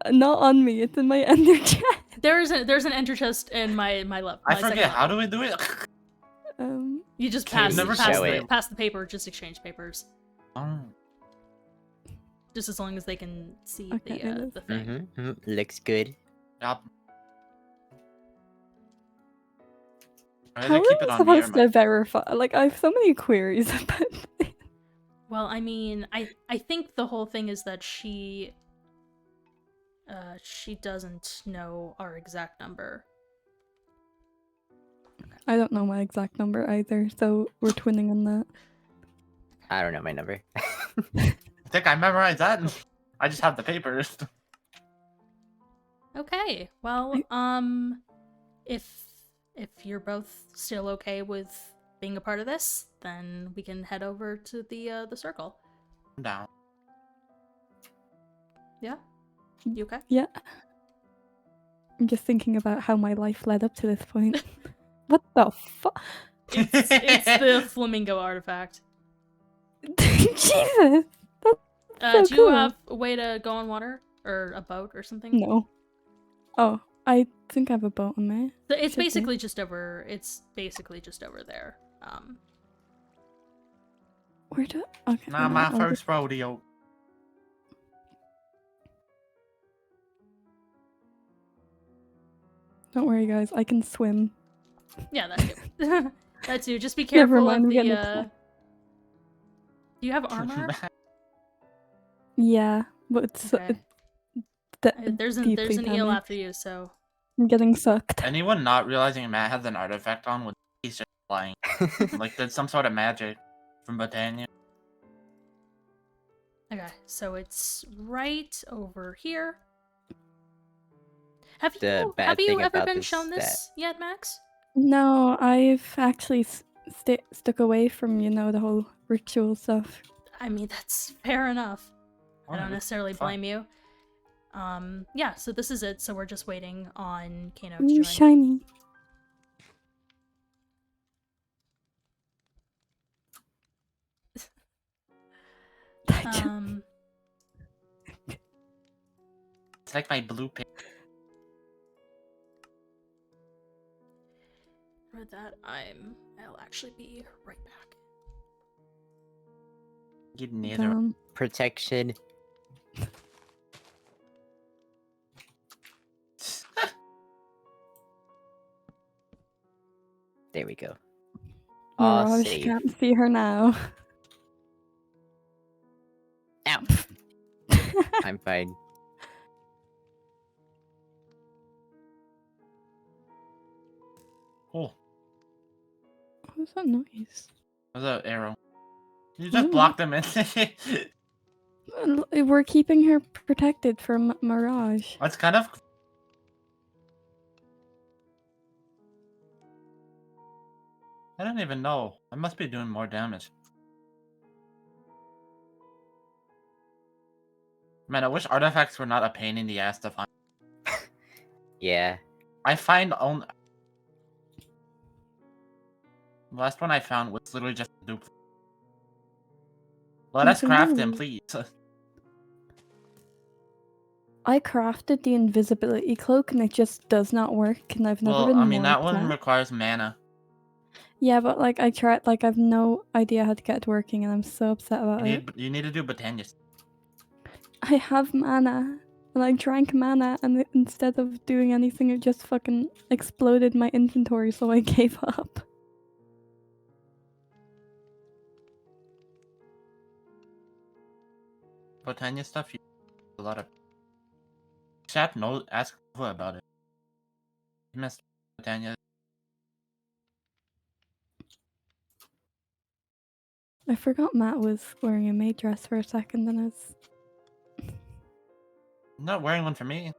S5: Not on me. It's in my ender chat.
S1: There's an enter chest in my left.
S4: I
S1: my second
S4: forget. How
S1: level.
S4: do we do it?
S1: You just
S4: Can you
S1: pass
S4: never
S3: show it?
S1: pass the paper, just exchange papers.
S4: Oh.
S1: Just as long as they can see
S5: Okay, it is.
S1: the thing.
S3: Looks good.
S4: Yep. I'd
S5: How
S4: rather
S5: am
S4: keep it
S5: I
S4: on me or
S5: supposed to verify? Like, I have so many queries about this.
S1: Well, I mean, I think the whole thing is that she doesn't know our exact number.
S5: I don't know my exact number either, so we're twinning on that.
S3: I don't know my number.
S4: I think I memorized that. I just have the papers.
S1: Okay. Well, if you're both still okay with being a part of this, then we can head over to the circle.
S4: I'm down.
S1: Yeah? You okay?
S5: Yeah. I'm just thinking about how my life led up to this point. What the fuck?
S1: It's the flamingo artifact.
S5: Jesus! So
S1: Do you
S5: cool.
S1: have a way to go on water? Or a boat or something?
S5: No. Oh, I think I have a boat on me.
S1: So it's
S5: Should be.
S1: basically just over there.
S5: Where do? Okay.
S4: Not
S5: no,
S4: my
S5: I'll
S4: first rodeo.
S5: Don't worry, guys. I can swim.
S1: Yeah, that too. That too. Just be
S5: Never
S1: careful
S5: mind,
S1: of
S5: I'm getting
S1: the
S5: attacked.
S1: Do you have armor?
S5: Yeah, but it's
S1: Okay. There's an
S5: deeply
S1: eel
S5: damaged.
S1: after you, so
S5: I'm getting sucked.
S4: Anyone not realizing Matt has an artifact on with he's just flying. Like there's some sort of magic from Botania.
S1: okay. So it's right over here. Have
S3: The
S1: you
S3: bad thing
S1: ever
S3: about
S1: been
S3: this
S1: shown
S3: that-
S1: this yet, Max?
S5: No, I've actually stuck away from the whole ritual stuff.
S1: I mean, that's fair enough. I don't
S4: Oh,
S1: necessarily
S4: fine.
S1: blame you. Yeah, so this is it. So we're just waiting on Kano to
S5: Ooh,
S1: join.
S5: shiny.
S4: It's like my blue pig.
S1: For that, I'll actually be right back.
S4: Get neither.
S5: Damn.
S3: Protection. There we go. All
S5: Mirage
S3: safe.
S5: can't see her now.
S3: Ow. I'm fine.
S4: Oh,
S5: What was that noise?
S4: there's an arrow. You just
S5: Ooh.
S4: blocked them in.
S5: We're keeping her protected from Mirage.
S4: That's kind of. I don't even know. I must be doing more damage. Man, I wish artifacts were not a pain in the ass to find.
S3: Yeah.
S4: I find only. The last one I found was literally just a duplicate. Let
S5: You
S4: us
S5: can
S4: craft
S5: do
S4: them,
S5: it.
S4: please.
S5: I crafted the invisibility cloak and it just does not work, and I've never
S4: Well,
S5: been
S4: I mean,
S5: more
S4: that one
S5: upset.
S4: requires mana.
S5: Yeah, but like I tried, like I've no idea how to get it working, and I'm so upset about it.
S4: You need to do Botania's.
S5: I have mana, and I drank mana, and instead of doing anything, it just fucking exploded my inventory, so I gave up.
S4: Botania stuff, you a lot of. Chat knows. Ask Nova about it. You missed Botania.
S5: I forgot Matt was wearing a maid dress for a second, and it's
S4: I'm not wearing one for me.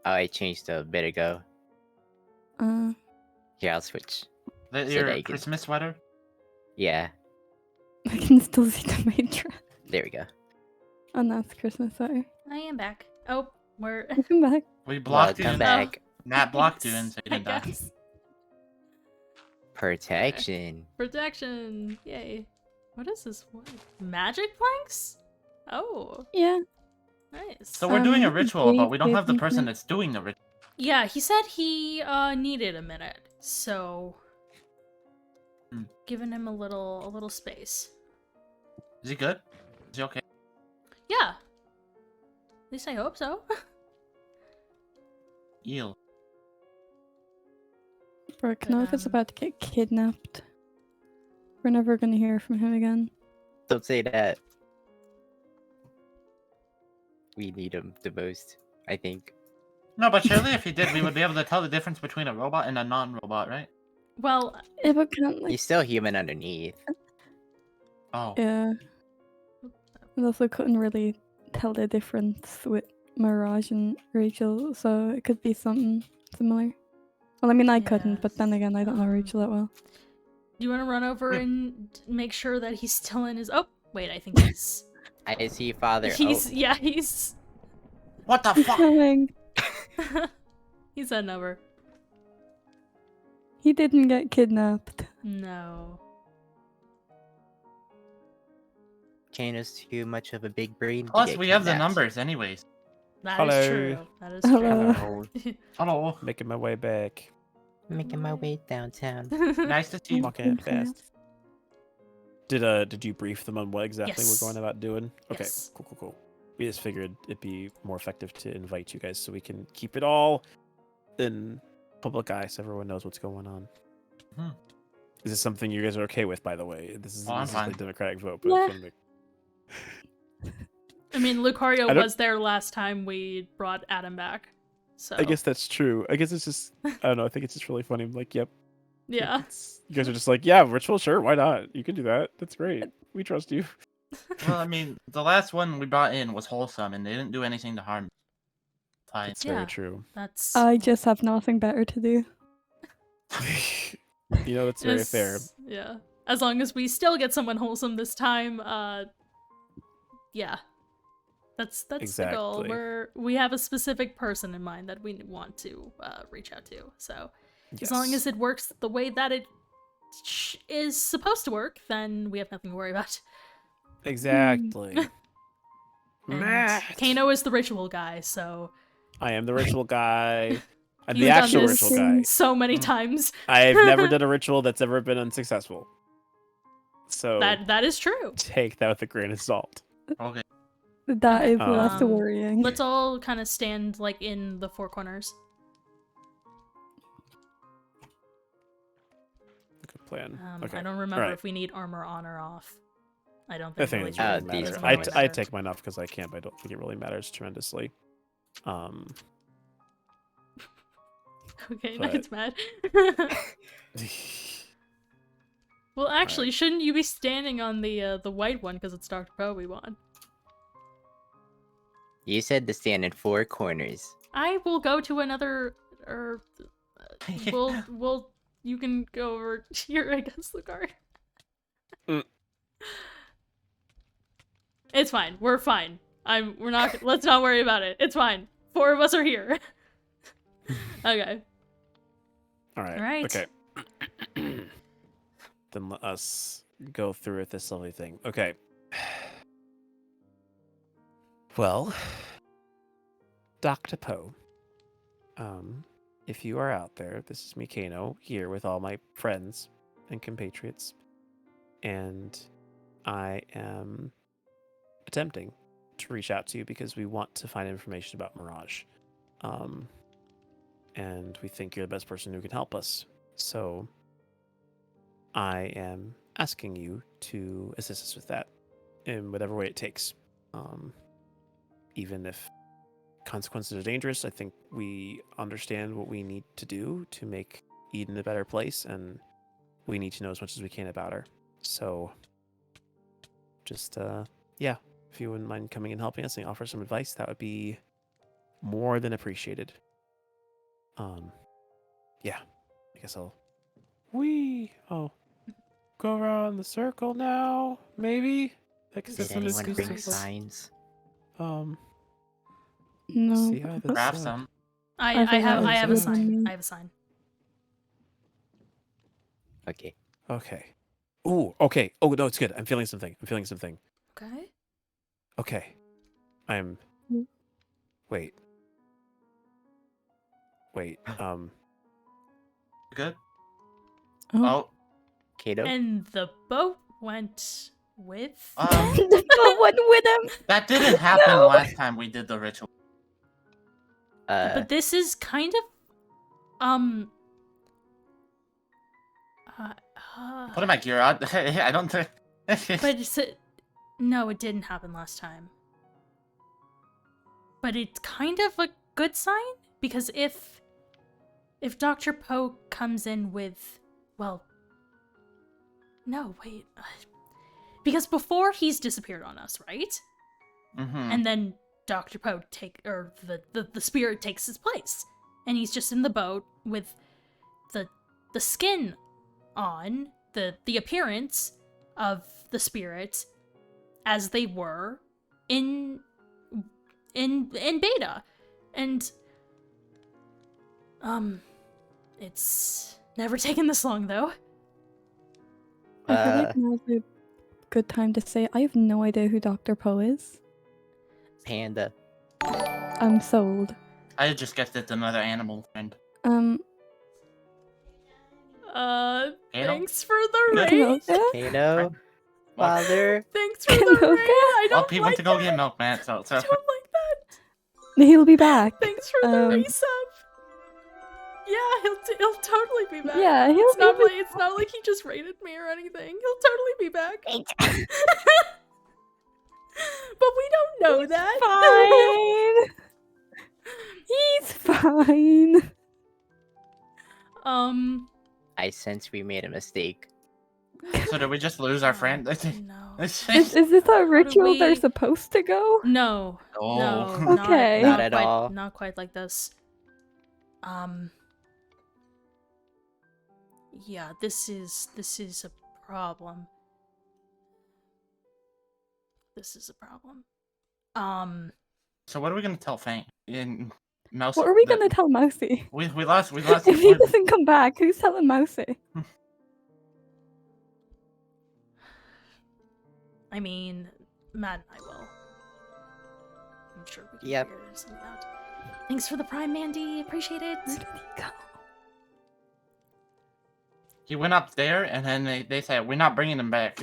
S3: Oh, I changed a bit ago. Here, I'll switch. So
S4: Your
S3: that you can-
S4: Christmas sweater.
S3: Yeah.
S5: I can still see the maid dress.
S3: There we go.
S5: Oh, no, it's Christmas sweater.
S1: I am back. Oh, we're
S5: Welcome back.
S4: We blocked you.
S3: Welcome
S4: and-
S3: back.
S4: Matt blocked you and
S1: Thanks,
S4: so you didn't
S1: I
S4: die.
S1: guess.
S3: Protection.
S1: Protection. Yay. What is this? What? Magic planks? Oh,
S5: Yeah.
S1: nice.
S4: So we're doing a
S5: Um,
S4: ritual, but we don't
S5: wait,
S4: have the
S5: wait,
S4: person
S5: wait.
S4: that's doing the ritual.
S1: Yeah, he said he needed a minute, so giving him a little space.
S4: Is he good? Is he okay?
S1: Yeah. At least I hope so.
S4: Eel.
S5: Bro, Knova's
S1: um,
S5: about to get kidnapped. We're never gonna hear from him again.
S3: Don't say that. We need him the most, I think.
S4: No, but surely if he did, we would be able to tell the difference between a robot and a non-robot, right?
S1: Well,
S5: Yeah, but can't like
S3: He's still human underneath.
S4: Oh.
S5: yeah. I also couldn't really tell the difference with Mirage and Rachel, so it could be something similar. Well, I mean, I couldn't, but then
S1: Yes,
S5: again, I don't know Rachel that well.
S1: you want to run over and make sure that he's still in his... Oh, wait, I think he's...
S3: I see, Father.
S1: Yeah, he's...
S4: What the fuck?
S5: Coming.
S1: He's heading over.
S5: He didn't get kidnapped.
S1: No.
S3: Kano's too much of a big brain. to
S4: Plus,
S3: get
S4: we have the
S3: kidnapped.
S4: numbers anyways.
S1: That is
S2: Hello.
S1: true. That is
S5: Hello.
S1: true.
S2: Hello.
S4: Hello.
S2: Making my way back.
S3: Making my way downtown.
S4: Nice to see you.
S2: Walking it fast. Did you brief them on what exactly
S1: Yes.
S2: we're going about doing? Okay,
S1: Yes.
S2: cool. We just figured it'd be more effective to invite you guys so we can keep it all in public eye so everyone knows what's going on.
S4: Mhm.
S2: Is this something you guys are okay with, by the way? This is,
S4: Oh, I'm
S2: this is
S4: fine.
S2: the democratic vote, but
S5: Yeah.
S2: I just wanna
S1: I mean, Lucario
S2: I don't-
S1: was there last time we brought Adam back. So
S2: I guess that's true. I guess it's just, I don't know, I think it's just really funny. I'm like, yep.
S1: yeah.
S2: You guys are just like, yeah, ritual, sure, why not? You can do that. That's great. We trust you.
S4: Well, I mean, the last one we brought in was wholesome, and they didn't do anything to harm. Fine.
S2: It's
S1: Yeah.
S2: very true.
S1: That's
S5: I just have nothing better to do.
S2: You know, that's very fair.
S1: Yeah. As long as we still get someone wholesome this time, yeah. That's the goal.
S2: Exactly.
S1: We have a specific person in mind that we want to reach out to. So as long
S2: Yes.
S1: as it works the way that it is supposed to work, then we have nothing to worry about.
S2: Exactly.
S1: And
S2: Matt.
S1: Kano is the ritual guy, so
S2: I am the ritual guy. I'm
S1: You've
S2: the
S1: done
S2: actual
S1: this
S2: ritual guy.
S1: so many times.
S2: I've never done a ritual that's ever been unsuccessful. So
S1: That is true.
S2: take that with a grain of salt.
S4: Okay.
S5: That is less
S1: Um,
S5: worrying.
S1: Let's all kind of stand like in the four corners.
S2: Good plan.
S1: I don't remember
S2: Alright.
S1: if we need armor on or off. I don't
S2: I
S1: think
S2: think
S1: really
S2: it
S3: really
S2: really
S3: these
S2: matters.
S3: are
S2: I,
S3: fine.
S2: I take mine off because I can't, but I don't think it really matters tremendously.
S1: Okay,
S2: but-
S1: now it's mad. Well, actually, shouldn't you be standing on the white one because it's Dr. Poe we want?
S3: You said to stand in four corners.
S1: I will go to another, or we'll you can go over here, I guess, Lucario.
S2: Mm.
S1: It's fine. We're fine. We're not. Let's not worry about it. It's fine. 4 of us are here. Okay.
S2: All right.
S1: Alright.
S2: Okay. Then let us go through with this lovely thing. Okay. Well, Dr. Poe, if you are out there, this is me, Kano, here with all my friends and compatriots, and I am attempting to reach out to you because we want to find information about Mirage. And we think you're the best person who can help us. So I am asking you to assist us with that in whatever way it takes. Even if consequences are dangerous, I think we understand what we need to do to make Eden a better place, and we need to know as much as we can about her. So just, yeah, if you wouldn't mind coming and helping us and offer some advice, that would be more than appreciated. Yeah, I guess I'll... go around the circle now, maybe?
S3: Did anyone bring signs?
S5: No.
S2: See how this
S4: Grab some.
S1: I
S5: think
S1: have
S5: that
S1: a
S5: was
S1: sign.
S5: me.
S1: I have a sign.
S3: Okay.
S2: Okay. Ooh, okay. Oh, no, it's good. I'm feeling something.
S1: Okay.
S2: Okay. I'm...
S5: Mm.
S2: Wait.
S4: Good?
S5: Oh.
S4: Oh.
S3: Kato?
S1: And the boat went with.
S5: The boat went with him.
S4: That didn't happen last time we did the ritual.
S1: But this is kind of
S4: Putting my gear out. I don't think.
S1: but no, it didn't happen last time. But it's kind of a good sign because if Dr. Poe comes in with, well, no, wait, because before he's disappeared on us, right?
S4: Mm-hmm.
S1: And then Dr. Poe the spirit takes his place, and he's just in the boat with the skin on, the appearance of the spirit as they were in beta. And it's never taken this long though.
S5: I feel like now's a good time to say I have no idea who Dr. Poe is.
S3: Panda.
S5: I'm sold.
S4: I just guessed it's another animal friend.
S1: Thanks for the
S4: Good.
S1: raid.
S3: Kano. Father.
S1: Thanks for the raid. I
S4: Well,
S1: don't
S4: he
S1: like
S4: went to go
S1: that.
S4: get milk, man. So
S1: I don't like that.
S5: He'll be back.
S1: Thanks for the resub. Yeah, he'll totally be back.
S5: Yeah, he'll
S1: It's not
S5: be
S1: like it's not like he just raided me or anything. He'll totally be back. But we don't know that.
S5: Fine. He's fine.
S3: I sense we made a mistake.
S4: So did we just lose our friend?
S1: No.
S5: Is this a ritual they're
S1: we-
S5: supposed to go?
S1: No.
S4: Oh.
S1: No.
S5: Okay.
S3: Not at
S1: quite,
S3: all.
S1: Not quite like this. Yeah, this is a problem. This is a problem.
S4: So what are we gonna tell Fang? In Mouse.
S5: What are we gonna tell Mousy?
S4: We lost.
S5: If he doesn't come back, who's telling Mousy?
S1: I mean, Matt and I will. I'm sure we can
S3: Yep.
S1: figure something out. Thanks for the Prime, Mandy. Appreciate it.
S5: Where did he go?
S4: He went up there, and then they said we're not bringing him back.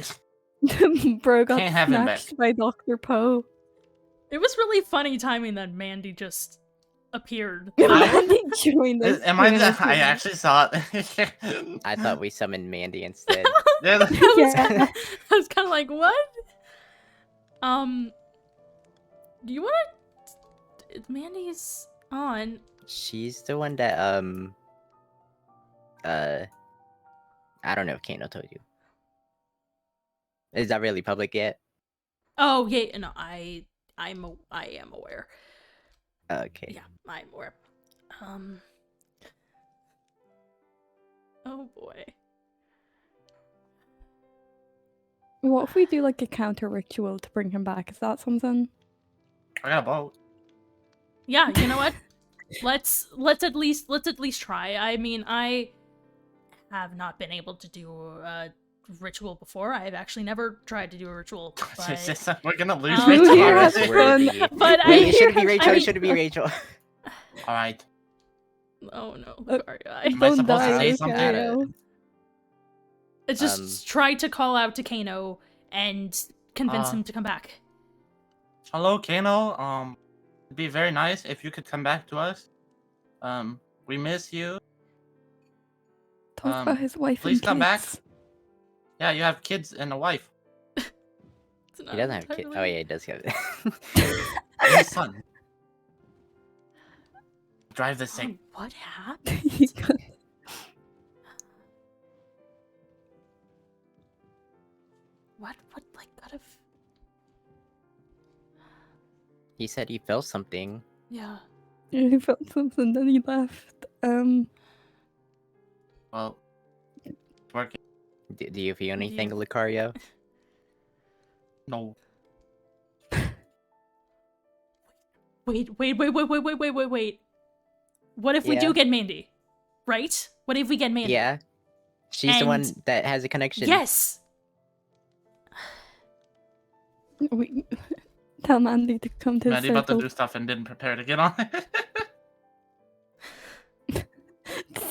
S5: Bro got
S4: Can't have him back.
S5: snatched by Dr. Poe.
S1: It was really funny timing that Mandy just appeared.
S5: Mandy joined us.
S4: Am I? I actually saw it.
S3: I thought we summoned Mandy instead.
S4: Yeah,
S5: Yeah.
S1: I was kind of like, what? Do you want to? Mandy's on.
S3: She's the one that I don't know if Kano told you. Is that really public yet?
S1: Oh yeah, no, I am aware.
S3: Okay.
S1: Yeah, I'm aware. Oh boy.
S5: What if we do like a counter ritual to bring him back? Is that something?
S4: I got a boat.
S1: Yeah, you know what? let's at least try. I mean, I have not been able to do a ritual before. I've actually never tried to do a ritual. But,
S4: We're gonna lose
S1: Um,
S4: Rachel
S5: You're
S4: already.
S3: Worthy.
S1: but
S3: Wait,
S1: I
S3: it shouldn't be
S1: I
S3: Rachel.
S1: mean-
S3: It shouldn't be Rachel.
S4: All right.
S1: Oh no, sorry.
S4: Am I
S5: Don't
S4: supposed to
S5: die,
S4: say something?
S5: Lucario.
S1: I just try to call out to Kano and convince him to come back.
S4: Hello, Kano. It'd be very nice if you could come back to us. We miss you.
S5: Talk about his wife
S4: please
S5: and
S4: come back.
S5: kids.
S4: Yeah, you have kids and a wife.
S1: It's
S3: He
S1: not
S3: doesn't have kids. Oh
S1: entirely-
S3: yeah, he does have.
S4: And a son. Drive this
S1: Oh,
S4: thing.
S1: what happened?
S5: He got-
S1: What like could have?
S3: He said he felt something.
S1: Yeah.
S5: he felt something, then he left.
S4: Well, it's working.
S3: Do you feel anything,
S1: You-
S3: Lucario?
S4: No.
S1: Wait. What if we
S3: Yeah.
S1: do get Mandy? Right? What if we get Mandy?
S3: Yeah. She's the one
S1: And-
S3: that has a connection.
S1: Yes.
S5: We tell Mandy to come to the
S4: Maddie about to
S5: circle.
S4: do stuff and didn't prepare to get on it.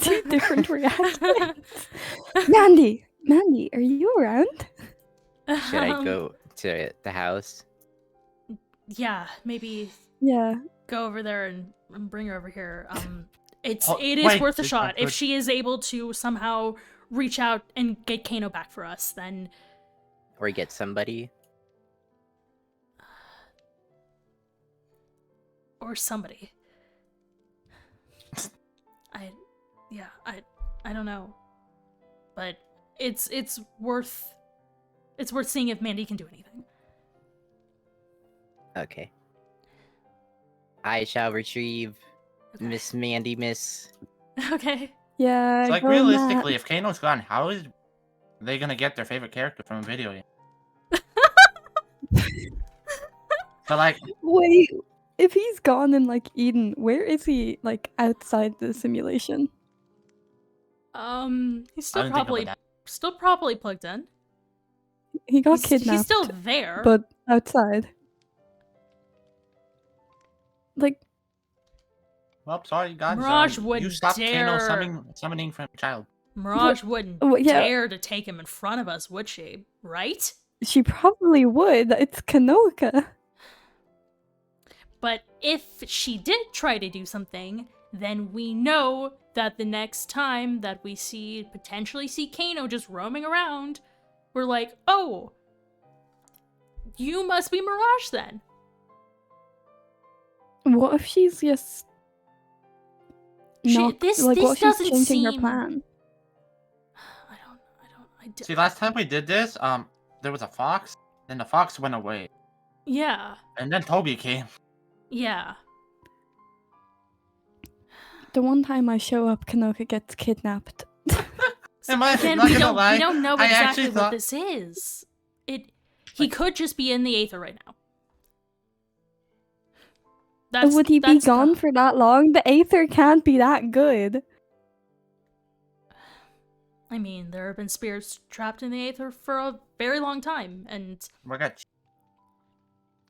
S5: Two different reactions. Mandy, are you around?
S3: Should I go to the house?
S1: Yeah, maybe
S5: Yeah.
S1: go over there and bring her over here. It is
S4: Wait,
S1: worth a
S4: it's
S1: shot.
S4: not
S1: If
S4: good.
S1: she is able to somehow reach out and get Kano back for us, then
S3: Or get somebody?
S1: or somebody. I don't know. But it's worth seeing if Mandy can do anything.
S3: Okay. I shall retrieve
S1: Okay.
S3: Miss Mandy, Miss.
S1: Okay.
S5: Yeah.
S4: It's like
S5: go on that.
S4: realistically, if Kano's gone, how is They're gonna get their favorite character from a video game. So like,
S5: Wait, if he's gone in like Eden, where is he like outside the simulation?
S1: He's
S4: I
S1: still
S4: didn't think about
S1: probably plugged in.
S5: He got
S1: He's
S5: kidnapped,
S1: still there.
S5: but outside. Like,
S4: well, sorry guys.
S1: Mirage
S4: you
S1: wouldn't
S4: stopped Kano
S1: dare.
S4: summoning from a child.
S1: Mirage wouldn't
S5: yeah.
S1: dare to take him in front of us, would she? Right?
S5: she probably would. It's Kanoka.
S1: But if she did try to do something, then we know that the next time that we potentially see Kano just roaming around, we're like, oh, you must be Mirage then.
S5: What if she's just not
S1: this
S5: like what if she's
S1: doesn't
S5: changing her
S1: seem-
S5: plan?
S4: See, last time we did this, there was a fox, then the fox went away,
S1: Yeah.
S4: and then Toby came.
S1: Yeah.
S5: The one time I show up, Kanoka gets kidnapped.
S4: Am I
S1: Again,
S4: not
S1: we
S4: gonna
S1: don't
S4: lie?
S1: know
S4: I
S1: exactly
S4: actually
S1: what
S4: thought
S1: this is. He could just be in the Aether right now.
S5: Would he be
S1: that's
S5: gone for that long? The Aether can't be that good.
S1: I mean, there have been spirits trapped in the Aether for a very long time, and
S4: we're good.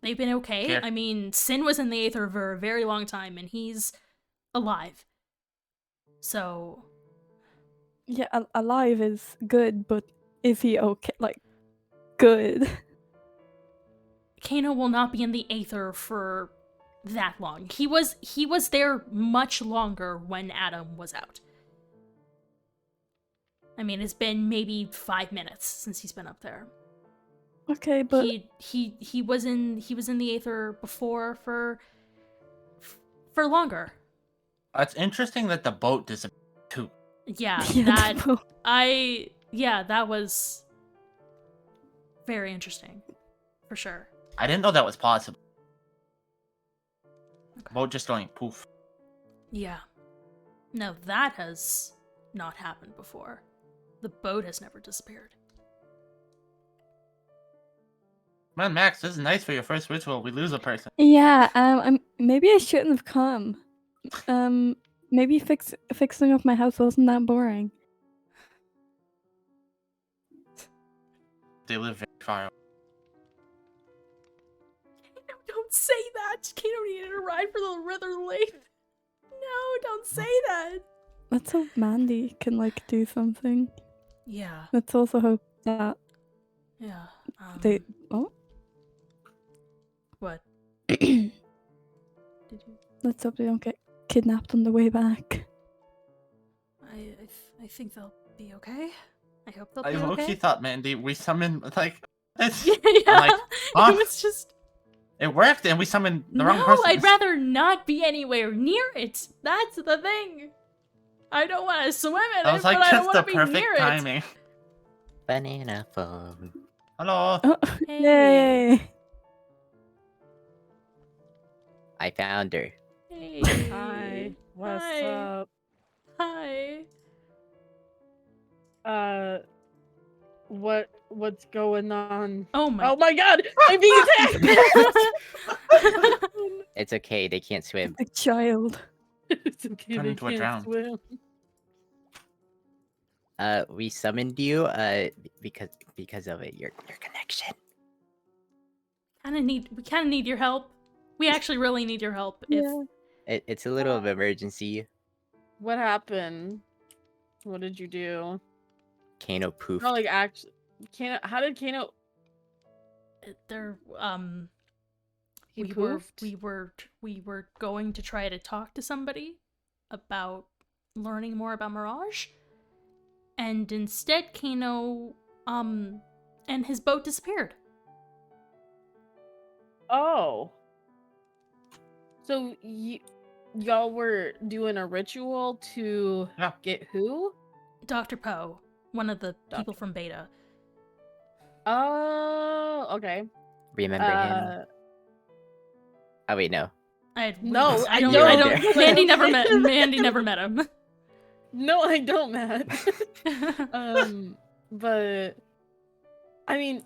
S1: they've been okay.
S4: Here.
S1: I mean, Sin was in the Aether for a very long time, and he's alive. So...
S5: Yeah, alive is good, but is he okay? Like, good.
S1: Kano will not be in the Aether for that long. He was there much longer when Adam was out. I mean, it's been maybe 5 minutes since he's been up there.
S5: Okay, but
S1: he was in the Aether before for longer.
S4: It's interesting that the boat disappeared too.
S1: Yeah,
S5: yeah,
S1: that was very interesting, for sure.
S4: I didn't know that was possible.
S1: Okay.
S4: Boat just going poof.
S1: Yeah. No, that has not happened before. The boat has never disappeared.
S4: Man, Max, this is nice for your first ritual. We lose a person.
S5: yeah. Maybe I shouldn't have come. Maybe fixing up my house wasn't that boring.
S4: They live very far away.
S1: Don't say that! Kano needed a ride for the River Lake. No, don't say that!
S5: Let's hope Mandy can like do something.
S1: Yeah,
S5: Let's also hope that
S1: yeah.
S5: they. Oh,
S1: What? Did you?
S5: let's hope they don't get kidnapped on the way back.
S1: I think they'll be okay. I hope they'll
S4: I
S1: be
S4: low-key
S1: okay.
S4: thought, Mandy, we summoned, like, it's,
S1: Yeah,
S4: like, huh?
S1: It was just...
S4: it worked, and we summoned the wrong
S1: No,
S4: person.
S1: I'd rather not be anywhere near it. That's the thing. I don't want to swim in
S4: That
S1: it,
S4: was like
S1: but I don't
S4: just the
S1: want to be
S4: perfect
S1: near
S4: timing.
S3: Banana phone.
S4: Hello.
S5: Oh,
S1: it. Hey.
S5: yay!
S3: I found her.
S1: Hey.
S6: Hi. What's
S1: Hi.
S6: up?
S1: Hi.
S6: What's going on?
S1: Oh my.
S6: Oh my god! I'm being attacked!
S3: It's okay, they can't swim.
S5: A child.
S6: It's okay,
S4: Turn
S6: they
S4: into a
S6: can't
S4: drown.
S6: swim.
S3: We summoned you, because of it, your connection.
S1: We kind of need your help. We actually really need your help. If
S5: Yeah.
S3: It's a little of an emergency.
S6: What happened? What did you do?
S3: Kano poofed.
S6: No, like actually, how did Kano?
S1: they're
S6: He
S1: we
S6: poofed?
S1: were going to try to talk to somebody about learning more about Mirage, and instead Kano and his boat disappeared.
S6: Oh. So y'all were doing a ritual to
S4: Yeah.
S6: get who?
S1: Dr. Poe, one of the people from Beta.
S6: Oh, okay.
S3: Remember him? Oh wait, no.
S6: No,
S1: I
S6: I
S1: don't.
S6: don't.
S1: Mandy never met. Mandy never met him.
S6: No, I don't, Matt. but I mean,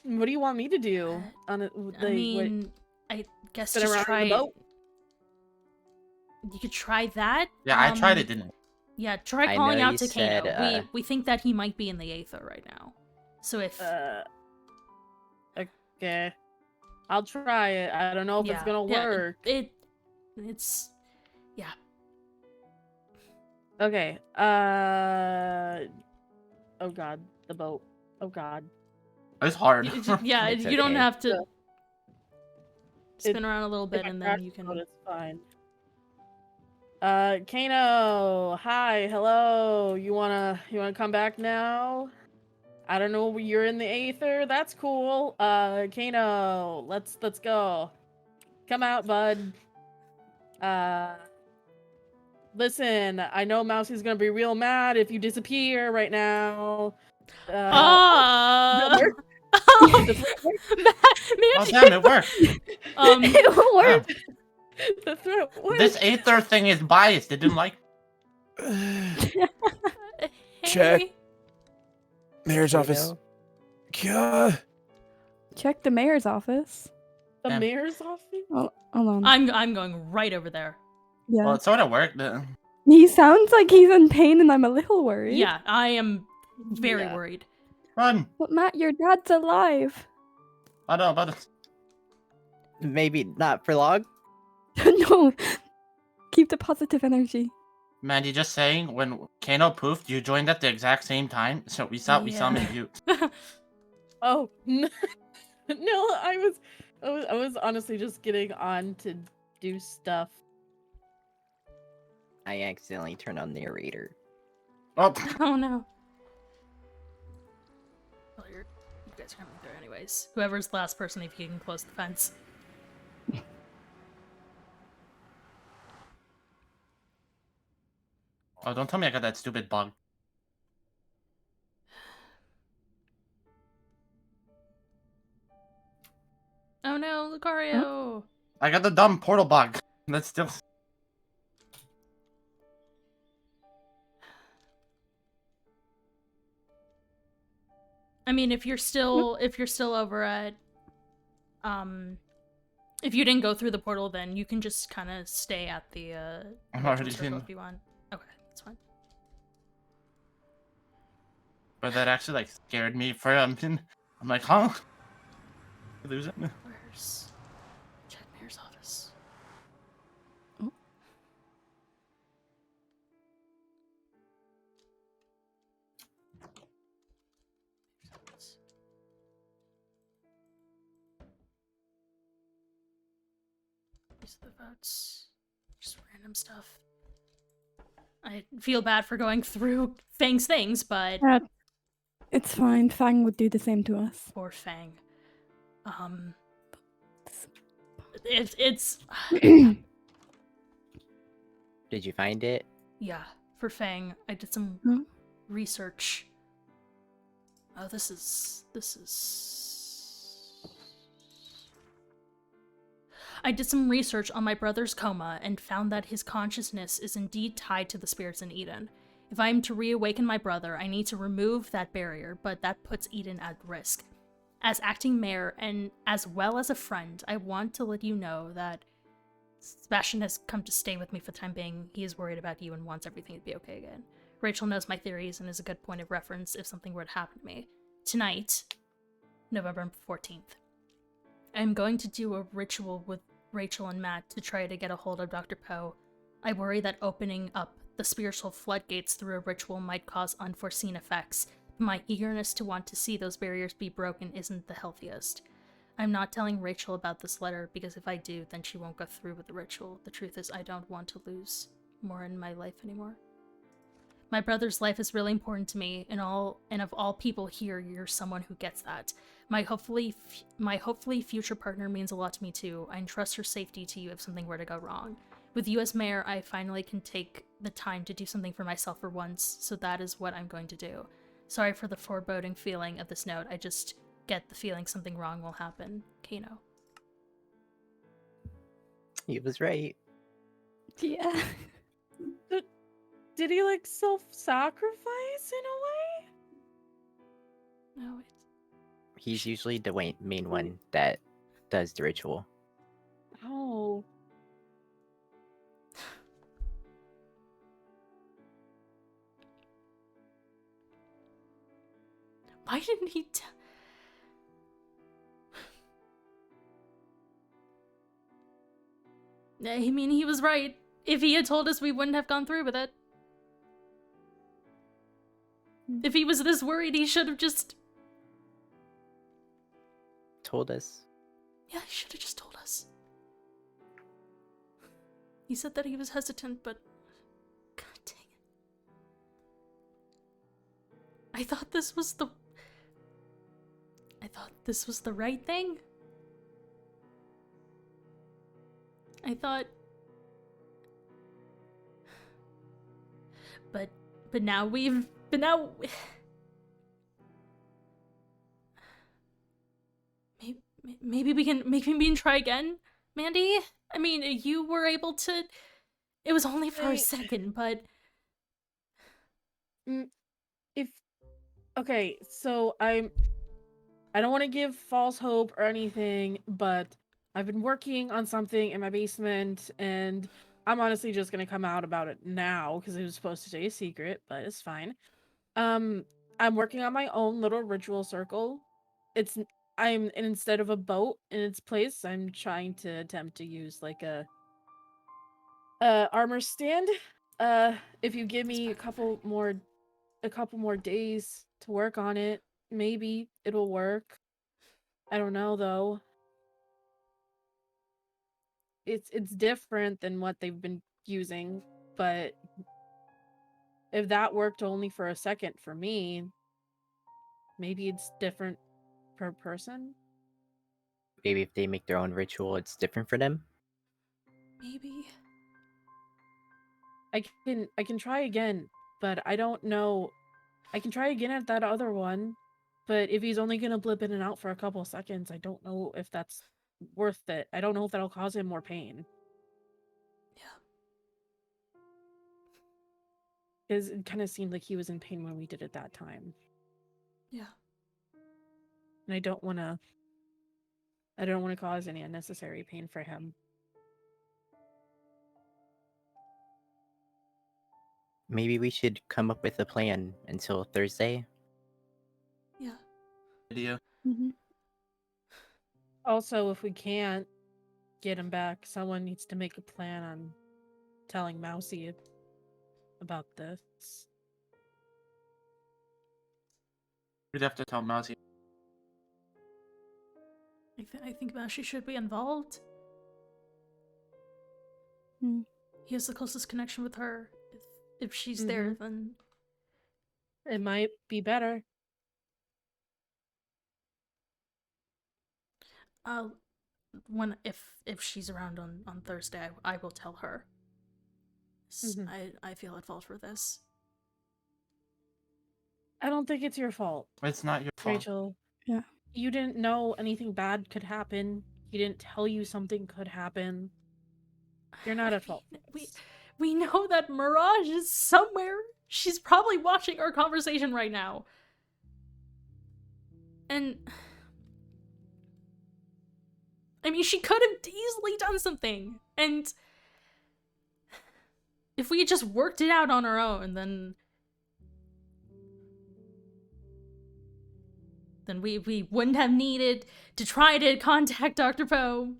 S6: what do you want me to do? On it,
S1: I mean, I guess
S6: spin
S1: just
S6: around
S1: try.
S6: in the boat?
S1: You could try that.
S4: Yeah, I tried it, didn't I?
S1: Yeah, try
S3: I
S1: calling
S3: know
S1: out
S3: you
S1: to Kano.
S3: said,
S1: We think that he might be in the Aether right now. So if
S6: Okay, I'll try it. I don't know if it's gonna work.
S1: It's yeah.
S6: Okay. Oh god, the boat. Oh god.
S4: It's hard.
S1: Yeah,
S3: It's
S1: you don't
S3: okay.
S1: have to
S6: Yeah.
S1: spin around a little
S6: If
S1: bit
S6: I
S1: and
S6: crash
S1: then you
S6: the boat,
S1: can.
S6: it's fine. Kano, hi, hello. You wanna come back now? I don't know. You're in the Aether. That's cool. Kano, let's go. Come out, bud. Listen. I know Mousie's gonna be real mad if you disappear right now.
S1: Oh,
S4: Oh damn, it worked.
S5: It worked.
S6: The threat worked.
S4: This Aether thing is biased. It didn't like.
S2: Check.
S1: hey.
S2: Mayor's office. Gah.
S5: Check the mayor's office.
S6: The
S4: Damn.
S6: mayor's office.
S5: Oh, hold on.
S1: I'm going right over there.
S5: Yeah.
S4: Well, it sort of worked.
S5: He sounds like he's in pain, and I'm a little worried.
S1: Yeah, I am very
S6: Yeah.
S1: worried.
S4: Run.
S5: But Matt, your dad's alive.
S4: I don't know about it.
S3: Maybe not for long.
S5: No. Keep the positive energy.
S4: Mandy, just saying, when Kano poofed, you joined at the exact same time, so we saw him in view.
S6: Oh no, no! I was honestly just getting on to do stuff.
S3: I accidentally turned on the narrator.
S4: Oh,
S1: Oh no. Well, you guys are coming through anyways. Whoever's the last person, if you can close the fence.
S4: oh, don't tell me I got that stupid bug.
S1: Oh no, Lucario!
S4: I got the dumb portal bug. That's still.
S1: I mean, if you're still over at, if you didn't go through the portal, then you can just kind of stay at the
S4: I'm
S1: virtual
S4: already
S1: circle
S4: in.
S1: if you want. Okay, that's fine.
S4: But that actually like scared me for a minute. I'm like, huh? Lose it?
S1: Where's check mayor's office?
S5: Oh.
S1: These are the votes. Just random stuff. I feel bad for going through Fang's things, but
S5: It's fine. Fang would do the same to us.
S1: poor Fang. It's
S3: Did you find it?
S1: yeah, for Fang. I did some
S5: Hmm?
S1: research. Oh, this is I did some research on my brother's coma and found that his consciousness is indeed tied to the spirits in Eden. If I am to reawaken my brother, I need to remove that barrier, but that puts Eden at risk. As acting mayor and as well as a friend, I want to let you know that Sebastian has come to stay with me for the time being. He is worried about you and wants everything to be okay again. Rachel knows my theories and is a good point of reference if something were to happen to me. Tonight, November 14th, I'm going to do a ritual with Rachel and Matt to try to get a hold of Dr. Poe. I worry that opening up the spiritual floodgates through a ritual might cause unforeseen effects. My eagerness to want to see those barriers be broken isn't the healthiest. I'm not telling Rachel about this letter because if I do, then she won't go through with the ritual. The truth is I don't want to lose more in my life anymore. My brother's life is really important to me, and of all people here, you're someone who gets that. My hopefully future partner means a lot to me too. I entrust her safety to you if something were to go wrong. With you as mayor, I finally can take the time to do something for myself for once, so that is what I'm going to do. Sorry for the foreboding feeling of this note, I just get the feeling something wrong will happen. Kano.
S3: He was right.
S5: Yeah.
S6: Did he like self-sacrifice in a way?
S1: Oh, wait.
S3: He's usually the main one that does the ritual.
S6: Oh.
S1: Why didn't he I mean, he was right. If he had told us, we wouldn't have gone through with it. If he was this worried, he should have just...
S3: Told us.
S1: Yeah, he should have just told us. He said that he was hesitant, but... God dang it. I thought this was the right thing. I thought... But now we've... But now... Maybe we can try again, Mandy? I mean, you were able to... It was only for a second, but...
S6: Okay, so I don't want to give false hope or anything, but I've been working on something in my basement, and I'm honestly just gonna come out about it now because it was supposed to stay a secret, but it's fine. I'm working on my own little ritual circle. And instead of a boat in its place, I'm trying to attempt to use like a armor stand. If you give me a couple more days to work on it, maybe it'll work. I don't know though. It's different than what they've been using, but if that worked only for a second for me, maybe it's different per person.
S3: Maybe if they make their own ritual, it's different for them.
S1: Maybe.
S6: I can try again, but I don't know. I can try again at that other one, but if he's only gonna blip in and out for a couple seconds, I don't know if that's worth it. I don't know if that'll cause him more pain.
S1: Yeah.
S6: Because it kind of seemed like he was in pain when we did it that time.
S1: Yeah.
S6: And I don't want to cause any unnecessary pain for him.
S3: Maybe we should come up with a plan until Thursday.
S1: Yeah.
S4: Video.
S6: Also, if we can't get him back, someone needs to make a plan on telling Mousy about this.
S4: We'd have to tell Mousy.
S1: I think Mashi should be involved. He has the closest connection with her. If she's there, then...
S6: It might be better.
S1: If she's around on Thursday, I will tell her. I feel at fault for this.
S6: I don't think it's your fault.
S4: It's not your fault.
S6: Rachel.
S5: Yeah.
S6: You didn't know anything bad could happen. He didn't tell you something could happen. You're not at fault.
S1: We know that Mirage is somewhere. She's probably watching our conversation right now. And... I mean, she could have easily done something. And... if we had just worked it out on our own, then we wouldn't have needed to try to contact Dr. Poe.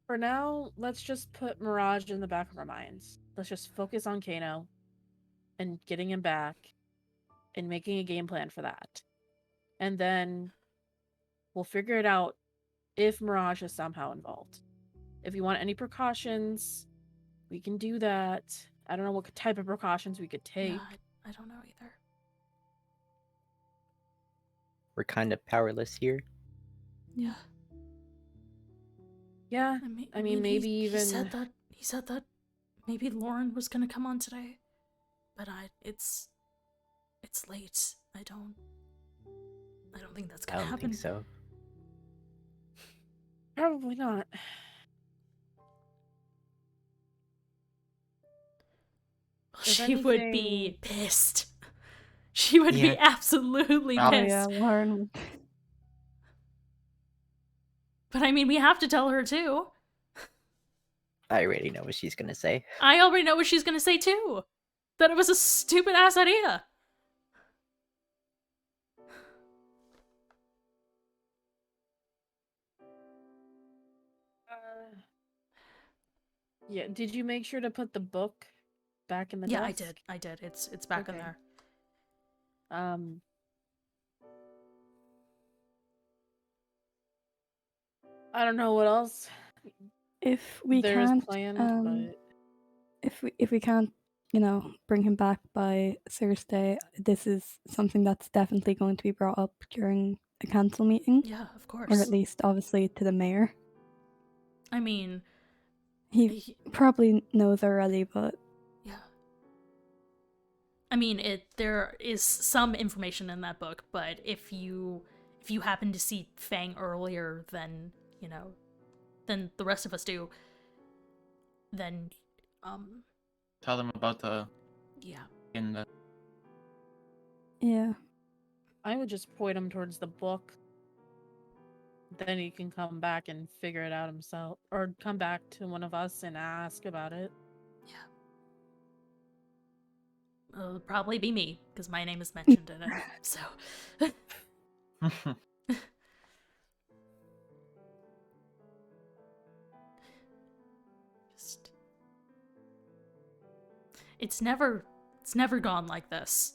S6: For now, let's just put Mirage in the back of our minds. Let's just focus on Kano and getting him back and making a game plan for that. And then we'll figure it out if Mirage is somehow involved. If you want any precautions, we can do that. I don't know what type of precautions we could take.
S1: Yeah, I don't know either.
S3: We're kind of powerless here.
S1: Yeah.
S6: Yeah, I mean maybe even...
S1: He said that maybe Lauren was gonna come on today. But it's late. I don't think that's gonna happen.
S3: I don't think so.
S6: Probably not.
S1: She would be pissed. She would be
S4: Yeah.
S1: absolutely
S4: Oh,
S5: Oh
S1: pissed.
S5: yeah, Lauren would.
S1: But I mean, we have to tell her too.
S3: I already know what she's gonna say.
S1: I already know what she's gonna say too. That it was a stupid ass idea.
S6: Yeah, did you make sure to put the book back in the
S1: Yeah,
S6: desk?
S1: I did. It's back in
S6: Okay.
S1: there.
S6: I don't know what else
S5: If we
S6: there's
S5: can't,
S6: planned, but
S5: if we can't, bring him back by Thursday, this is something that's definitely going to be brought up during a council meeting,
S1: Yeah, of
S5: or
S1: course.
S5: at least, obviously, to the mayor.
S1: I mean,
S5: He probably knows already, but
S1: yeah. I mean, there is some information in that book, but if you happen to see Fang earlier than, than the rest of us do, then
S4: Tell them about the
S1: yeah.
S4: in the.
S5: yeah.
S6: I would just point him towards the book. Then he can come back and figure it out himself, or come back to one of us and ask about it.
S1: It'll probably be me, because my name is mentioned in it, so... Just... It's never gone like this.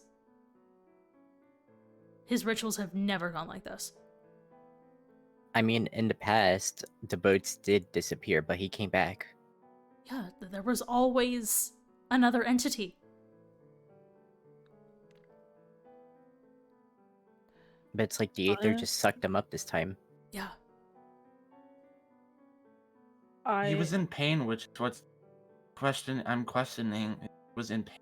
S1: His rituals have never gone like this.
S3: I mean, in the past, the boats did disappear, but he came back.
S1: Yeah, there was always another entity.
S3: But it's like the Aether just sucked him up this time.
S1: Yeah.
S4: He was in pain, which is what's I'm questioning. He was in pain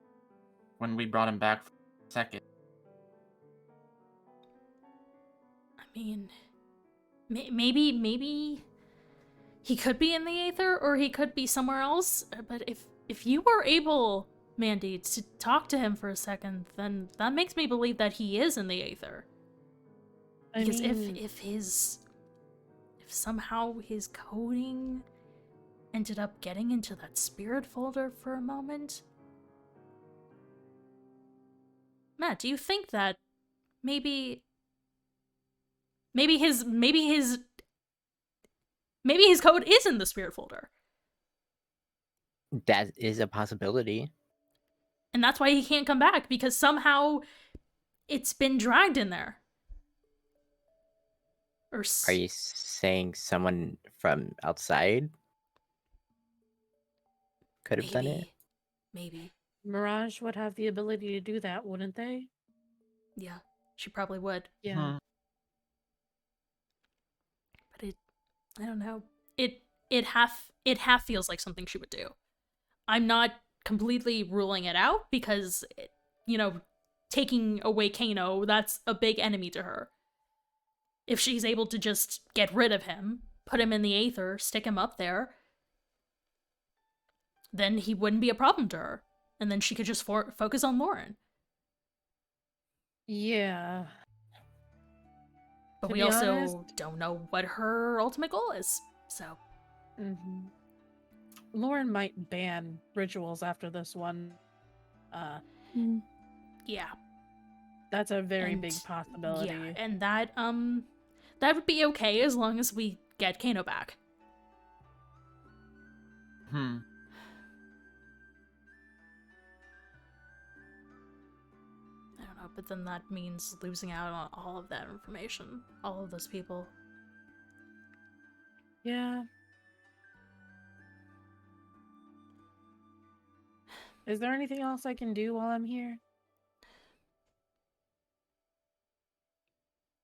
S4: when we brought him back for a second.
S1: I mean, maybe he could be in the Aether, or he could be somewhere else. But if you were able, Mandy, to talk to him for a second, then that makes me believe that he is in the Aether. Because if somehow his coding ended up getting into that spirit folder for a moment, Matt, do you think that maybe his code is in the spirit folder?
S3: That is a possibility.
S1: And that's why he can't come back, because somehow it's been dragged in there.
S3: Are you saying someone from outside could have done it?
S1: Maybe.
S6: Mirage would have the ability to do that, wouldn't they?
S1: Yeah, she probably would.
S6: Yeah.
S1: But I don't know. It half feels like something she would do. I'm not completely ruling it out, because, taking away Kano, that's a big enemy to her. If she's able to just get rid of him, put him in the Aether, stick him up there, then he wouldn't be a problem to her. And then she could just focus on Lauren.
S6: Yeah.
S1: But
S6: To
S1: we
S6: be
S1: also
S6: honest-
S1: don't know what her ultimate goal is, so...
S6: Lauren might ban rituals after this one.
S1: Yeah.
S6: That's a very big possibility.
S1: Yeah, and that would be okay as long as we get Kano back. I don't know, but then that means losing out on all of that information. All of those people.
S6: Yeah. Is there anything else I can do while I'm here?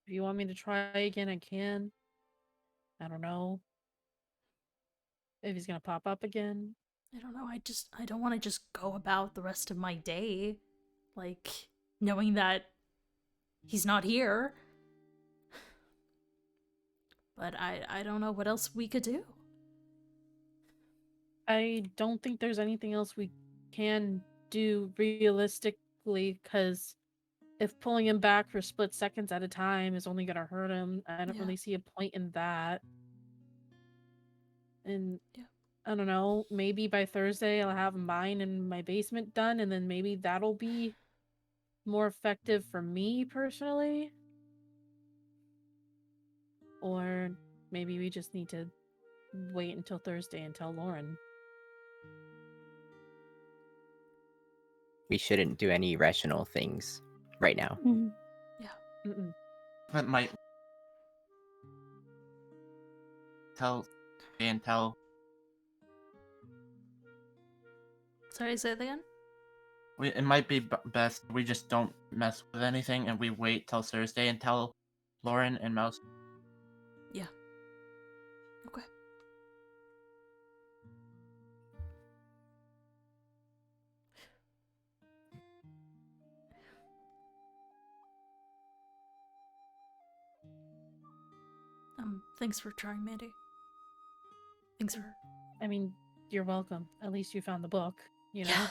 S6: If you want me to try again, I can. I don't know. If he's gonna pop up again.
S1: I don't know, I don't want to just go about the rest of my day, like, knowing that he's not here. But I don't know what else we could do.
S6: I don't think there's anything else we can do realistically, because if pulling him back for split seconds at a time is only gonna hurt him, I don't
S1: Yeah.
S6: really see a point in that. And
S1: Yeah.
S6: I don't know, maybe by Thursday I'll have mine in my basement done, and then maybe that'll be more effective for me personally. Or maybe we just need to wait until Thursday and tell Lauren.
S3: We shouldn't do any irrational things right now.
S5: Mm.
S6: Mm-mm.
S4: But might tell
S1: Sorry, say that again?
S4: it might be best we just don't mess with anything and we wait till Thursday and tell Lauren and Mouse.
S1: Yeah. Okay. Thanks for trying, Mandy. Thanks for...
S6: I mean, you're welcome. At least you found the book, you know?
S1: Yeah.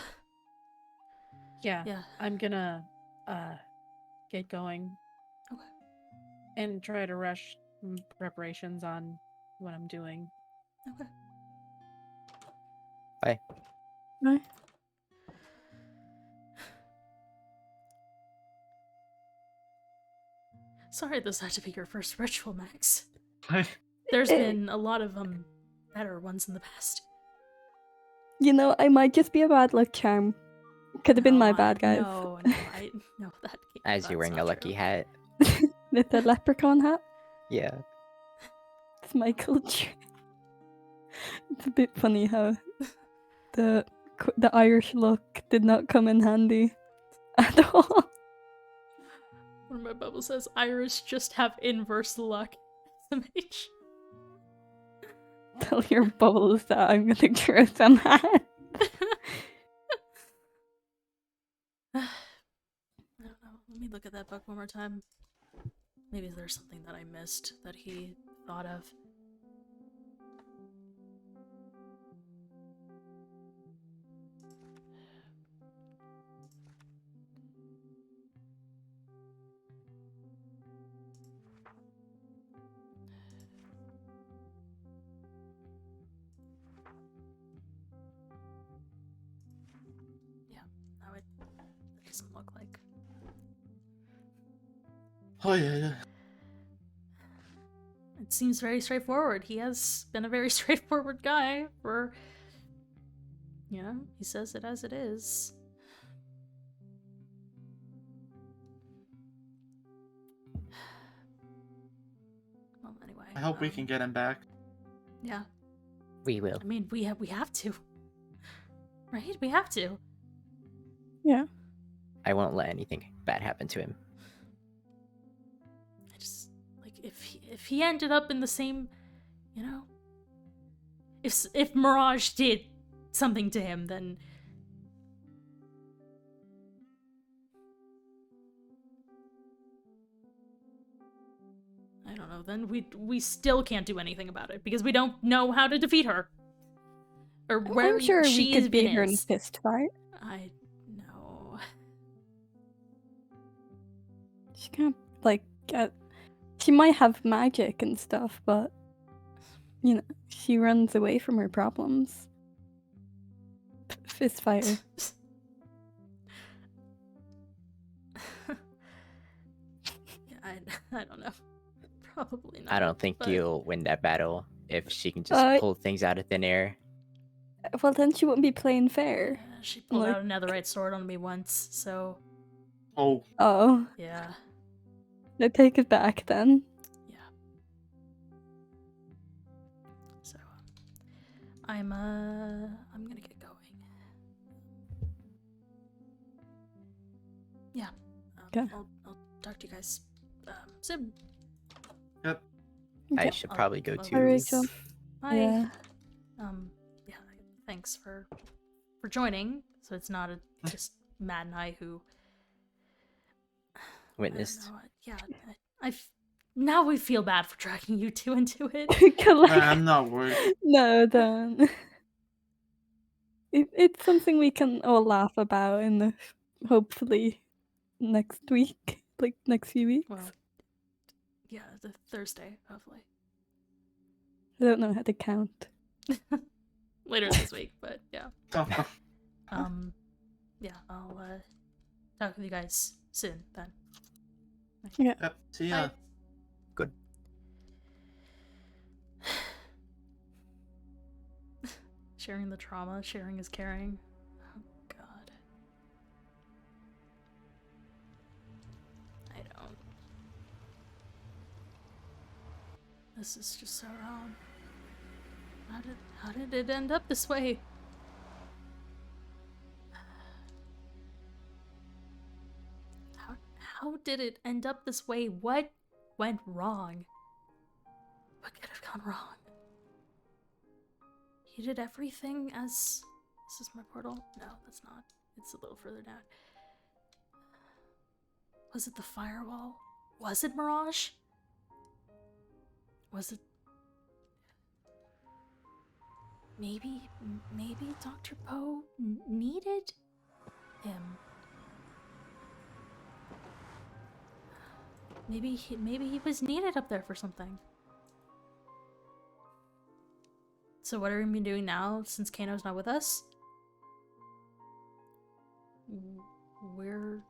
S6: Yeah.
S1: Yeah.
S6: I'm gonna get going.
S1: Okay.
S6: And try to rush preparations on what I'm doing.
S1: Okay.
S3: Bye.
S5: Bye.
S1: Sorry this had to be your first ritual, Max. There's been a lot of better ones in the past.
S5: You know, I might just be a bad luck charm. Could have been my
S1: No,
S5: bad, guys.
S1: No, I no that.
S3: As
S1: that's
S3: you're wearing a
S1: not
S3: lucky
S1: true.
S3: hat.
S5: With the leprechaun hat.
S3: Yeah.
S5: It's my culture. It's a bit funny how the Irish look did not come in handy at all.
S1: One of my bubble says Irish just have inverse luck. SMH.
S5: Tell your bubbles that I'm gonna grow some hats.
S1: I don't know. Let me look at that book one more time. Maybe there's something that I missed that he thought of. Yeah, no, it doesn't look like.
S4: Oh yeah.
S1: It seems very straightforward. He has been a very straightforward guy for... You know, he says it as it is. Well, anyway.
S4: I hope we can get him back.
S1: Yeah.
S3: We will.
S1: I mean, we have to. Right? We have to.
S5: Yeah.
S3: I won't let anything bad happen to him.
S1: I just... Like, if he ended up in the same... You know? If Mirage did something to him, then... I don't know, then we still can't do anything about it, because we don't know how to defeat her. Or where
S5: I'm sure
S1: she
S5: we could beat her in
S1: is.
S5: fist fight.
S1: I know.
S5: She can't, like, get... She might have magic and stuff, but... You know, she runs away from her problems. Fist fighter.
S1: Yeah, I don't know. Probably not.
S3: I don't think
S1: but-
S3: you'll win that battle if she can just pull things out of thin air.
S5: Well, then she wouldn't be playing fair.
S1: She pulled
S5: Like-
S1: out a netherite sword on me once, so
S4: Oh.
S5: Oh,
S1: yeah.
S5: I take it back then.
S1: Yeah. So I'm gonna get going. Yeah.
S5: Okay.
S1: I'll talk to you guys soon.
S3: I
S5: Okay.
S3: should probably go
S1: Bye,
S3: too.
S5: Bye, Rachel.
S1: Bye.
S5: Yeah.
S1: Yeah, thanks for joining. So it's not just Matt and I who
S3: Witnessed.
S1: I don't know, yeah, now we feel bad for dragging you two into it.
S5: Collect-
S4: I'm not worried.
S5: No, don't. It's something we can all laugh about in the hopefully next week, like next few weeks.
S1: Well, yeah, the Thursday, hopefully.
S5: I don't know how to count.
S1: Later this week, but yeah. Yeah, I'll talk with you guys soon then.
S5: Yeah.
S4: Yep. See ya.
S1: Bye.
S3: Good.
S1: Sharing the trauma, sharing is caring. Oh god. I don't. This is just so wrong. How did it end up this way? How did it end up this way? What went wrong? What could have gone wrong? He did everything as... Is this my portal? No, that's not. It's a little further down. Was it the firewall? Was it Mirage? Was it... Maybe Dr. Poe needed him. Maybe he was needed up there for something. So what are we gonna be doing now since Kano's not with us? We're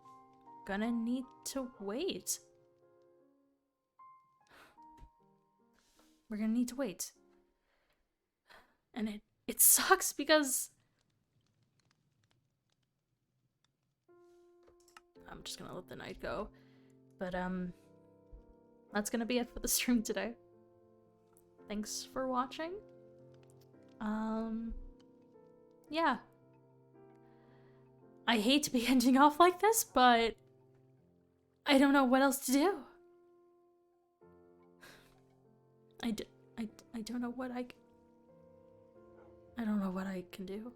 S1: gonna need to wait. We're gonna need to wait. And it sucks because I'm just gonna let the night go. But that's gonna be it for the stream today. Thanks for watching. Yeah. I hate to be ending off like this, but I don't know what else to do. I don't know what I don't know what I can do.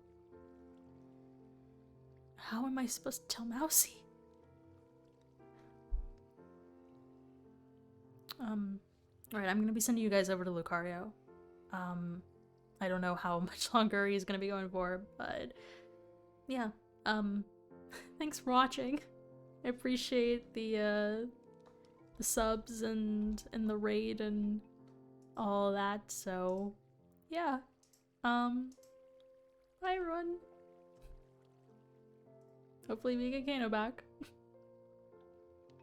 S1: How am I supposed to tell Mousy? Alright, I'm gonna be sending you guys over to Lucario. I don't know how much longer he's gonna be going for, but yeah. Thanks for watching. I appreciate the subs and the raid and all that, so yeah. Bye everyone. Hopefully we get Kano back.